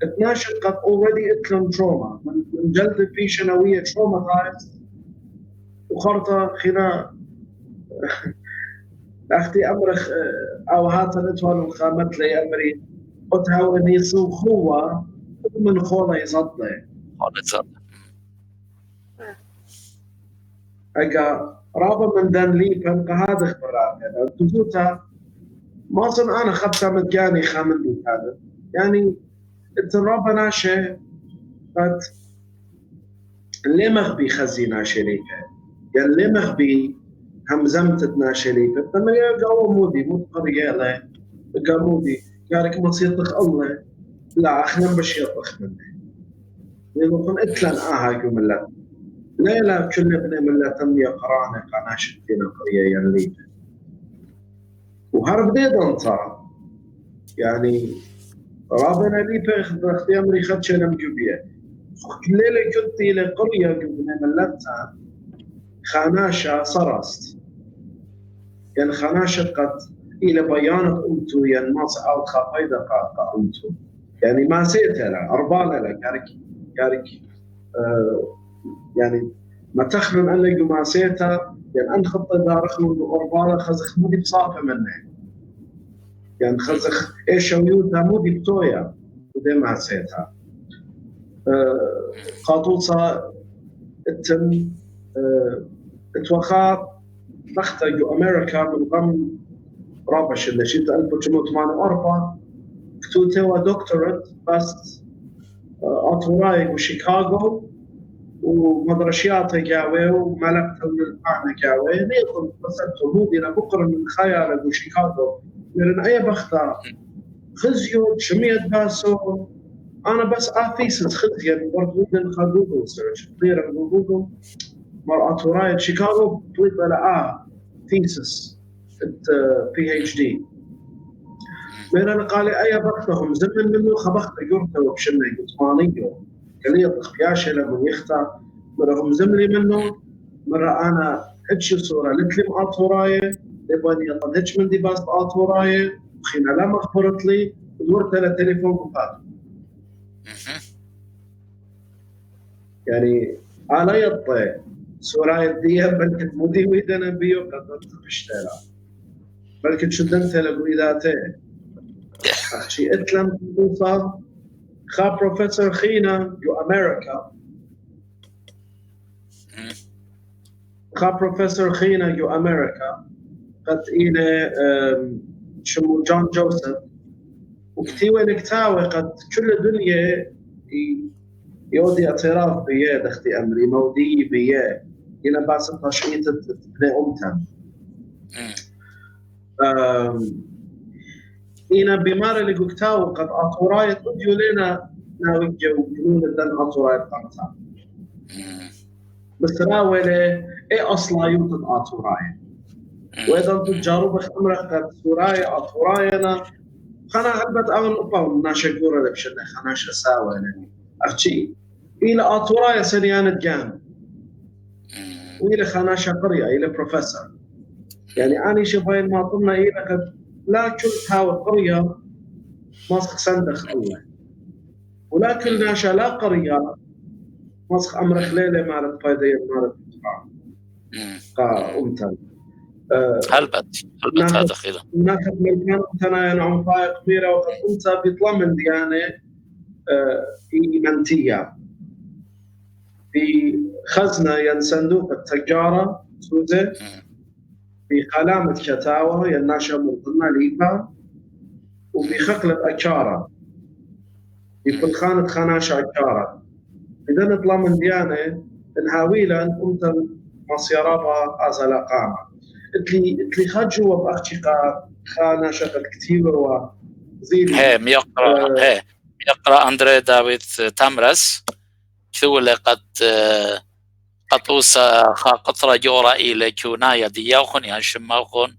12 قد already اتلن تروما من جلد في شنوية تروما تايز وخرطة خنا أختي أمرخ أو هاتا نتوان وخامت لي أمري وتهاوني صوخوة من خولة يصدي أجا رابا من دان لي فانقا هذا خبرات يعني التزوتا ما صن أنا خبتا متجاني خامن هذا يعني الرابا ناشي قد اللي مخبي خزينة شريكة يعني اللي مخبي همزمت 12 ليفة فما يقاوم مودي مو قرية له يقاوم مودي قالك ما صيطخ الله لا أخنا بشيطخ منه يقولون إتلان هاي ملة لا كلنا بنا ملة تنبيه قرانة قانا شدينا قرية ينليفة وهرب ديدان صار يعني رابنا ليفة اختي أمري خدشة نمجوبية ليلة كنت إلى قرية بنا ملتها خاناشة صرست يعني خاناشة قد إلى بيانة أمتو يعني ما سألت خفايدة قاقا أمتو يعني ما سيتها لا أربالة لا كارك يعني ما تخمم أنك ما سيتها يعني أن خطة دارخ من أربالة خزخ مودي بصافة منه يعني خزخ إيش ويودها مودي بتويا ودي ما سيتها قاطوصة التم اتوخى نختجوا أمريكا من ضمن رابش اللي شيت 1984 كتوته ودكتورات بس أطوراي وشيكاغو ومدرسيات جاوي وملكت من القاعدة جاوي نيطن بسنتو مودينا بكرة من خيال وشيكاغو لأن أي بختار خزيو شمية باسو أنا بس آثيسس خزيو برضو من خجوجو سيرش كثيرا جوجو مرأة وراية شيكاغو بطلب على thesis PhD من أنا قال أي بختهم زمن منه خبخت يرتوى وبشنا يطمانيو قال لي بخياشة لما يختار مرهم زملي منه مرة أنا هتش صورة لتلم آتوراية لبني يطن هتش من دي باس آتوراية وخينا لما أخبرت لي ودورت على تليفون بفاتو يعني أنا يطي سوراي الدية بلكت مودي ويدنا بيو قد تقشتلا بلكت شدنت لقويداتي أخشي إتلم توصل خا بروفيسور خينا يو أمريكا خا بروفيسور خينا يو أمريكا قد إلى شمو جون جوزيف وكتيوة نكتاوي قد كل الدنيا يودي اعتراف بيه دختي أمري مودي بيه إلى بعد 16 تبني أمتن إنا بمار اللي قلتاو قد أطوراية تديو لنا ناويجو جنون الدن أطوراية قرطة بس راولي اي اصلا يوتد اتوراي واذا تجارب خمره سوراي اتوراينا خنا علبت اول قوم ناشكوره لبشنا خنا شساوه يعني اختي الى اتوراي سنيان جام والى خنا شقريه الى بروفيسور يعني اني شبين ما طلنا الى لا كل هاو القريه ماسك صندخ الله ولكن ناشا لا قريه ماسك امر خليله مالت فايده مالت امتن هلبت هذا خير ناخذ من كان نعم فايق كبيره وقد انت بيطلع من ديانه ايمانتيه في خزنه ين صندوق التجاره سوزه في علامه شتاوى يناشا مرضنا ليبا وفي خقله اشاره في فلخانه خناشه اشاره اذا نطلع من ديانه نهاويلا انت مصيرها ازل قامه اللي خرجوا باختقار خانه شغل كثير وزيد يقرا اندري دافيد تامرس كثول قد اوسا قطره جورا الى كونايا دياخون يعني شماخون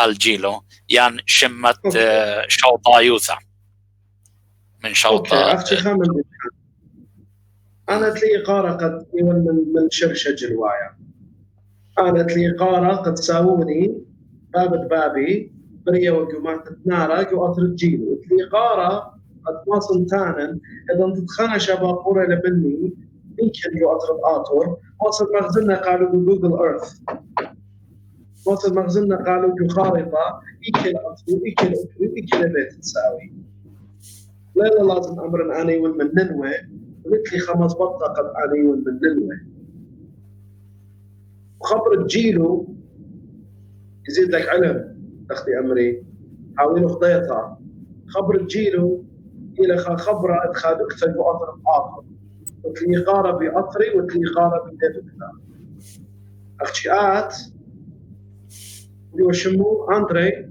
الجيلو يعني شمت شوطا يوثا من شوطا اختي خامن انا تلي قاره قد من شرشج الوايا انا تلي قاره قد ساووني بابي بريا وقمات نارا وأطرد جيلو تلي قاره قد ما صنتانا اذا انت تخانا شباب قرى لبني يمكن يؤطرد آطور وصل مخزننا قالوا جوجل ايرث وصل مخزننا قالوا جو خارطه يكل بيت تساوي لا لازم امر اني من ننوى قلت لي 5 بطه قد اني من ننوى وخبر جيلو يزيد لك علم اختي امري حاولوا خضيتها خبر جيلو الى خبره ادخلت واطر اخر وتلي قاره باطري وتلي قاره بدفكتا اختيات اللي شمو اندري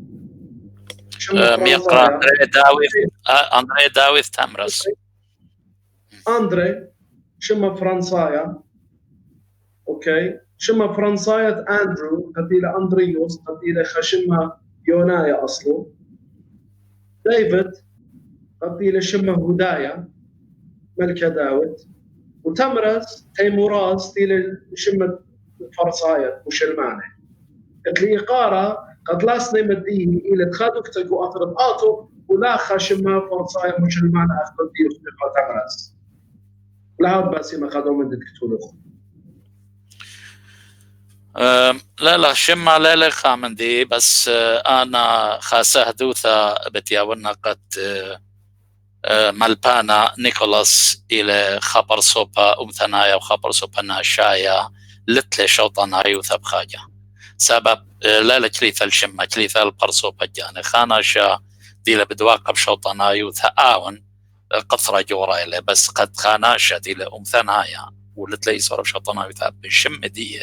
يقرا اندري داويد تامرس اندري شمه فرنسايا اوكي شمه فرنسايا اندرو قتيله اندريوس قتيله خشمه يونايا اصله ديفيد قتيله شمه هدايا ملكه داود وتمرس تيموراس تيله شمه فرنسايا وشلمانه اللي قاره قد لاسني مديه الى تخادك تقو اثر اطو ولا خشمه فرنسايا وشلمانه اخذ دي تمرس لا بس ما خذوا من دكتور لا شما لا خامندي بس انا خاسه دوثا بتياونا قد ملبانا نيكولاس الى خبر صوبا امثنايا وخبر صوبا ناشايا لتلي شوطنا يوثا بخاجه سبب لا كليثا الشمه كليثا القرصوبا جاني خاناشا ديلا بدواقب شوطنا يوثا آون قطره جورا الى بس قد خاناشا ديلا امثنايا ولتلي صرف شوطنا يوثا بالشم دي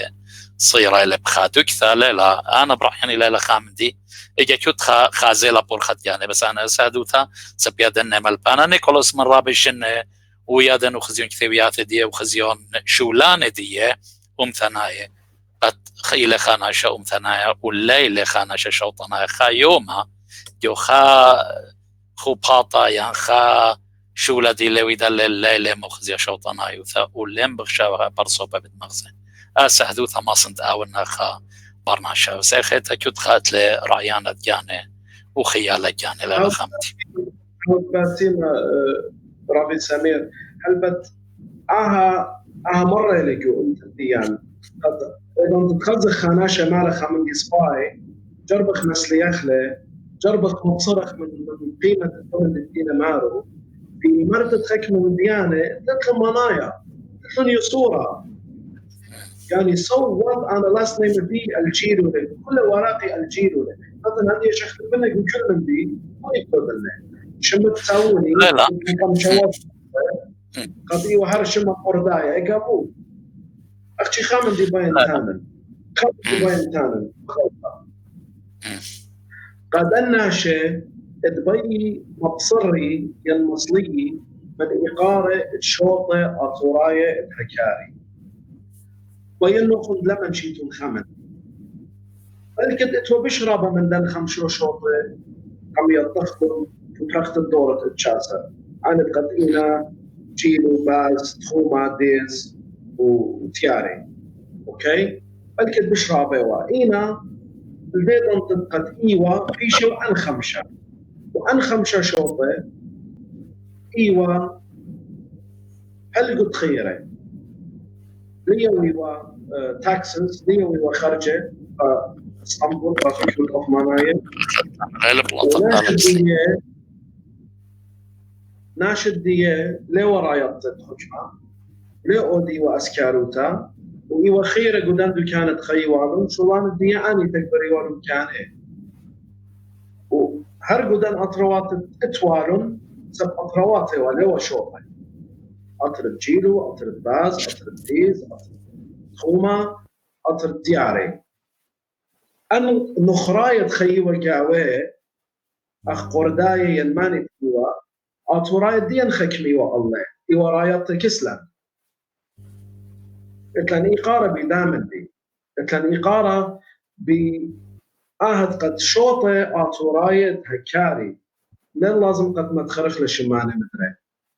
صيرة إلى بخادوك لا أنا برحيني لا خامدي إجا كنت خازيلا بورخت يعني بس أنا سادوثا سبيادن ملبانا نيكولاس من رابشن ويادن وخزيون كثيويات دي وخزيون شولان دي ثنايا قد إلى خاناشا ثنايا والليلة خاناشا شوطنا خايوما جو خو باطا يعني شولا دي لوي دل الليلة مخزيا شوطنا يوثا ولين بخشاوها برصوبة بالمغزن سهدوثا ما صنت آونا خا برناشا وسيخيتا كنت خات لرعيانة جاني وخيالة جاني لا خمتي باتين رابي سمير هل بت مرة لكو انت ديان اذا تتخزخ خاناشا مالخا من جسباي جربخ نسلي اخلي جربخ مبصرخ من قيمة الدولة الدينة مارو في مرة تخك من ديانة تدخل منايا تدخل صورة يعني صوت انا لاست نيم دي الجيرو كل ورقي الجيرو مثلا عندي شيخ منك كل من دي ما يقدر لنا شمت تساوني لا كم شواف قضيه وهر شمت قردايا اقابو اختي خامن دي باين تانن قد الناشي دبي مبصري ينمصلي من إقارة الشوطة أطوراية الحكاري وينو خند لمن شيتون خمن بلكت اتو بشربه من دن خمشو شوطه عم يتخطم وترخت الدورة تتشاسر عن قدينا جيلو باز تخوما ديز وتياري اوكي بلكت بشربه واينا البيض انطلقت ايوه في شو انخمشه وانخمشه شوطه ايوه هل قد خيره ليوي تاكسس ليوي خرجه اسطنبول ترافيك اوف مانايا ناشد ديه لي ورايط الحكمه لي اودي واسكاروتا وإيوه خيره قدام كانت خيوانون شلون الديه اني تكبري ورم كانه وهر قدام اطروات اتوالون سب اطروات ولا وشوطه اطرد جيلو اطرد باز اطرد ديز اطرد خوما اطرد دياري أن نخراية خيوة قاوة أخ قرداية ينماني بيوا أطوراية دين خكميوا الله إيوا رايات كسلا إتلان إقارة بدامن دي إتلان إقارة بآهد قد شوطة أطوراية هكاري لن لازم قد ما تخرج لشمانة مدري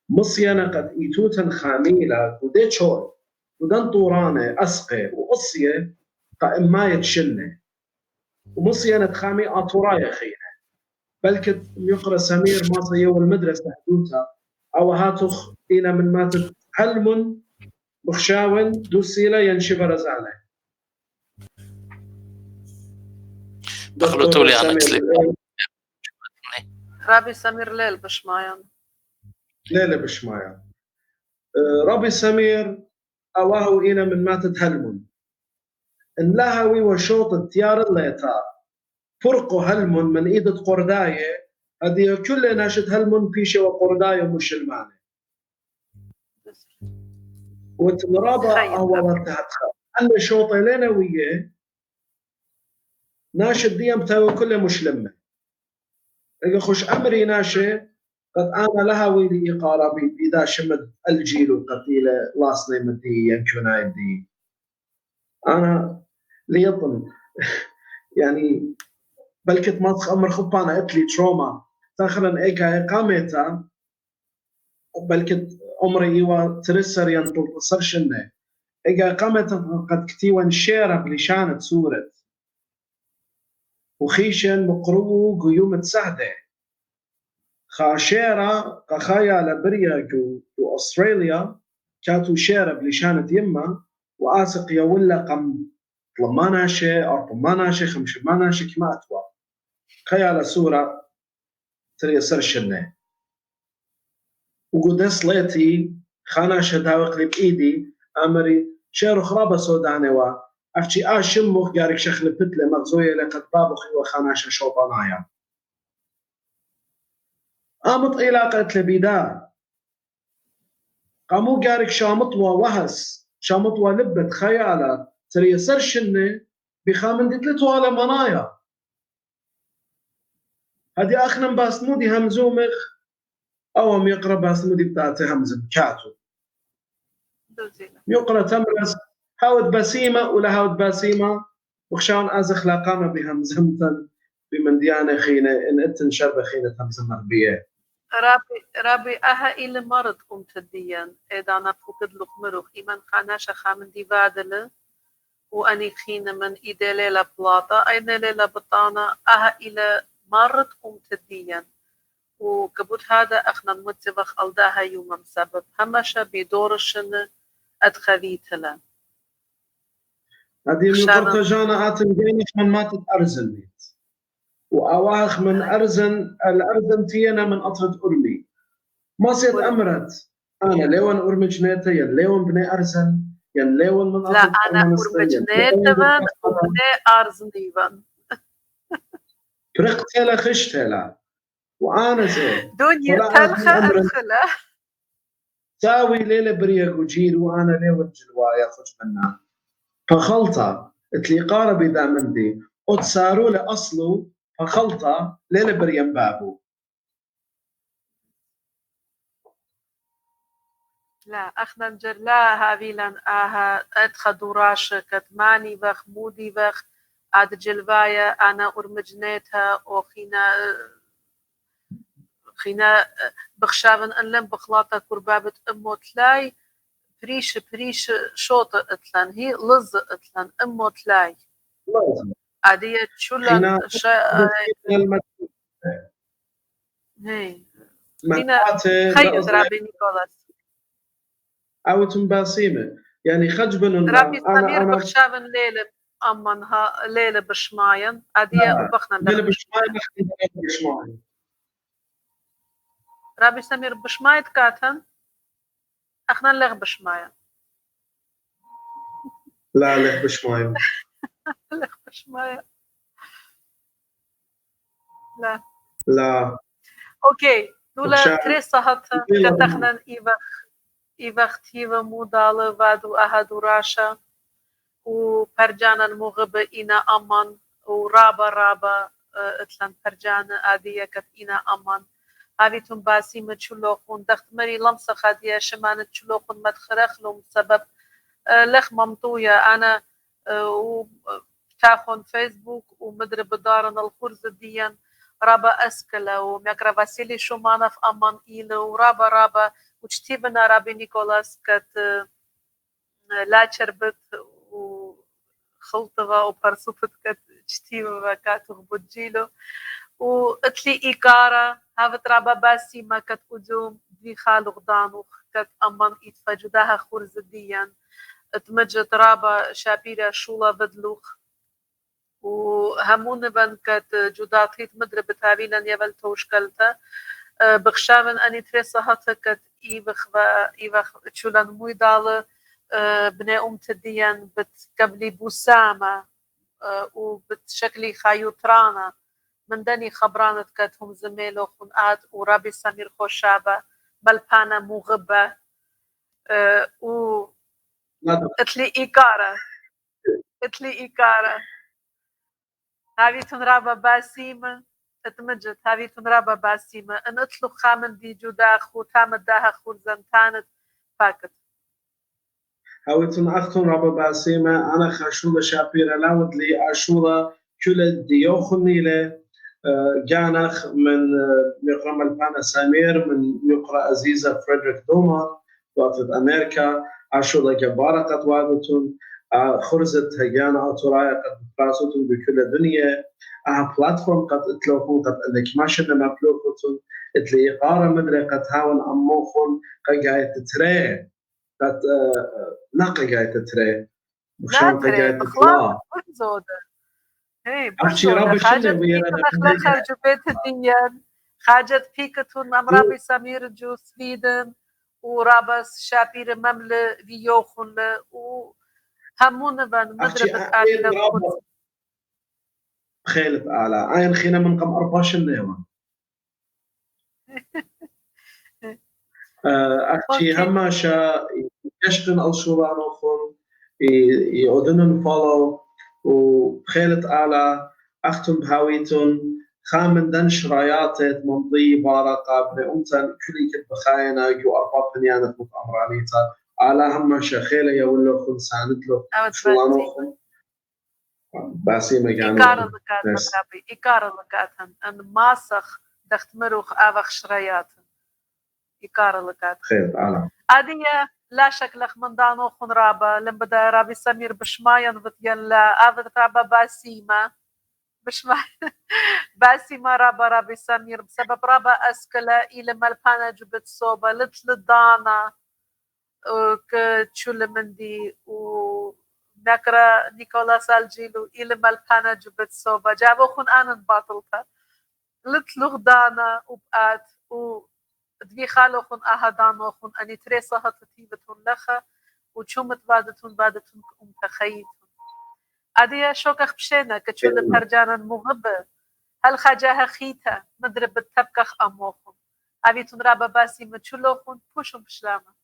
مصيانة قد إيتوتن خاميلة ودي شوي ودن طورانة أسقي وقصية قائماية تشنة ومصيانة خامي أطوراية خينة بلكت يقرأ سمير ما صيو المدرسة حدوثها أو هاتخ إلى من ماتت علم مخشاون دوسيلة ينشب رزالة دخلتوا لي أنا رابي سمير ليل بشمايان ليلة بشمايان رابي سمير أواه إلى من ماتت علم إن لهوي وشوط التيار الليتا فرقوا هلمون من إيدة قرداية هذه كل ناشد هلمون بيشة وقرداية ومشلمانة وتمرابا هو وانتهتها أنا شوطي لنا وياه ناشد ديم تاوي كله مشلمة إذا خش أمري ناشي قد أنا لها ويلي إقارة بإذا شمد الجيل وقتيلة لاسني مدي ينكونا يدي أنا ليطن يعني بلكت ما تخمر خبانا اتلي تروما تاخرن ايكا اقامتا بلكت عمري ايوا ترسر ينطل تصرشنه ايكا اقامتا قد كتيوان شيرة بلشانة سورة وخيشن مقروو قيوم تسعدة خاشيرة قخايا لبريا جو أستراليا كاتو شيرة بلشانة يما وآسق يولا قم طلما ناشي أو طلما ناشي خمش ما ناشي كما أتوا خيال سورة تري سرشنه وقدس ليتي خانا شداوق لي بإيدي أمري شيرو خرابة سوداني وا أفتي شموخ جارك شخل بتلة مغزوية لقد بابخي وخانا شوطانايا قامت علاقة لبيدا قامو جارك شامطوا وهس شامطوا لبت خيالة تري سرشنه بخامن دتلتوا على منايا هذه أخنا باسمودي همزومخ أو هم يقرأ باسمودي بتاعتي همزم كاتو يقرأ تمرس هاود بسيمة ولا هاود باسيمة وخشان أزخ لاقامة بهمزمتن بمنديانة خينة إن أنتن شربة خينة همزم مغبية رابي أها إلي مرض قمت الديان إذا أنا فوقد لك مروخ إيمان خاناشا خامن دي بادلة وأني خينة من إيدي ليلة بلاطة أين ليلة بطانة أها إلي مرض قمت الديان وكبوت هذا أخنا المتبخ ألداها يوم مسبب همشا بدور الشنة أدخليتلا هذه يقرأ جانا آتم جينيش من ما تتأرزل وأواخ من أرزن الأرزن تينا من أطرد أرمي ما سيد أمرت أنا ليون أرمي جنيتا ين ليون بني أرزن ين ليون من لا أنا أرمي جنيتا وبني أرزني بان فرقت هلا خشت هلا وأنا زي دنيا تلخى أدخله ساوي ليلة بريق وجيل وأنا ليون جلوايا خش منها فخلطة اتلي قارب إذا مندي وتساروا لأصله فخلطة ليلة بريم بابو لا اخنا نجرلا هاويلان اها اتخدوراش كتماني بخ مودي بخ عاد جلبايا انا ارمجنيتها خينا بخشابن انلم بخلاطة كربابة امو تلاي بريش شوط اتلان هي لز اتلان امو تلاي لازم عادية شلن خينا هي خينا متاته خيط رابي نيكولاس او تنباسيمه يعني خجبن رابي انا سمير بخشابن ليلة أمنها ليلة بشماين عادية لا وبخنا اللي لخ بشماي بشماين نحن بشماي رابي سمير بشماية كاتن اخنا لغ بشماين لا لك بشماي لغ بشماين لا لا اوكي دولا بخشان تريسا هتا كتخنا إيبخ تيفا مودالة وادو أهدو راشا وبرجانا المغبة إنا أمان ورابا اتلان برجانا آدية كت إنا أمان هاويتون باسي متشلوخون دخت مري لمسة خادية شمان تشلوخون مدخرخ لهم سبب لخ ممطوية أنا تاخون فيسبوك ومدرب دارنا الخرز ديان رابا أسكلا وميكرا فاسيلي شومانا في أمان إيلو ورابا وتشتيبنا رابي نيكولاس كت لا شربت وخلطها وبرسوفت كت تشتيبها كات وبجيلو واتلي إيكارا هافت رابا باسي ما كت قدوم دي خالو غدانو كت أمان إتفجدها خرز ديان اتمجت رابا شابيرا شولا بدلوخ وهمون بن كت جداتيت مدرب تابينا يبل توشكلتا بخشامن اني تريسا هاتا كت ايبخ تشولان مويدالة بني تديان بتقبلي بوسامة وبتشكلي خايوترانا من دني خبرانت كت هم زميلو خنقات ورابي سمير خوشابة ملبانا مغبة و اتلي إيكارة هاوي تنرابا باسيمة اتمجد هاوي تنرابا باسيمة ان اتلو خامن دي جودا خو تامد داها خورزن تانت فاكت هاوتن اختن رابا باسيمه انا خاشوله شابيرا لاود لي اشوله كل ديوخني له جانخ من يقرا ملبانا سامير من يقرا عزيزه فريدريك دوما وقت امريكا اشوله جباره قد وادتون خرزت هجانا اتورايا قد براسوتون بكل الدنيا بلاتفورم قد اتلوخون قد انك ما شفنا مبلوخوتون اتلي قاره مدري قد هاون اموخون قد قاعد تتري قد نقي قاعد تتري لا تري بخلاص برزودة هي برزودة خاجت بيك نخلة خرج بيت الديان خاجت بيكتون امرابي سمير جو سويدن ورابس شابير مملة بيوخن وهمون بن مدربة آلينا خيلت آلا عين خينا من قم أرباش النيوان أختي هماشا يشتن الشوران أخون يودنن فولو وخيلت آلا أختم بهاويتون خامن دن شراياتت منطي بارقة بأمتن كلي كت بخاينا جو أرباب بنيانة متأمرانيتا آلا هماشا خيلة يولو خن ساندلو شوران أخون باسيمة كانوا إيكار لكاتن أن ماسخ دخت مروخ آوخ شرياتن إيكار لكاتن خير أنا أدية لا شك لخ من دانو خن رابا لم بدا رابي سمير بشماين بتين لا آفت رابا باسيمة بشماين باسيمة رابي سمير بسبب رابا أسكلا إلى ملبانا جبت صوبة لتل دانا كتشول مندي و نكرا نيكولاس الجيلو إلى ملبانا جبت صوبة جابو خن آنن باطلتا لتلوغ دانا وبقات و دبي خالو خن أهدانو خن أني تريسا هتتيبتون لخا وشومت بادتون تخييتون أديا شوكخ بشينا كتشول برجانا مغبة هل خجاها خيتا مدرب التبكخ أموخن أبيتون رابا باسي متشلوخن بوشن بشلامة